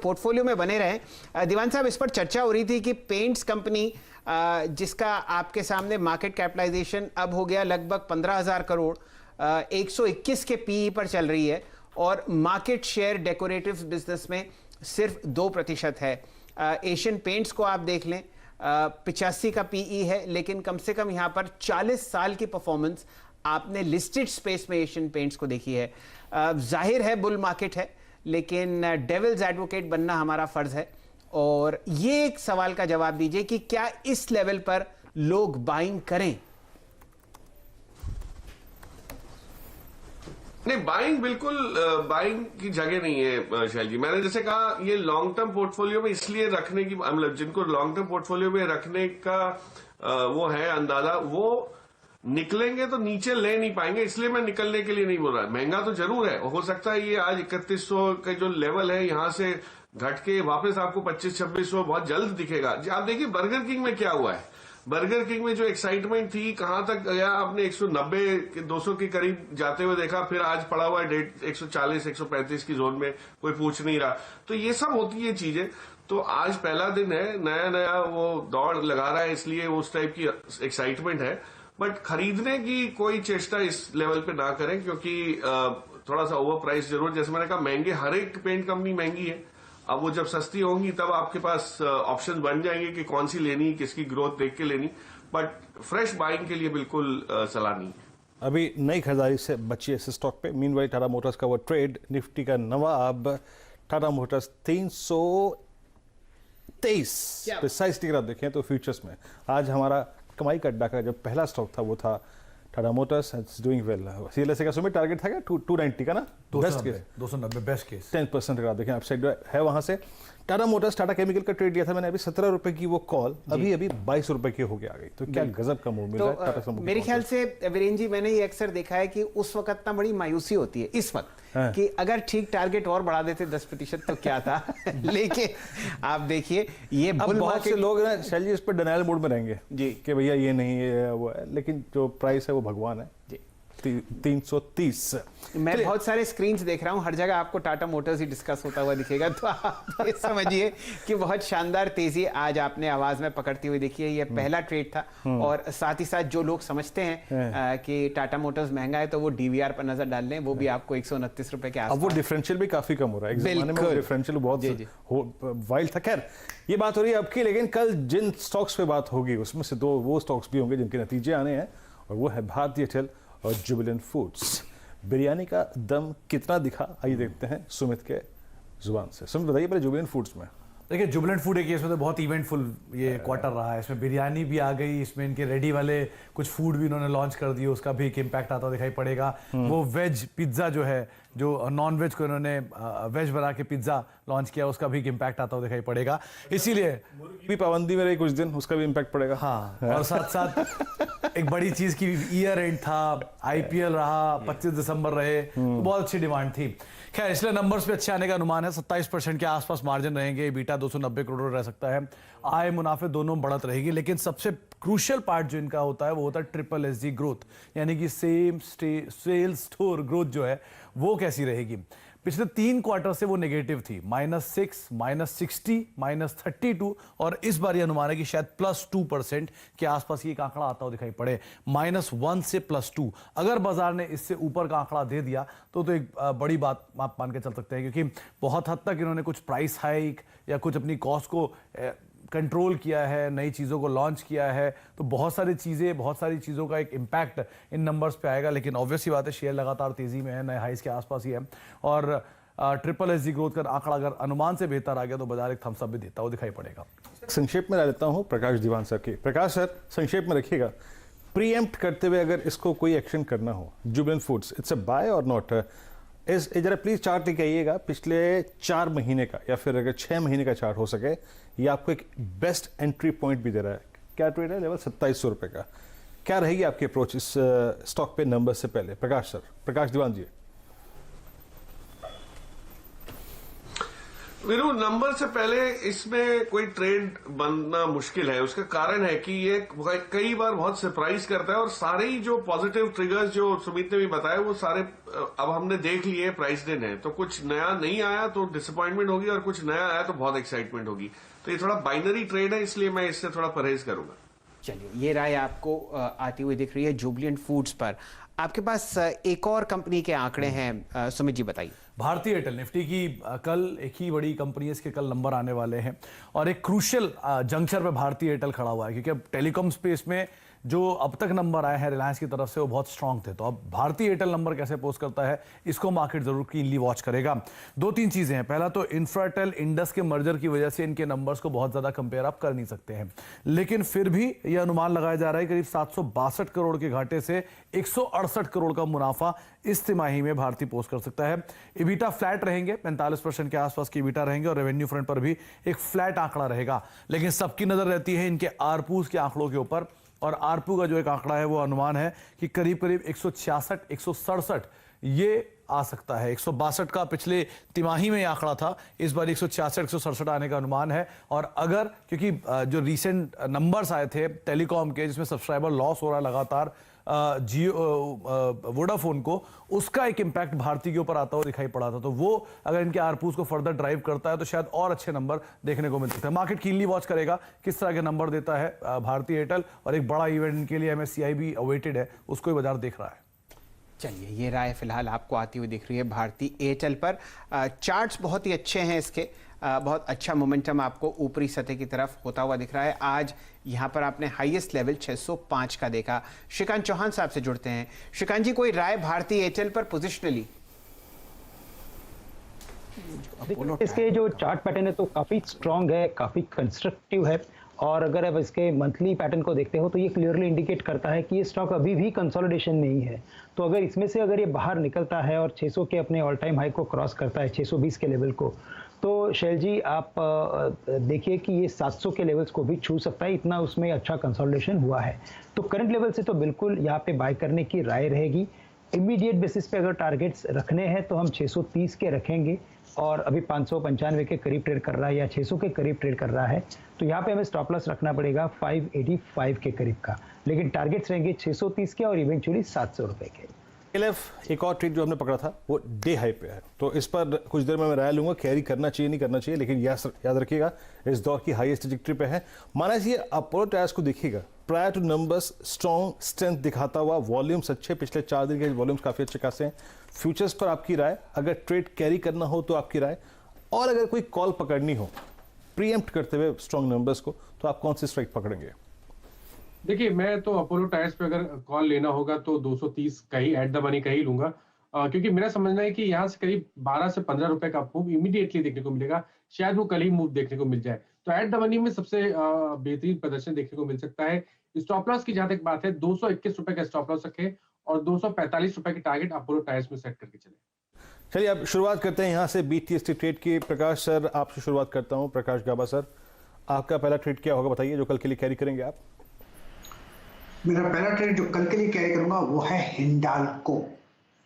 पोर्टफोलियो में बने रहें। दीवान साहब, इस पर चर्चा हो रही थी कि पेंट्स कंपनी जिसका आपके सामने मार्केट कैपिटलाइजेशन अब हो गया लगभग 15,000 करोड़, 121 के पीई पर चल रही है और मार्केट शेयर डेकोरेटिव बिजनेस में सिर्फ 2% है। एशियन पेंट्स को आप देख लें, 85 का पीई है, लेकिन कम से कम यहां पर 40 साल की परफॉर्मेंस आपने लिस्टेड स्पेस में एशियन पेंट्स को देखी है। जाहिर है बुल मार्केट है, लेकिन डेविल्स एडवोकेट बनना हमारा फर्ज है और ये एक सवाल का जवाब दीजिए कि क्या इस लेवल पर लोग बाइंग करें? नहीं, बाइंग बिल्कुल बाइंग की जगह नहीं है शैल जी। मैंने जैसे कहा, ये लॉन्ग टर्म पोर्टफोलियो में इसलिए रखने की, मतलब जिनको लॉन्ग टर्म पोर्टफोलियो में रखने का वो है अंदाजा, वो निकलेंगे तो नीचे ले नहीं पाएंगे, इसलिए मैं निकलने के लिए नहीं बोल रहा। महंगा तो जरूर है, हो सकता है ये आज 3100 का जो लेवल है यहां से घट के वापस आपको 2500-2600 बहुत जल्द दिखेगा। आप देखिए बर्गर किंग में क्या हुआ है। बर्गर किंग में जो एक्साइटमेंट थी कहां तक गया, आपने 190-200 के करीब जाते हुए देखा, फिर आज पड़ा हुआ है 140-135 की जोन में, कोई पूछ नहीं रहा। तो ये सब होती है चीजें। तो आज पहला दिन है, नया नया वो दौड़ लगा रहा है, इसलिए उस टाइप की एक्साइटमेंट है। बट खरीदने की कोई चेष्टा इस लेवल पे ना करें, क्योंकि थोड़ा सा ओवर प्राइस जरूर, जैसे मैंने कहा, महंगे, हर एक पेंट कंपनी महंगी है। अब वो जब सस्ती होंगी तब आपके पास ऑप्शन बन जाएंगे कि कौन सी लेनी, किसकी ग्रोथ देख के लेनी। बट फ्रेश बाइंग के लिए बिल्कुल सलाह नहीं। अभी नई खरीदारी से बची है इस स्टॉक पे। मीनवाइल टाटा मोटर्स का वो ट्रेड, निफ्टी का नवाब टाटा मोटर्स 323 प्रिसाइसली अगर आप देखें तो फ्यूचर्स में आज हमारा कमाई का अड्डा का जो पहला स्टॉक था वो था Tata Motors. It's doing well. CLSA का सुमित टारगेट था क्या 290 का ना, बेस्ट केस 290 बेस्ट केस 10% अगर आप देखें अपसाइड है वहां से। टाटा मोटर्स टाटा केमिकल का ट्रेड लिया था मैंने अभी 17 रुपए की वो कॉल अभी 22 रुपए की होके आ गई। तो क्या गजब का मूव मिल रहा है टाटा समूह। मेरे ख्याल से वीरेन जी, मैंने ये अक्सर देखा है कि उस वक्त ना बड़ी मायूसी होती है इस वक्त कि अगर ठीक टारगेट और बढ़ा देते 10% तो क्या था। लेकिन आप देखिए ये बहुत से लोग ना शैल जी इस पर डिनायल मोड में रहेंगे जी कि भैया ये नहीं ये वो है, लेकिन जो प्राइस है वो भगवान है जी। 330। मैं बहुत सारे स्क्रीन्स देख रहा हूं, हर जगह आपको टाटा मोटर्स ही डिस्कस होता हुआ दिखेगा, तो आप ये समझिए कि बहुत शानदार तेजी आज आपने आवाज में पकड़ती हुई देखी है। ये पहला ट्रेड था और साथ ही साथ जो लोग समझते हैं कि टाटा मोटर्स महंगा है तो वो डीवीआर पर नजर डाल लें, वो भी आपको 129 रुपए के आसपास। अब वो डिफरेंशियल भी काफी कम हो रहा है, एक जमाने में डिफरेंशियल बहुत वाइल्ड था। खैर ये बात हो रही है अब की, लेकिन कल जिन स्टॉक्स पे बात होगी उसमें से 2 वो स्टॉक्स भी होंगे जिनके नतीजे आने हैं, और वो है भारतीय एयरटेल और जुबिलेंट फूड्स। बिरयानी का दम कितना दिखा, आइए देखते हैं सुमित के जुबान से। सुमित बताइए पहले जुबिलेंट फूड्स में। देखिए जुबिलेंट फूड एक इसमें तो बहुत इवेंटफुल ये क्वार्टर रहा है। इसमें बिरयानी भी आ गई, इसमें इनके रेडी वाले कुछ फूड भी इन्होंने लॉन्च कर दिए, उसका भी एक इम्पैक्ट आता दिखाई पड़ेगा। वो वेज पिज्ज़ा जो है, जो नॉन वेज को इन्होंने वेज बना के पिज्ज़ा लॉन्च किया, उसका भी एक इम्पैक्ट आता दिखाई पड़ेगा। इसीलिए भी पाबंदी में रही कुछ दिन, उसका भी इम्पैक्ट पड़ेगा। हाँ, और साथ साथ एक बड़ी चीज़ की ईयर एंड था, आईपीएल रहा, 25 दिसंबर रहे, तो बहुत अच्छी डिमांड थी। खैर इसलिए नंबर्स पे अच्छे आने का अनुमान है। 27% के आसपास मार्जिन रहेंगे, बीटा 290 करोड़ रह सकता है, आय मुनाफे दोनों बढ़त रहेगी। लेकिन सबसे क्रूशियल पार्ट जो इनका होता है वो होता है SSSG ग्रोथ, यानी कि सेम सेल्स स्टोर ग्रोथ जो है वो कैसी रहेगी। पिछले 3 क्वार्टर से वो नेगेटिव थी, -6, -60, -32, और इस बार ये अनुमान है कि शायद +2% के आसपास ये आंकड़ा आता हुआ दिखाई पड़े, -1 से +2। अगर बाजार ने इससे ऊपर का आंकड़ा दे दिया तो एक बड़ी बात आप मान के चल सकते हैं, क्योंकि बहुत हद तक इन्होंने कुछ प्राइस हाइक या कुछ अपनी कॉस्ट को कंट्रोल किया है, नई चीज़ों को लॉन्च किया है, तो बहुत सारी चीज़ों का एक इम्पैक्ट इन नंबर्स पे आएगा। लेकिन ऑब्वियस ही बात है, शेयर लगातार तेजी में है, नए हाइस के आसपास ही है, और SSSG ग्रोथ का आंकड़ा अगर अनुमान से बेहतर आ गया तो बाजार एक थम्स अप भी देता हुआ दिखाई पड़ेगा। संक्षेप में ला लेता हूँ प्रकाश दीवान सर की। प्रकाश सर संक्षेप में रखिएगा, प्रीएम्प्ट करते हुए अगर इसको कोई एक्शन करना हो, Jubilant Foods it's a buy और नॉट, इस जरा प्लीज चार्ट लेके आइएगा पिछले 4 महीने का, या फिर अगर 6 महीने का चार्ट हो सके। ये आपको एक बेस्ट एंट्री पॉइंट भी दे रहा है। क्या ट्रेड है? लेवल 2700 रुपए का। क्या रहेगी आपकी अप्रोच इस स्टॉक पे नंबर से पहले? प्रकाश सर, प्रकाश दीवान जी। वीरू, नंबर से पहले इसमें कोई ट्रेड बनना मुश्किल है। उसका कारण है कि ये कई बार बहुत सरप्राइज करता है और सारे ही जो पॉजिटिव ट्रिगर्स जो सुमित ने भी बताया वो सारे अब हमने देख लिए, प्राइस इन है। तो कुछ नया नहीं आया तो डिसअपॉइंटमेंट होगी और कुछ नया आया तो बहुत एक्साइटमेंट होगी। तो ये थोड़ा बाइनरी ट्रेड है, इसलिए मैं इससे थोड़ा परहेज करूंगा। चलिए, ये राय आपको आती हुई दिख रही है जुबिलेंट फूड्स पर। आपके पास एक और कंपनी के आंकड़े हैं, सुमित जी बताइए। भारतीय एयरटेल निफ्टी की कल एक ही बड़ी कंपनी है, इसके कल नंबर आने वाले हैं और एक क्रूशियल जंक्शन पे भारतीय एयरटेल खड़ा हुआ है, क्योंकि अब टेलीकॉम स्पेस में जो अब तक नंबर आए हैं रिलायंस की तरफ से वो बहुत स्ट्रांग थे। तो अब भारतीय एयरटेल नंबर कैसे पोस्ट करता है इसको मार्केट जरूर कीनली वॉच करेगा। दो तीन चीजें हैं। पहला तो इंफ्राटेल इंडस के मर्जर की वजह से इनके नंबर्स को बहुत ज्यादा कंपेयर आप कर नहीं सकते हैं, लेकिन फिर भी यह अनुमान लगाया जा रहा है करीब 762 करोड़ के घाटे से 168 करोड़ का मुनाफा इस तिमाही में भारतीय पोस्ट कर सकता है। इबिटा फ्लैट रहेंगे, 45% के आसपास की इबिटा रहेंगे और रेवेन्यू फ्रंट पर भी एक फ्लैट आंकड़ा रहेगा। लेकिन सबकी नजर रहती है इनके आरपूस के आंकड़ों के ऊपर, और आरपू का जो एक आंकड़ा है वो अनुमान है कि करीब करीब 166 167 ये आ सकता है। 162 का पिछले तिमाही में आंकड़ा था, इस बार 166 167 आने का अनुमान है। और अगर क्योंकि जो रीसेंट नंबर्स आए थे टेलीकॉम के जिसमें सब्सक्राइबर लॉस हो रहा है लगातार जियो वोडाफोन को, उसका एक इम्पैक्ट भारतीय के ऊपर आता हुआ दिखाई पड़ा था। तो वो अगर इनके आरपूस को फर्दर ड्राइव करता है तो शायद और अच्छे नंबर देखने को मिल सकते हैं। मार्केट कीनली वॉच करेगा किस तरह के नंबर देता है भारतीय एयरटेल, और एक बड़ा इवेंट के लिए MSCI भी अवेटेड है, उसको ही बाजार देख रहा है। चलिए, ये राय फिलहाल आपको आती हुई दिख रही है भारतीय एयरटेल पर। चार्ट्स बहुत ही अच्छे हैं इसके, बहुत अच्छा मोमेंटम आपको ऊपरी सतह की तरफ होता हुआ दिख रहा है। आज यहाँ पर आपने हाईएस्ट लेवल 605 का देखा। श्रीकांत चौहान साहब से जुड़ते हैं। श्रीकांत जी, कोई राय भारतीय एयरटेल पर पोजिशनली? इसके जो चार्ट पैटर्न है तो काफी स्ट्रांग है, काफी कंस्ट्रक्टिव है, और अगर आप इसके मंथली पैटर्न को देखते हो तो ये क्लियरली इंडिकेट करता है कि ये स्टॉक अभी भी कंसोलिडेशन नहीं है। तो अगर इसमें से अगर ये बाहर निकलता है और 600 के अपने ऑल टाइम हाई को क्रॉस करता है, 620 के लेवल को, तो शैल जी आप देखिए कि ये 700 के लेवल्स को भी छू सकता है, इतना उसमें अच्छा कंसोलिडेशन हुआ है। तो करंट लेवल से तो बिल्कुल यहाँ पे बाय करने की राय रहेगी। इमीडिएट बेसिस पे अगर टारगेट्स रखने हैं तो हम 630 के रखेंगे, और अभी 595 के करीब ट्रेड कर रहा है या 600 के करीब ट्रेड कर रहा है, तो यहाँ पे हमें स्टॉप लॉस रखना पड़ेगा 585 के करीब का, लेकिन टारगेट्स रहेंगे 630 के और इवेंचुअली 700 रुपए के। एक और ट्रेड जो हमने पकड़ा था वो डे हाई पे है, तो इस पर कुछ देर में मैं राय लूंगा कैरी करना चाहिए नहीं करना चाहिए, लेकिन याद रखिएगा इस दौर की हाईएस्ट ट्रैजेक्टरी पे है। माना ये अपोलो टायर्स को देखिएगा, prior two numbers strong strength दिखाता हुआ, वॉल्यूम्स अच्छे, पिछले 4 दिन के वॉल्यूम्स काफी अच्छे खासे हैं। फ्यूचर्स पर आपकी राय, अगर ट्रेड कैरी करना हो तो आपकी राय, और अगर कोई कॉल पकड़नी हो प्रीएम्प्ट करते हुए स्ट्रॉन्ग नंबर्स को, तो आप कौन सी स्ट्राइक पकड़ेंगे? देखिए, मैं तो अपोलो टायर्स पे अगर कॉल लेना होगा तो 230 का ही एट द मनी का ही लूंगा, क्योंकि मेरा समझना है कि यहाँ से करीब 12 से 15 रुपए का मूव इमीडिएटली देखने को मिलेगा, शायद वो कल ही मूव देखने को मिल जाए। तो एट द मनी में सबसे बेहतरीन प्रदर्शन देखने को मिल सकता है। स्टॉप लॉस की जहां तक बात है, 221 रुपए का स्टॉप लॉस रखे और 245 रुपए की टारगेट अपोलो टायर्स में सेट करके चले। चलिए, अब शुरुआत करते हैं यहाँ से BTST ट्रेड की। प्रकाश सर, आपसे शुरुआत करता हूँ। प्रकाश गाबा सर, आपका पहला ट्रेड क्या होगा बताइए, जो कल के लिए कैरी करेंगे आप? मेरा पहला ट्रेड जो कल के लिए कैरी करूंगा वो है हिंडाल्को।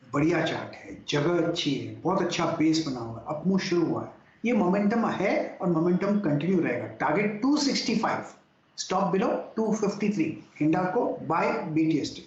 बढ़िया चार्ट है, जगह अच्छी है, बहुत अच्छा बेस बना हुआ है, अपमूव शुरू हुआ है, ये मोमेंटम है और मोमेंटम कंटिन्यू रहेगा। Target 265, stop below 253। Hindalco buy BTST।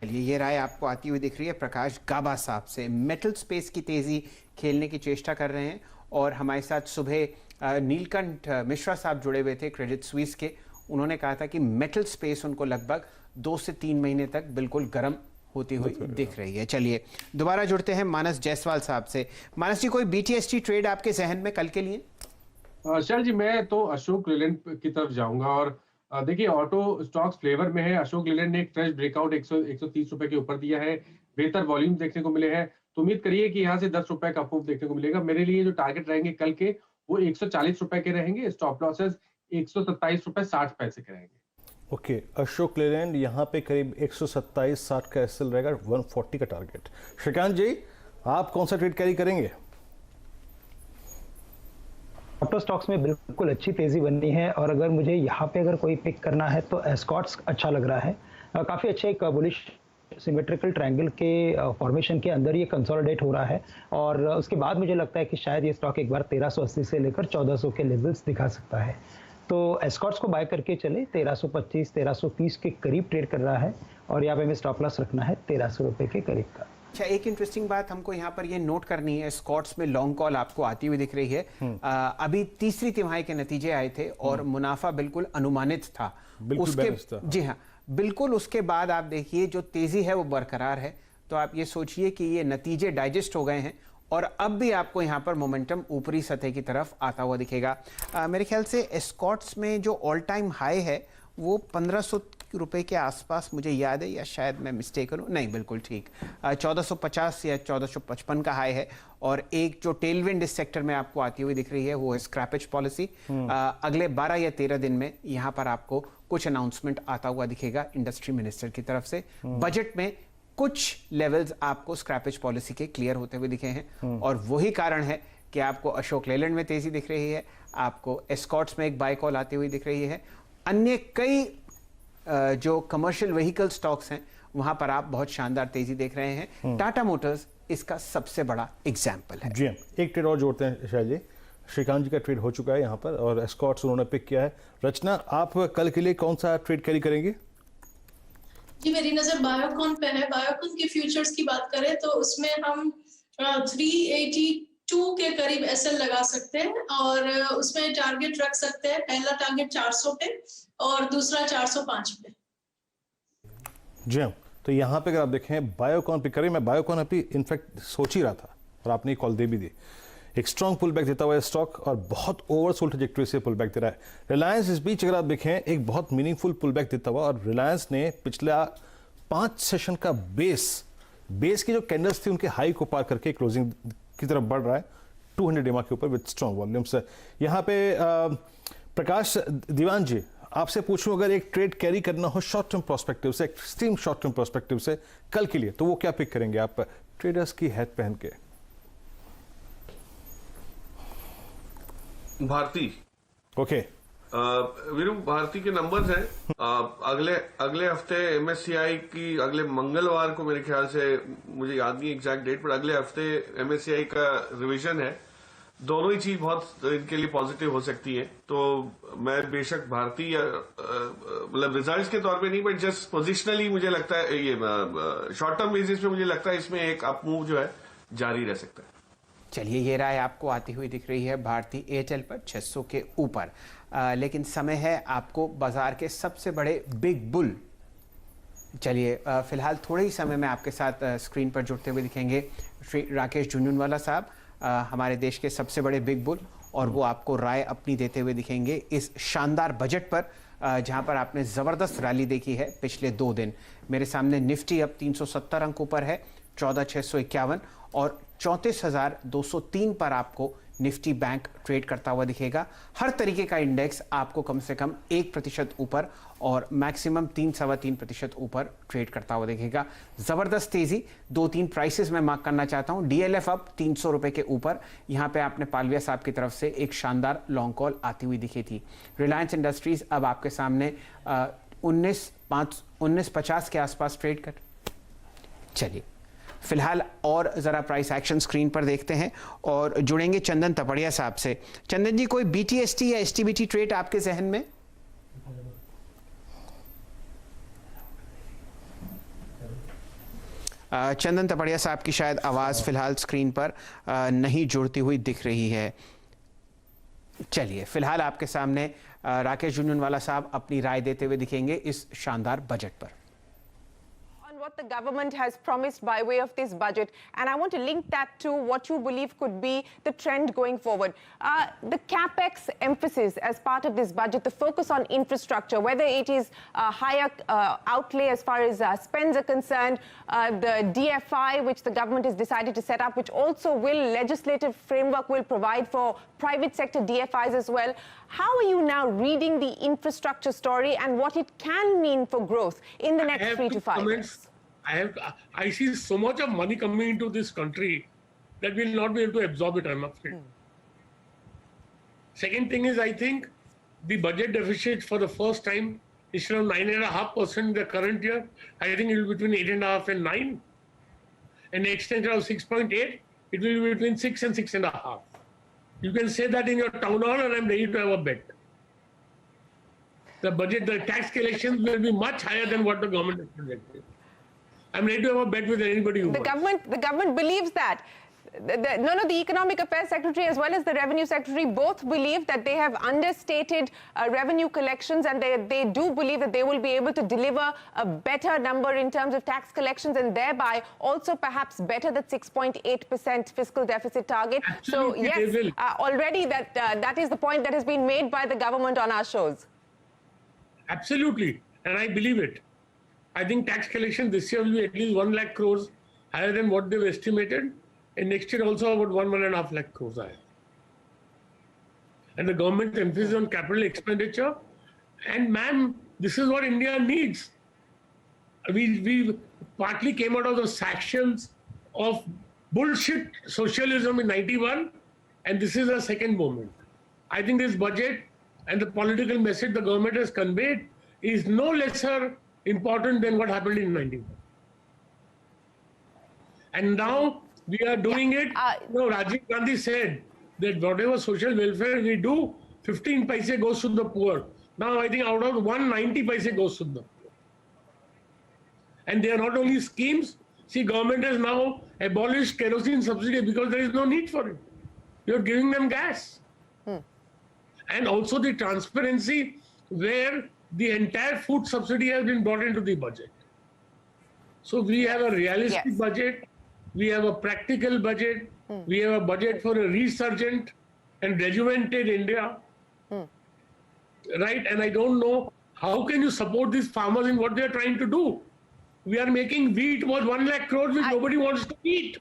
चलिए, ये राय आपको आती हुई दिख रही है प्रकाश गाबा साहब से। मेटल स्पेस की तेजी खेलने की चेष्टा कर रहे हैं, और हमारे साथ सुबह नीलकंठ मिश्रा साहब जुड़े हुए थे क्रेडिट स्विस के। उन्होंने कहा था कि मेटल स्पेस उनको लगभग 2 से 3 महीने तक बिल्कुल गर्म होती हुई दिख रही है। चलिए, दोबारा जुड़ते हैं मानस जायसवाल साहब से। मानस जी, कोई BTST ट्रेड आपके जहन में कल के लिए? शैल जी, मैं तो अशोक लेलैंड की तरफ जाऊंगा, और देखिए ऑटो स्टॉक्स फ्लेवर में है। अशोक लेलैंड ने एक फ्रेश ब्रेकआउट 130 रुपए के ऊपर दिया है, बेहतर वॉल्यूम देखने को मिले हैं, तो उम्मीद करिए कि यहाँ से 10 रुपए का मूव देखने को मिलेगा। मेरे लिए जो टारगेट रहेंगे कल के वो 140 रुपए के रहेंगे, स्टॉप लॉसेस 127 रुपए 60 पैसे के रहेंगे। ओके, अशोक लेलैंड यहाँ पे करीब 127.60 का SL रहेगा, 140 का टारगेट। श्रीकांत जी, आप कौन सा ट्रेड कैरी करेंगे? ऑटो स्टॉक्स में बिल्कुल अच्छी तेजी बननी है, और अगर मुझे यहाँ पे अगर कोई पिक करना है तो एस्कॉर्ट्स अच्छा लग रहा है। काफी अच्छा एक बुलिश सिमेट्रिकल ट्रायंगल के फॉर्मेशन के अंदर ये कंसोलिडेट हो रहा है और उसके बाद मुझे लगता है कि शायद ये स्टॉक एक बार 1380 से लेकर 1400 के लेवल्स दिखा सकता है। तो एस्कॉर्ट्स को बाय करके चले, 1325 1330 के करीब ट्रेड कर रहा है और यहाँ पे हमें स्टॉप लॉस रखना है 1300 रुपए के करीब का। अच्छा, एक इंटरेस्टिंग बात हमको यहाँ पर ये नोट करनी है, स्कॉट्स में लॉन्ग कॉल आपको आती हुई दिख रही है। अभी तीसरी तिमाही के नतीजे आए थे और मुनाफा बिल्कुल अनुमानित था। जी हाँ, बिल्कुल उसके बाद आप देखिए जो तेजी है वो बरकरार है। तो आप ये सोचिए कि ये नतीजे डाइजेस्ट हो गए हैं और अब भी आपको यहाँ पर मोमेंटम ऊपरी सतह की तरफ आता हुआ दिखेगा। मेरे ख्याल से स्कॉट्स में जो ऑल टाइम हाई है वो 1500 रुपए के आसपास मुझे याद है, या शायद मैं मिस्टेक करूं, नहीं बिल्कुल ठीक, 1450 या 1455 का हाई है। और एक जो टेलविंड इस सेक्टर में आपको आती हुई दिख रही है वो है स्क्रैपेज पॉलिसी। अगले 12 या 13 दिन में यहाँ पर आपको कुछ अनाउंसमेंट आता हुआ दिखेगा इंडस्ट्री मिनिस्टर की तरफ से। बजट में कुछ लेवल्स आपको स्क्रैपेज पॉलिसी के क्लियर होते हुए दिखे हैं और वही कारण है कि आपको अशोक लेलैंड में तेजी दिख रही है, आपको एस्कॉर्ट्स में एक बाय कॉल आती हुई दिख रही है। अन्य कई जो कमर्शियल व्हीकल स्टॉक्स हैं वहां पर आप बहुत शानदार तेजी देख रहे हैं। टाटा मोटर्स इसका सबसे बड़ा एग्जाम्पल है। जी हाँ, एक ट्रेड और जोड़ते हैं शायद जी। श्रीकांत जी का ट्रेड हो चुका है यहाँ पर और एस्कॉर्ट्स उन्होंने पिक किया है। रचना, आप कल के लिए कौन सा ट्रेड कैरी करेंगे? जी, मेरी नजर बायोकॉन पे है। बायोकॉन के फ्यूचर्स की बात करें तो उसमें हम 382 के करीब एसएल लगा सकते हैं और उसमें टारगेट रख सकते हैं। पहला टारगेट 400 पे और दूसरा 405 पे। जी हाँ, तो यहाँ पे अगर आप देखें बायोकॉन पिक करें, मैं बायोकॉन अभी इनफैक्ट सोच ही रहा था और आपने कॉल दे भी दी। एक स्ट्रॉन्ग पुल बैक देता हुआ है स्टॉक और बहुत ओवरसोल्ड ट्रैजेक्टरी से पुल बैक दे रहा है। रिलायंस इस बीच अगर आप देखें एक बहुत मीनिंगफुल पुल बैक देता हुआ और रिलायंस ने पिछला 5 सेशन का बेस की जो कैंडल्स थी उनके हाई को पार करके क्लोजिंग की तरफ बढ़ रहा है 200 डेमा के ऊपर विद स्ट्रॉन्ग वॉल्यूम्स। यहाँ पे प्रकाश दीवान जी, आपसे पूछूं अगर एक ट्रेड कैरी करना हो शॉर्ट टर्म प्रोस्पेक्टिव से, एक्सट्रीम शॉर्ट टर्म प्रोस्पेक्टिव से कल के लिए, तो वो क्या पिक करेंगे आप ट्रेडर्स की हैट पहन के? भारती। ओके वीरू, भारती के नंबर्स हैं। अगले हफ्ते एमएससीआई की, अगले मंगलवार को मेरे ख्याल से, मुझे याद नहीं एग्जैक्ट डेट, पर अगले हफ्ते एमएससीआई का रिवीजन है। दोनों ही चीज बहुत इनके लिए पॉजिटिव हो सकती है। तो मैं बेशक भारती मतलब रिजल्ट्स के तौर पे नहीं, बट जस्ट पोजिशनली मुझे लगता है ये शॉर्ट टर्म बेसिस पे मुझे लगता है इसमें एक अप मूव जो है जारी रह सकता है। चलिए, ये राय आपको आती हुई दिख रही है भारती एयरटेल पर 600 के ऊपर। लेकिन समय है आपको बाजार के सबसे बड़े बिग बुल। चलिए, फिलहाल थोड़े ही समय में आपके साथ स्क्रीन पर जुड़ते हुए दिखेंगे श्री राकेश झुनझुनवाला साहब, हमारे देश के सबसे बड़े बिग बुल, और वो आपको राय अपनी देते हुए दिखेंगे इस शानदार बजट पर जहां पर आपने ज़बरदस्त रैली देखी है पिछले 2 दिन। मेरे सामने निफ्टी अब 370 अंकों पर है, 14,651, और 34,203 पर आपको निफ्टी बैंक ट्रेड करता हुआ दिखेगा। हर तरीके का इंडेक्स आपको कम से कम 1% ऊपर और मैक्सिमम 3-3.25% ऊपर ट्रेड करता हुआ दिखेगा। जबरदस्त तेजी 2-3 प्राइसेस में मार्क करना चाहता हूं। डीएलएफ अब 300 रुपए के ऊपर, यहां पे आपने पालविया साहब की तरफ से एक शानदार लॉन्ग कॉल आती हुई दिखी थी। रिलायंस इंडस्ट्रीज अब आपके सामने 19.50 के आसपास ट्रेड कर। चलिए, फिलहाल और जरा प्राइस एक्शन स्क्रीन पर देखते हैं और जुड़ेंगे चंदन तपड़िया साहब से। चंदन जी, कोई बीटीएसटी या एसटीबीटी ट्रेड आपके जहन में? चंदन तपड़िया साहब की शायद आवाज फिलहाल स्क्रीन पर नहीं जुड़ती हुई दिख रही है। चलिए, फिलहाल आपके सामने राकेश झुनझुनवाला साहब अपनी राय देते हुए दिखेंगे इस शानदार बजट पर। What the government has promised by way of this budget, and I want to link that to what you believe could be the trend going forward. The capex emphasis as part of this budget, the focus on infrastructure, whether it is higher outlay as far as spends are concerned, the DFI which the government has decided to set up, which also will legislative framework will provide for private sector DFIs as well. How are you now reading the infrastructure story and what it can mean for growth in the next 3 to 5 years? I see so much of money coming into this country that we'll not be able to absorb it, I'm afraid. Second thing is, I think the budget deficit for the first time instead of 9.5% the current year. I think it will be between 8.5 and 9. And the extension of 6.8, it will be between 6 and 6.5. You can say that in your town hall, and I'm ready to have a bet. The budget, the tax collections will be much higher than what the government has projected. I'm ready to have a bet with anybody who wants. The government believes that. The Economic Affairs Secretary as well as the Revenue Secretary both believe that they have understated revenue collections, and they do believe that they will be able to deliver a better number in terms of tax collections, and thereby also perhaps better the 6.8% fiscal deficit target. Absolutely, so yes, already that is the point that has been made by the government on our shows. Absolutely, and I believe it. I think tax collection this year will be at least 1 lakh crores higher than what they've estimated. And next year also about 1.5 lakh crores higher. And the government emphasis on capital expenditure. And ma'am, this is what India needs. We partly came out of the sections of bullshit socialism in 91, and this is a second moment. I think this budget and the political message the government has conveyed is no lesser important than what happened in 91. And now we are doing it. Rajiv Gandhi said that whatever social welfare we do, 15 paise goes to the poor. Now I think out of 190 paise goes to the poor. And they are not only schemes. See, government has now abolished kerosene subsidy because there is no need for it. You're giving them gas. And also the transparency where the entire food subsidy has been brought into the budget. So we have a realistic budget. We have a practical budget. We have a budget for a resurgent and rejuvenated India. Right? And I don't know, how can you support these farmers in what they are trying to do? We are making wheat worth 1 lakh crores which nobody wants to eat,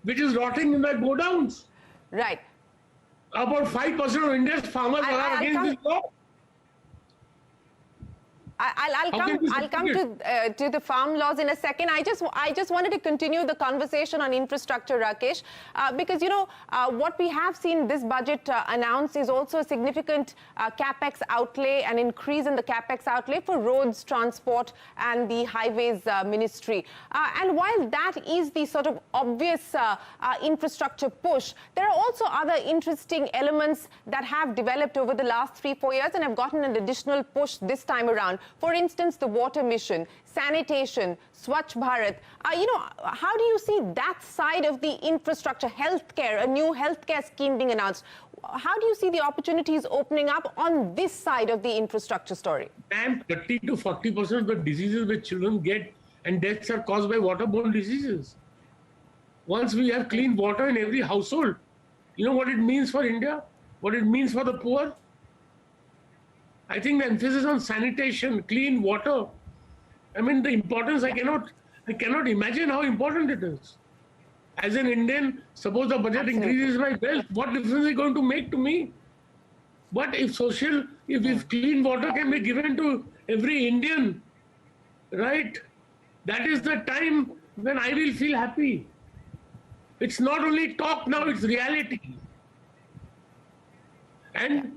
which is rotting in the godowns. Right. About 5% of India's farmers are against this law. I'll come to the farm laws in a second. I just wanted to continue the conversation on infrastructure, Rakesh, because what we have seen this budget announce is also a significant capex outlay, an increase in the capex outlay for roads, transport, and the highways ministry. And while that is the sort of obvious infrastructure push, there are also other interesting elements that have developed over the last 3-4 years and have gotten an additional push this time around. For instance, the water mission, sanitation, Swachh Bharat. How do you see that side of the infrastructure, healthcare, a new healthcare scheme being announced? How do you see the opportunities opening up on this side of the infrastructure story? And 30 to 40% of the diseases which children get and deaths are caused by waterborne diseases. Once we have clean water in every household, you know what it means for India? What it means for the poor? I think the emphasis on sanitation, clean water, I mean the importance, I cannot imagine how important it is. As an Indian, suppose the budget increases my wealth, what difference is it going to make to me? But if clean water can be given to every Indian, right, that is the time when I will feel happy. It's not only talk now, it's reality. And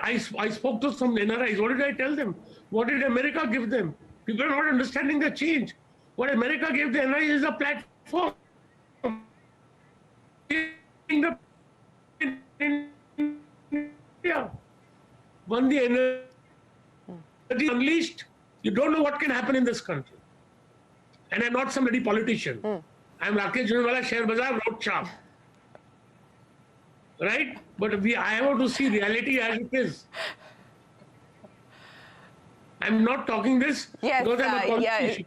I spoke to some NRIs. What did I tell them? What did America give them? People are not understanding the change. What America gave the NRIs is a platform. When the energy unleashed, you don't know what can happen in this country. And I'm not some bloody politician. I'm Rakesh Jhunjhunwala, Share Bazaar, Road Sharp. Right? But I have to see reality as it is. I'm not talking this because I'm a politician.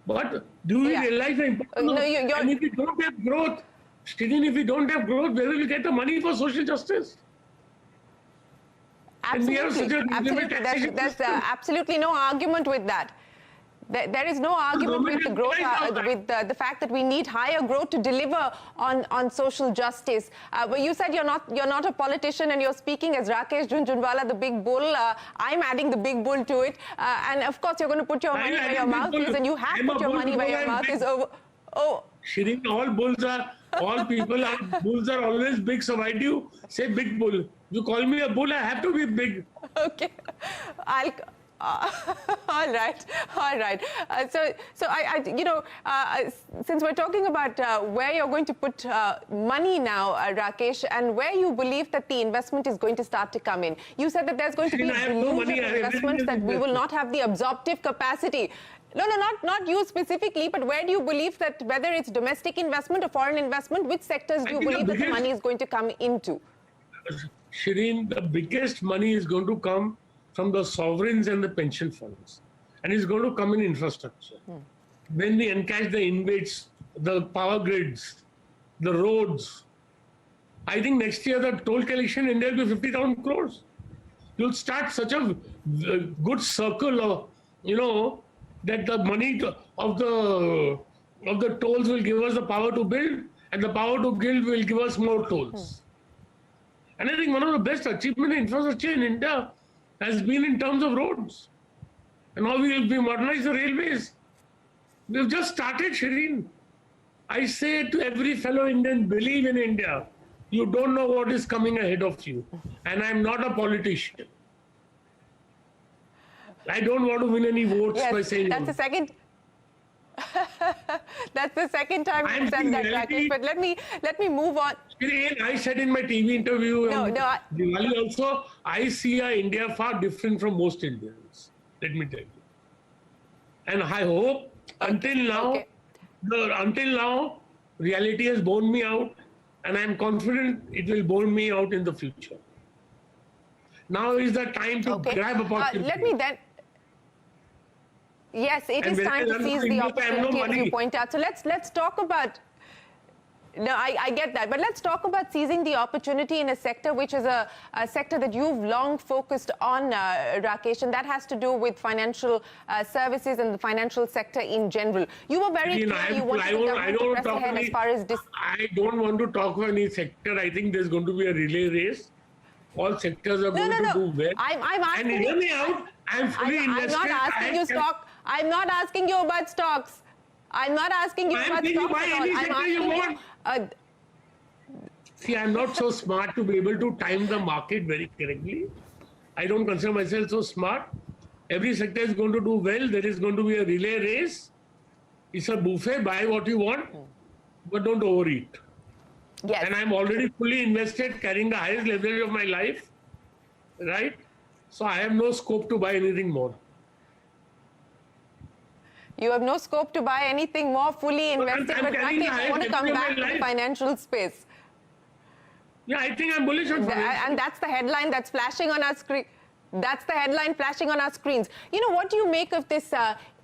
But do we realize the importance? And if we don't have growth, Sridin, if we don't have growth, where will we get the money for social justice? Absolutely. There's absolutely no argument with that. There is no argument with the growth, with the fact that we need higher growth to deliver on social justice. But you said you're not a politician and you're speaking as Rakesh Jhunjhunwala, the big bull. I'm adding the big bull to it. And of course, you're going to put your money where your mouth is, and you have put your money where your mouth is. Shirin, all people are bulls are always big. So why do you say big bull? You call me a bull, I have to be big. Okay, I'll. All right. Since we're talking about where you're going to put money now, Rakesh, and where you believe that the investment is going to start to come in, you said that there's going to be a delusion of investment, that we will not have the absorptive capacity. No, not you specifically, but where do you believe that, whether it's domestic investment or foreign investment, which sectors do you believe that the money is going to come into? Shireen, the biggest money is going to come from the sovereigns and the pension funds, and it's going to come in infrastructure. When we encash the InvITs, the power grids, the roads, I think next year the toll collection in India will be 50,000 crores. You'll start such a good circle of, that the money of the tolls will give us the power to build, and the power to build will give us more tolls. And I think one of the best achievements in infrastructure in India has been in terms of roads. And now we will modernize the railways. We've just started, Shireen. I say to every fellow Indian, believe in India. You don't know what is coming ahead of you. And I'm not a politician. I don't want to win any votes by saying that's the second. That's the second time you said that, Rakesh. But let me move on. I said in my TV interview, Diwali also, I see India far different from most Indians. Let me tell you. And I hope until now, reality has borne me out, and I'm confident it will borne me out in the future. Now is the time to grab opportunity. Let me then. Yes, it is time to seize the opportunity, as you point out. So let's talk about. No, I get that. But let's talk about seizing the opportunity in a sector which is a sector that you've long focused on, Rakesh, and that has to do with financial services and the financial sector in general. You were very clear you wanted the government to press ahead as far as this. I don't want to talk about any sector. I think there's going to be a relay race. All sectors are going to do well. I'm asking and hear me out. I'm fully invested. I'm not asking you stock. I'm not asking you about stocks. I'm not asking you about stocks at all. I'm asking you. See, I'm not so smart to be able to time the market very correctly. I don't consider myself so smart. Every sector is going to do well. There is going to be a relay race. It's a buffet. Buy what you want, but don't overeat. Yes. And I'm already fully invested, carrying the highest leverage of my life, right? So I have no scope to buy anything more. You have no scope to buy anything more, fully invested, but Rakesh, I want to come back to the financial space. Yeah, I think I'm bullish on financial. And that's the headline that's flashing on our screen. That's the headline flashing on our screens. What do you make of this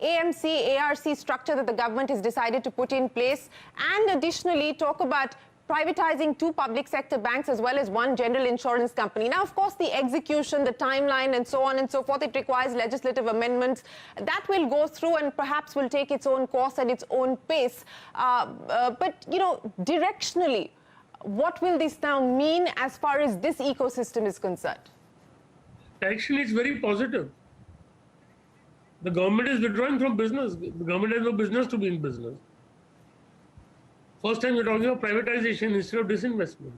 AMC, ARC structure that the government has decided to put in place? And additionally, talk about privatizing 2 public sector banks as well as 1 general insurance company. Now, of course, the execution, the timeline, and so on and so forth, it requires legislative amendments. That will go through and perhaps will take its own course at its own pace. But, directionally, what will this now mean as far as this ecosystem is concerned? Actually, it's very positive. The government is withdrawing from business. The government has no business to be in business. First time we're talking about privatization instead of disinvestment.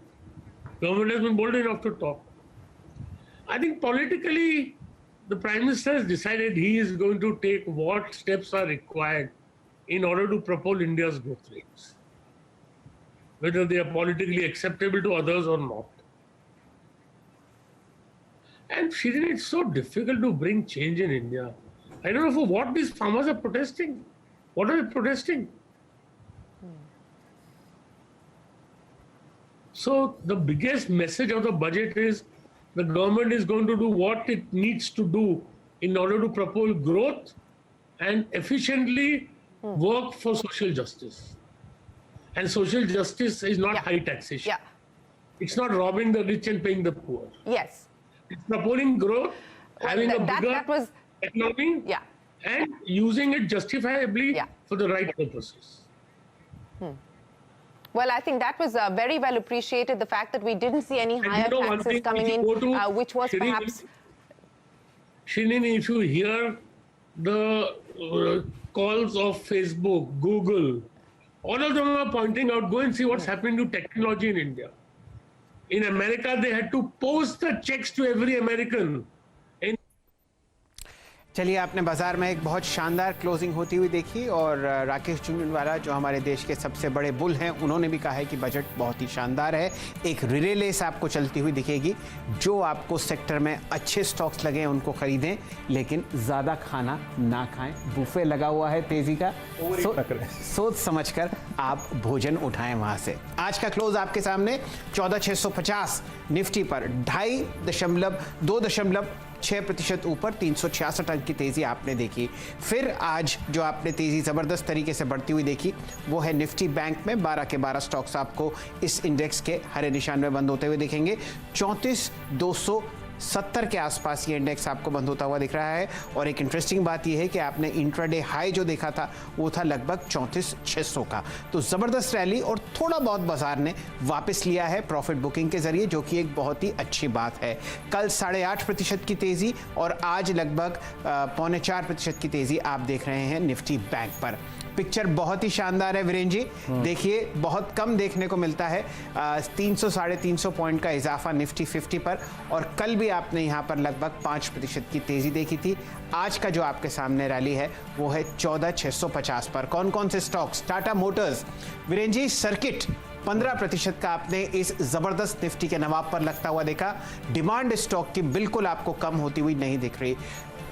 Government has been bold enough to talk. I think politically, the Prime Minister has decided he is going to take what steps are required in order to propel India's growth rates, whether they are politically acceptable to others or not. And Shireen, it's so difficult to bring change in India. I don't know for what these farmers are protesting. What are they protesting? So the biggest message of the budget is the government is going to do what it needs to do in order to propel growth and efficiently work for social justice. And social justice is not high taxation. It's not robbing the rich and paying the poor. Yes. It's propelling growth, having a bigger economy, and using it justifiably for the right purposes. Well, I think that was very well appreciated, the fact that we didn't see any higher taxes coming in, which was perhaps... Shireen, if you hear the calls of Facebook, Google, all of them are pointing out, go and see what's happening to technology in India. In America, they had to post the checks to every American चलिए, आपने बाजार में एक बहुत शानदार क्लोजिंग होती हुई देखी और राकेश झुनझुनवाला जो हमारे देश के सबसे बड़े बुल हैं, उन्होंने भी कहा है कि बजट बहुत ही शानदार है। एक रिले रेस आपको चलती हुई दिखेगी। जो आपको सेक्टर में अच्छे स्टॉक्स लगे उनको खरीदें, लेकिन ज़्यादा खाना ना खाएं। बुफे लगा हुआ है तेजी का, सोच समझकर आप भोजन उठाएं वहां से। आज का क्लोज आपके सामने 14,650 निफ्टी पर 2.6% ऊपर 366 अंक की तेजी आपने देखी। फिर आज जो आपने तेजी जबरदस्त तरीके से बढ़ती हुई देखी वो है निफ्टी बैंक में। 12 के 12 स्टॉक्स आपको इस इंडेक्स के हरे निशान में बंद होते हुए दिखेंगे। 34,270 के आसपास ये इंडेक्स आपको बंद होता हुआ दिख रहा है। और एक इंटरेस्टिंग बात ये है कि आपने इंट्राडे हाई जो देखा था वो था लगभग 34,600 का। तो ज़बरदस्त रैली और थोड़ा बहुत बाजार ने वापस लिया है प्रॉफिट बुकिंग के जरिए, जो कि एक बहुत ही अच्छी बात है। कल 8.5% की तेज़ी और आज लगभग 3.25% की तेज़ी आप देख रहे हैं निफ्टी बैंक पर। पिक्चर बहुत ही शानदार है वीरेंद्र जी। देखिए, बहुत कम देखने को मिलता है 300-350 पॉइंट का इजाफा निफ्टी 50 पर। और कल भी आपने यहाँ पर लगभग 5% की तेजी देखी थी। आज का जो आपके सामने रैली है वो है 14,650 पर। कौन कौन से stocks? Tata Motors, Virendra ji, circuit 15% का आपने इस जबरदस्त निफ्टी के नवाब पर लगता हुआ देखा। डिमांड स्टॉक की बिल्कुल आपको कम होती हुई नहीं दिख रही।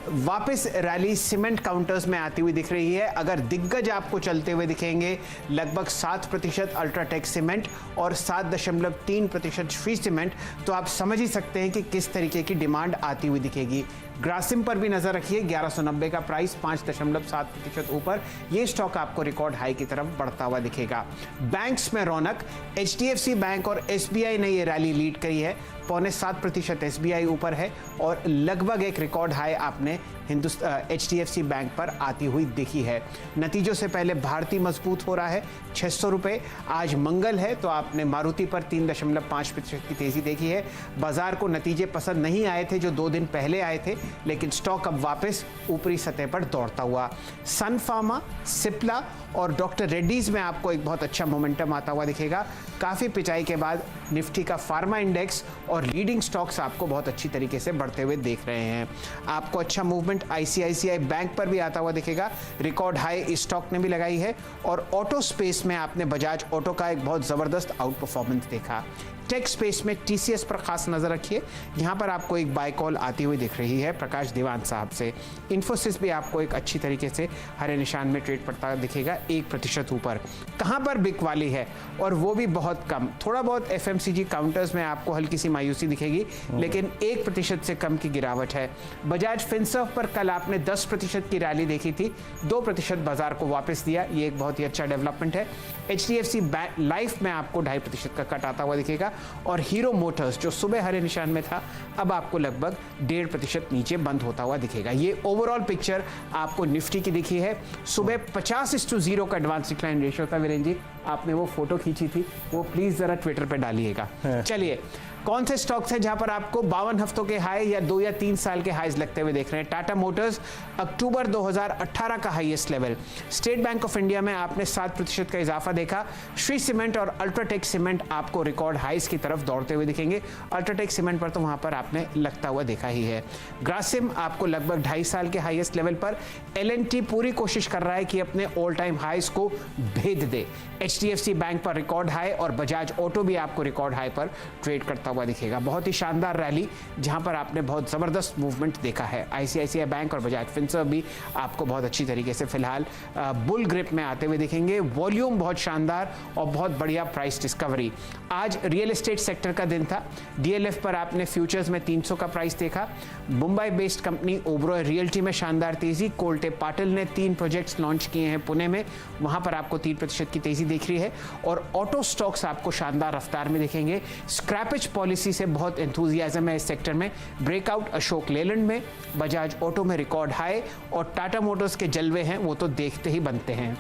वापस रैली सीमेंट काउंटर्स में आती हुई दिख रही है। अगर दिग्गज आपको चलते हुए दिखेंगे लगभग 7% अल्ट्राटेक सीमेंट और 7.3% श्री सीमेंट, तो आप समझ ही सकते हैं कि किस तरीके की डिमांड आती हुई दिखेगी। ग्रासिम पर भी नजर रखिए, 1190 का प्राइस, 5.7% ऊपर। ये स्टॉक आपको रिकॉर्ड हाई की तरफ बढ़ता हुआ दिखेगा। बैंक्स में रौनक, HDFC बैंक और SBI ने ये रैली लीड करी है। 0.7% SBI ऊपर है और लगभग एक रिकॉर्ड हाई आपने HDFC बैंक पर आती हुई दिखी है। नतीजों से पहले भारती मजबूत हो रहा है, 600 रुपये। आज मंगल है तो आपने मारुति पर 3.5% की तेजी देखी है। बाजार को नतीजे पसंद नहीं आए थे जो 2 दिन पहले आए थे, लेकिन स्टॉक अब वापस ऊपरी सतह पर दौड़ता हुआ। सन फार्मा, सिप्ला और डॉक्टर रेड्डीज में आपको एक बहुत अच्छा मोमेंटम आता हुआ दिखेगा। काफ़ी पिचाई के बाद निफ्टी का फार्मा इंडेक्स और लीडिंग स्टॉक्स आपको बहुत अच्छी तरीके से बढ़ते हुए देख रहे हैं। आपको अच्छा मूवमेंट ICICI बैंक पर भी आता हुआ दिखेगा। रिकॉर्ड हाई इस स्टॉक ने भी लगाई है। और ऑटो स्पेस में आपने बजाज ऑटो का एक बहुत ज़बरदस्त आउट परफॉर्मेंस देखा। टेक स्पेस में TCS पर खास नजर रखिए, यहाँ पर आपको एक बाय कॉल आती हुई दिख रही है प्रकाश दीवान साहब से। इन्फोसिस भी आपको एक अच्छी तरीके से हरे निशान में ट्रेड पड़ता दिखेगा, 1% ऊपर। कहाँ पर बिक वाली है और वो भी बहुत कम। थोड़ा बहुत FMCG काउंटर्स में आपको हल्की सी मायूसी दिखेगी, लेकिन 1% से कम की गिरावट है। बजाज फिनसर्व पर कल आपने 10% की रैली देखी थी, 2% बाजार को वापस दिया, ये एक बहुत ही अच्छा डेवलपमेंट है। HDFC लाइफ में आपको 2.5% का कट आता हुआ दिखेगा। और हीरो मोटर्स जो सुबह हरे निशान में था, अब आपको लगभग 1.5% नीचे बंद होता हुआ दिखेगा। ये ओवरऑल पिक्चर आपको निफ्टी की दिखी है। सुबह 50:0 का एडवांस डिक्लाइन रेशियो था वीरेंद्र जी, आपने वो फोटो खींची थी, वो प्लीज जरा ट्विटर पे डालिएगा। चलिए, कौन से स्टॉक्स हैं जहां पर आपको 52 हफ्तों के हाई या 2 या 3 साल के हाईज लगते हुए देख रहे हैं? टाटा मोटर्स अक्टूबर 2018 का highest level. State Bank of India में आपने 7% का इजाफा देखा। श्री सीमेंट और अल्ट्राटेक सीमेंट आपको रिकॉर्ड हाईज की तरफ दौड़ते हुए दिखेंगे। अल्ट्राटेक सीमेंट पर तो वहां पर आपने लगता हुआ देखा ही है। ग्रासिम आपको लगभग 2.5 साल के हाईएस्ट लेवल पर। L&T पूरी कोशिश कर रहा है कि अपने ऑल टाइम हाईज को भेद दे। HDFC बैंक पर रिकॉर्ड हाई और बजाज ऑटो भी आपको रिकॉर्ड हाई पर ट्रेड करता हुआ दिखेगा। बहुत ही शानदार रैली जहां पर आपने बहुत जबरदस्त मूवमेंट देखा है। ICICI बैंक और बजाज फिनसर्व भी आपको बहुत अच्छी तरीके से फिलहाल बुल ग्रिप में आते हुए दिखेंगे। वॉल्यूम बहुत शानदार और बहुत बढ़िया प्राइस डिस्कवरी। आज रियल एस्टेट सेक्टर का दिन था। DLF पर आपने फ्यूचर्स में 300 का प्राइस देखा। Mumbai based company Oberoi realty में शानदार तेजी। कोल्टे पाटिल ने 3 प्रोजेक्ट्स लॉन्च किए हैं पुणे में, वहां पर आपको 3% की तेजी दिख रही है। और ऑटो स्टॉक्स आपको शानदार रफ्तार में दिखेंगे। स्क्रैपेज पॉलिसी से बहुत एंथुजियाज्म है इस सेक्टर में। ब्रेकआउट अशोक लेलैंड में, बजाज ऑटो में रिकॉर्ड हाई और टाटा मोटर्स के जलवे हैं वो तो देखते ही बनते हैं।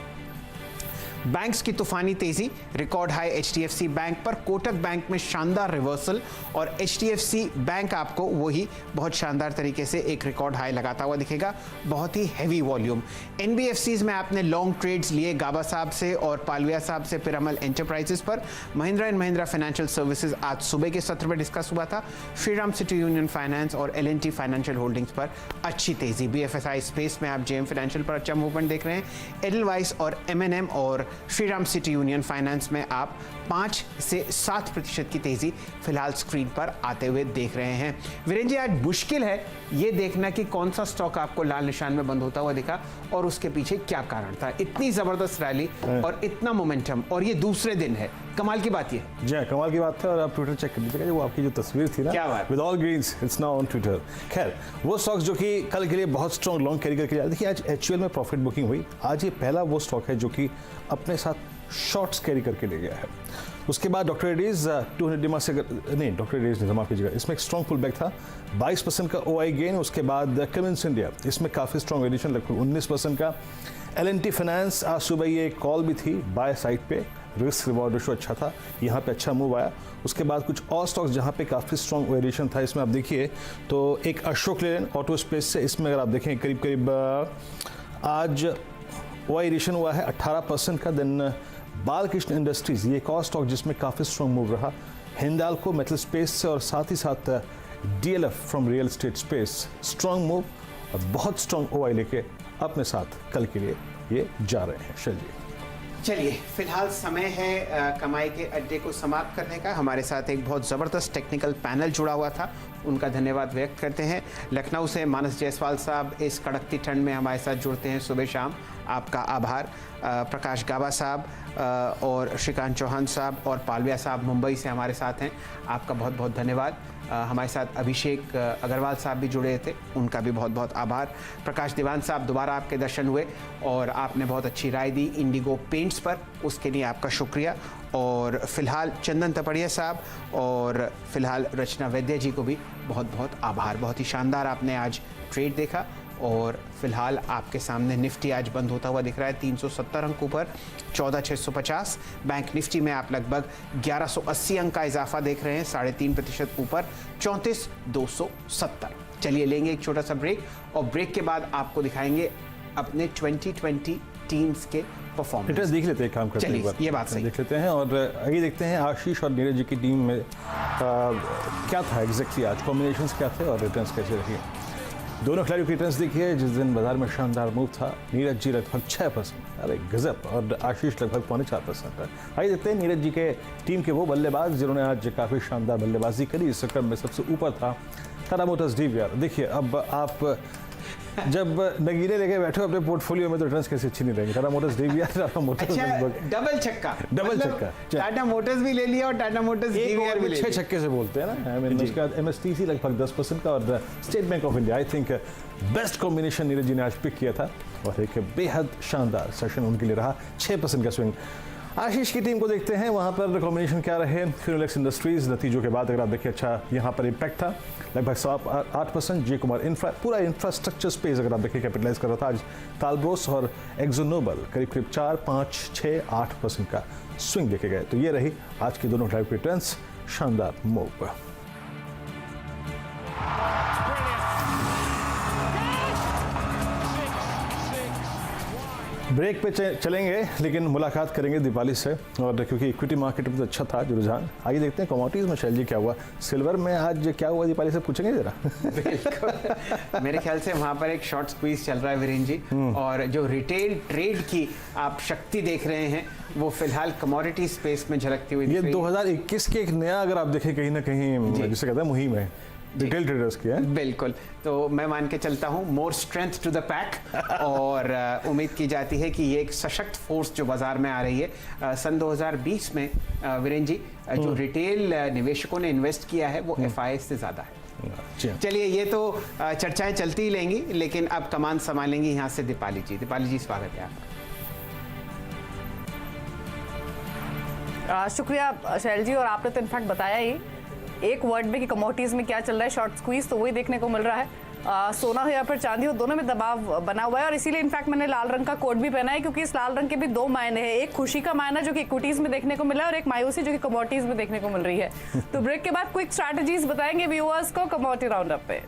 बैंक्स की तूफानी तेजी, रिकॉर्ड हाई एचडीएफसी बैंक पर, कोटक बैंक में शानदार रिवर्सल और एचडीएफसी बैंक आपको वही बहुत शानदार तरीके से एक रिकॉर्ड हाई लगाता हुआ दिखेगा, बहुत ही हैवी वॉल्यूम। एनबीएफसीज में आपने लॉन्ग ट्रेड्स लिए गाबा साहब से और पालविया साहब से पिरामल एंटरप्राइजेस पर। Mahindra and Mahindra financial services आज सुबह के सत्र में डिस्कस हुआ था। श्रीराम सिटी यूनियन फाइनेंस और एल&टी फाइनेंशियल होल्डिंग्स पर अच्छी तेजी। बीएफएसआई स्पेस में आप जेएम फाइनेंशियल पर अच्छा मूवमेंट देख रहे हैं। एडलवाइस और एमएनएम और श्रीराम सिटी यूनियन फाइनेंस में आप 5 से 7% की तेजी फिलहाल स्क्रीन पर आते हुए देख रहे हैं। वीरेंद्र जी, आज मुश्किल है ये देखना कि कौन सा स्टॉक आपको लाल निशान में बंद होता हुआ दिखा और उसके पीछे क्या कारण था। इतनी जबरदस्त रैली और इतना मोमेंटम, और ये दूसरे दिन है। कमाल की बात ये है। जी कमाल की बात है। और आप ट्विटर चेक कर लीजिएगा, वो आपकी जो तस्वीर थी ना, क्या बात, with all greens, it's now on Twitter. खैर, वो स्टॉक्स जो कि कल के लिए बहुत स्ट्रॉन्ग लॉन्ग कैरी करके जा रहे। देखिए आज एचयूएल में प्रॉफिट बुकिंग हुई। आज ये पहला वो स्टॉक है जो कि अपने साथ शॉर्ट्स कैरी करके ले गया है। उसके बाद डॉक्टर रेड्डीज 200 डिमा से नहीं, डॉक्टर रेड्डीज ने माफ कीजिएगा, इसमें एक स्ट्रॉन्ग पुल बैक था, 22% का ओआई गेन। उसके बाद कमिंस इंडिया, इसमें काफ़ी स्ट्रॉन्ग एडिशन, लगभग 19% का। एल&टी फाइनेंस आज सुबह ये कॉल भी थी बाय साइड पे, रिस्क रिवॉर्ड रेशो अच्छा था, यहाँ पे अच्छा मूव आया। उसके बाद कुछ और स्टॉक्स जहाँ पे काफ़ी स्ट्रॉन्ग वेरिएशन था, इसमें आप देखिए तो एक अशोक लेलैंड ऑटो स्पेस से, इसमें अगर आप देखें करीब करीब आज वेरिएशन हुआ है 18% का। देन बालकृष्ण इंडस्ट्रीज, ये एक और स्टॉक जिसमें काफ़ी स्ट्रॉन्ग मूव रहा। हिंडाल्को मेटल स्पेस से, और साथ ही साथ DLF from real estate space, strong move और बहुत स्ट्रॉन्ग ओआई लेके अपने साथ कल के लिए ये जा रहे हैं। चलिए चलिए, फिलहाल समय है कमाई के अड्डे को समाप्त करने का। हमारे साथ एक बहुत ज़बरदस्त टेक्निकल पैनल जुड़ा हुआ था, उनका धन्यवाद व्यक्त करते हैं। लखनऊ से मानस जायसवाल साहब इस कड़कती ठंड में हमारे साथ जुड़ते हैं सुबह शाम, आपका आभार। प्रकाश गाबा साहब और श्रीकांत चौहान साहब और पालविया साहब मुंबई से हमारे साथ हैं, आपका बहुत बहुत धन्यवाद। हमारे साथ अभिषेक अग्रवाल साहब भी जुड़े थे, उनका भी बहुत बहुत आभार। प्रकाश दीवान साहब, दोबारा आपके दर्शन हुए और आपने बहुत अच्छी राय दी इंडिगो पेंट्स पर, उसके लिए आपका शुक्रिया। और फिलहाल चंदन तपड़िया साहब और फिलहाल रचना वैद्य जी को भी बहुत बहुत आभार। बहुत ही शानदार आपने आज ट्रेड देखा और फिलहाल आपके सामने निफ्टी आज बंद होता हुआ दिख रहा है 370 अंक ऊपर, 14,650। बैंक निफ्टी में आप लगभग 1180 अंक का इजाफा देख रहे हैं, 3.5% ऊपर, 34,270। चलिए लेंगे एक छोटा सा ब्रेक और ब्रेक के बाद आपको दिखाएंगे अपने 2020 टीम्स के परफॉर्मेंस। देख लेते हैं, काम करते हैं, ये बात सही देख लेते हैं। और आगे देखते हैं आशीष और नीरज जी की टीम में क्या था एग्जैक्टली, आज कॉम्बिनेशंस क्या थे और रिटर्न्स कैसे रहे। दोनों खिलाड़ियों की रिटर्न्स देखिए। जिस दिन बाजार में शानदार मूव था, नीरज जी लगभग 6%, अरे गजब, और आशीष लगभग 4.5%। आइए देखते हैं नीरज जी के टीम के वो बल्लेबाज जिन्होंने आज काफ़ी शानदार बल्लेबाजी करी। इस क्रम में सबसे ऊपर था टाटा मोटर्स डीवीआर। देखिए अब आप जब नगीने लेके बैठे हो अपने पोर्टफोलियो में तो रिटर्न्स कैसे अच्छी नहीं रहेंगी। Tata Motors DVR, Tata Motors double छक्का, डबल छक्का, टाटा मोटर्स भी ले लिया और टाटा मोटर्स डीवीआर भी ले लिया। 6 छक्के से बोलते हैं ना। आई मीन उसके बाद एमएसटीसी लगभग 10% का और State Bank of India, I think best combination Neeraj ji ने आज पिक किया था और एक बेहद शानदार सेशन उनके लिए रहा, 6% का स्विंग। आशीष की टीम को देखते हैं, वहाँ पर कॉम्बिनेशन क्या रहे। फिनोलेक्स इंडस्ट्रीज नतीजों के बाद अगर आप देखिए अच्छा यहाँ पर इम्पैक्ट था, लगभग 8%। जे कुमार इंफ्रा, पूरा इंफ्रास्ट्रक्चर स्पेस अगर आप देखिए कैपिटलाइज कर रहा था आज। तालब्रोस और एक्सो नोबल करीब करीब 4, 5, 6, 8% का स्विंग देखे गए। तो ये रही आज की दोनों टाइप की रिटर्न्स, शानदार मूव। ब्रेक पे चलेंगे लेकिन मुलाकात करेंगे दीपाली से, और क्योंकि इक्विटी मार्केट में तो अच्छा था जो रुझान। आइए देखते हैं कमोडिटीज में शैल जी क्या हुआ, सिल्वर में आज क्या हुआ दीपाली से पूछेंगे जरा। बिल्कुल, मेरे ख्याल से वहाँ पर एक शॉर्ट स्क्वीज चल रहा है वीरेंद्र जी, और जो रिटेल ट्रेड की आप शक्ति देख रहे हैं वो फिलहाल कमोडिटी स्पेस में झलकती हुई। ये 2021 के एक नया अगर आप देखें कहीं ना कहीं जिसे कहते हैं मुहिम है रिटेल ट्रेडर्स की है। बिल्कुल, तो मैं मान के चलता हूँ more strength to the pack, और उम्मीद की जाती है कि ये एक सशक्त फोर्स जो बाजार में आ रही है। सन 2020 में वीरेंद्र जी जो रिटेल निवेशकों ने इन्वेस्ट किया है वो एफआईआई से ज़्यादा है। चलिए ये तो चर्चाएं चलती ही लेंगी, लेकिन अब कमान संभालेंगी यहाँ से दीपाली जी। दीपाली जी स्वागत है आपका। शुक्रिया शैल जी, और आपने तो इनफैक्ट बताया ही एक वर्ड में कि कमोडिटीज में क्या चल रहा है, शॉर्ट स्क्वीज, तो वही देखने को मिल रहा है। सोना हो या फिर चांदी हो, दोनों में दबाव बना हुआ है और इसीलिए इनफैक्ट मैंने लाल रंग का कोट भी पहना है, क्योंकि इस लाल रंग के भी 2 मायने हैं। एक खुशी का मायना जो कि इक्विटीज में देखने को मिला है और एक मायूसी जो कि कमोडिटीज में देखने को मिल रही है। तो ब्रेक के बाद क्विक स्ट्रैटेजीज बताएंगे व्यूअर्स को कमोडिटी राउंड अप पे।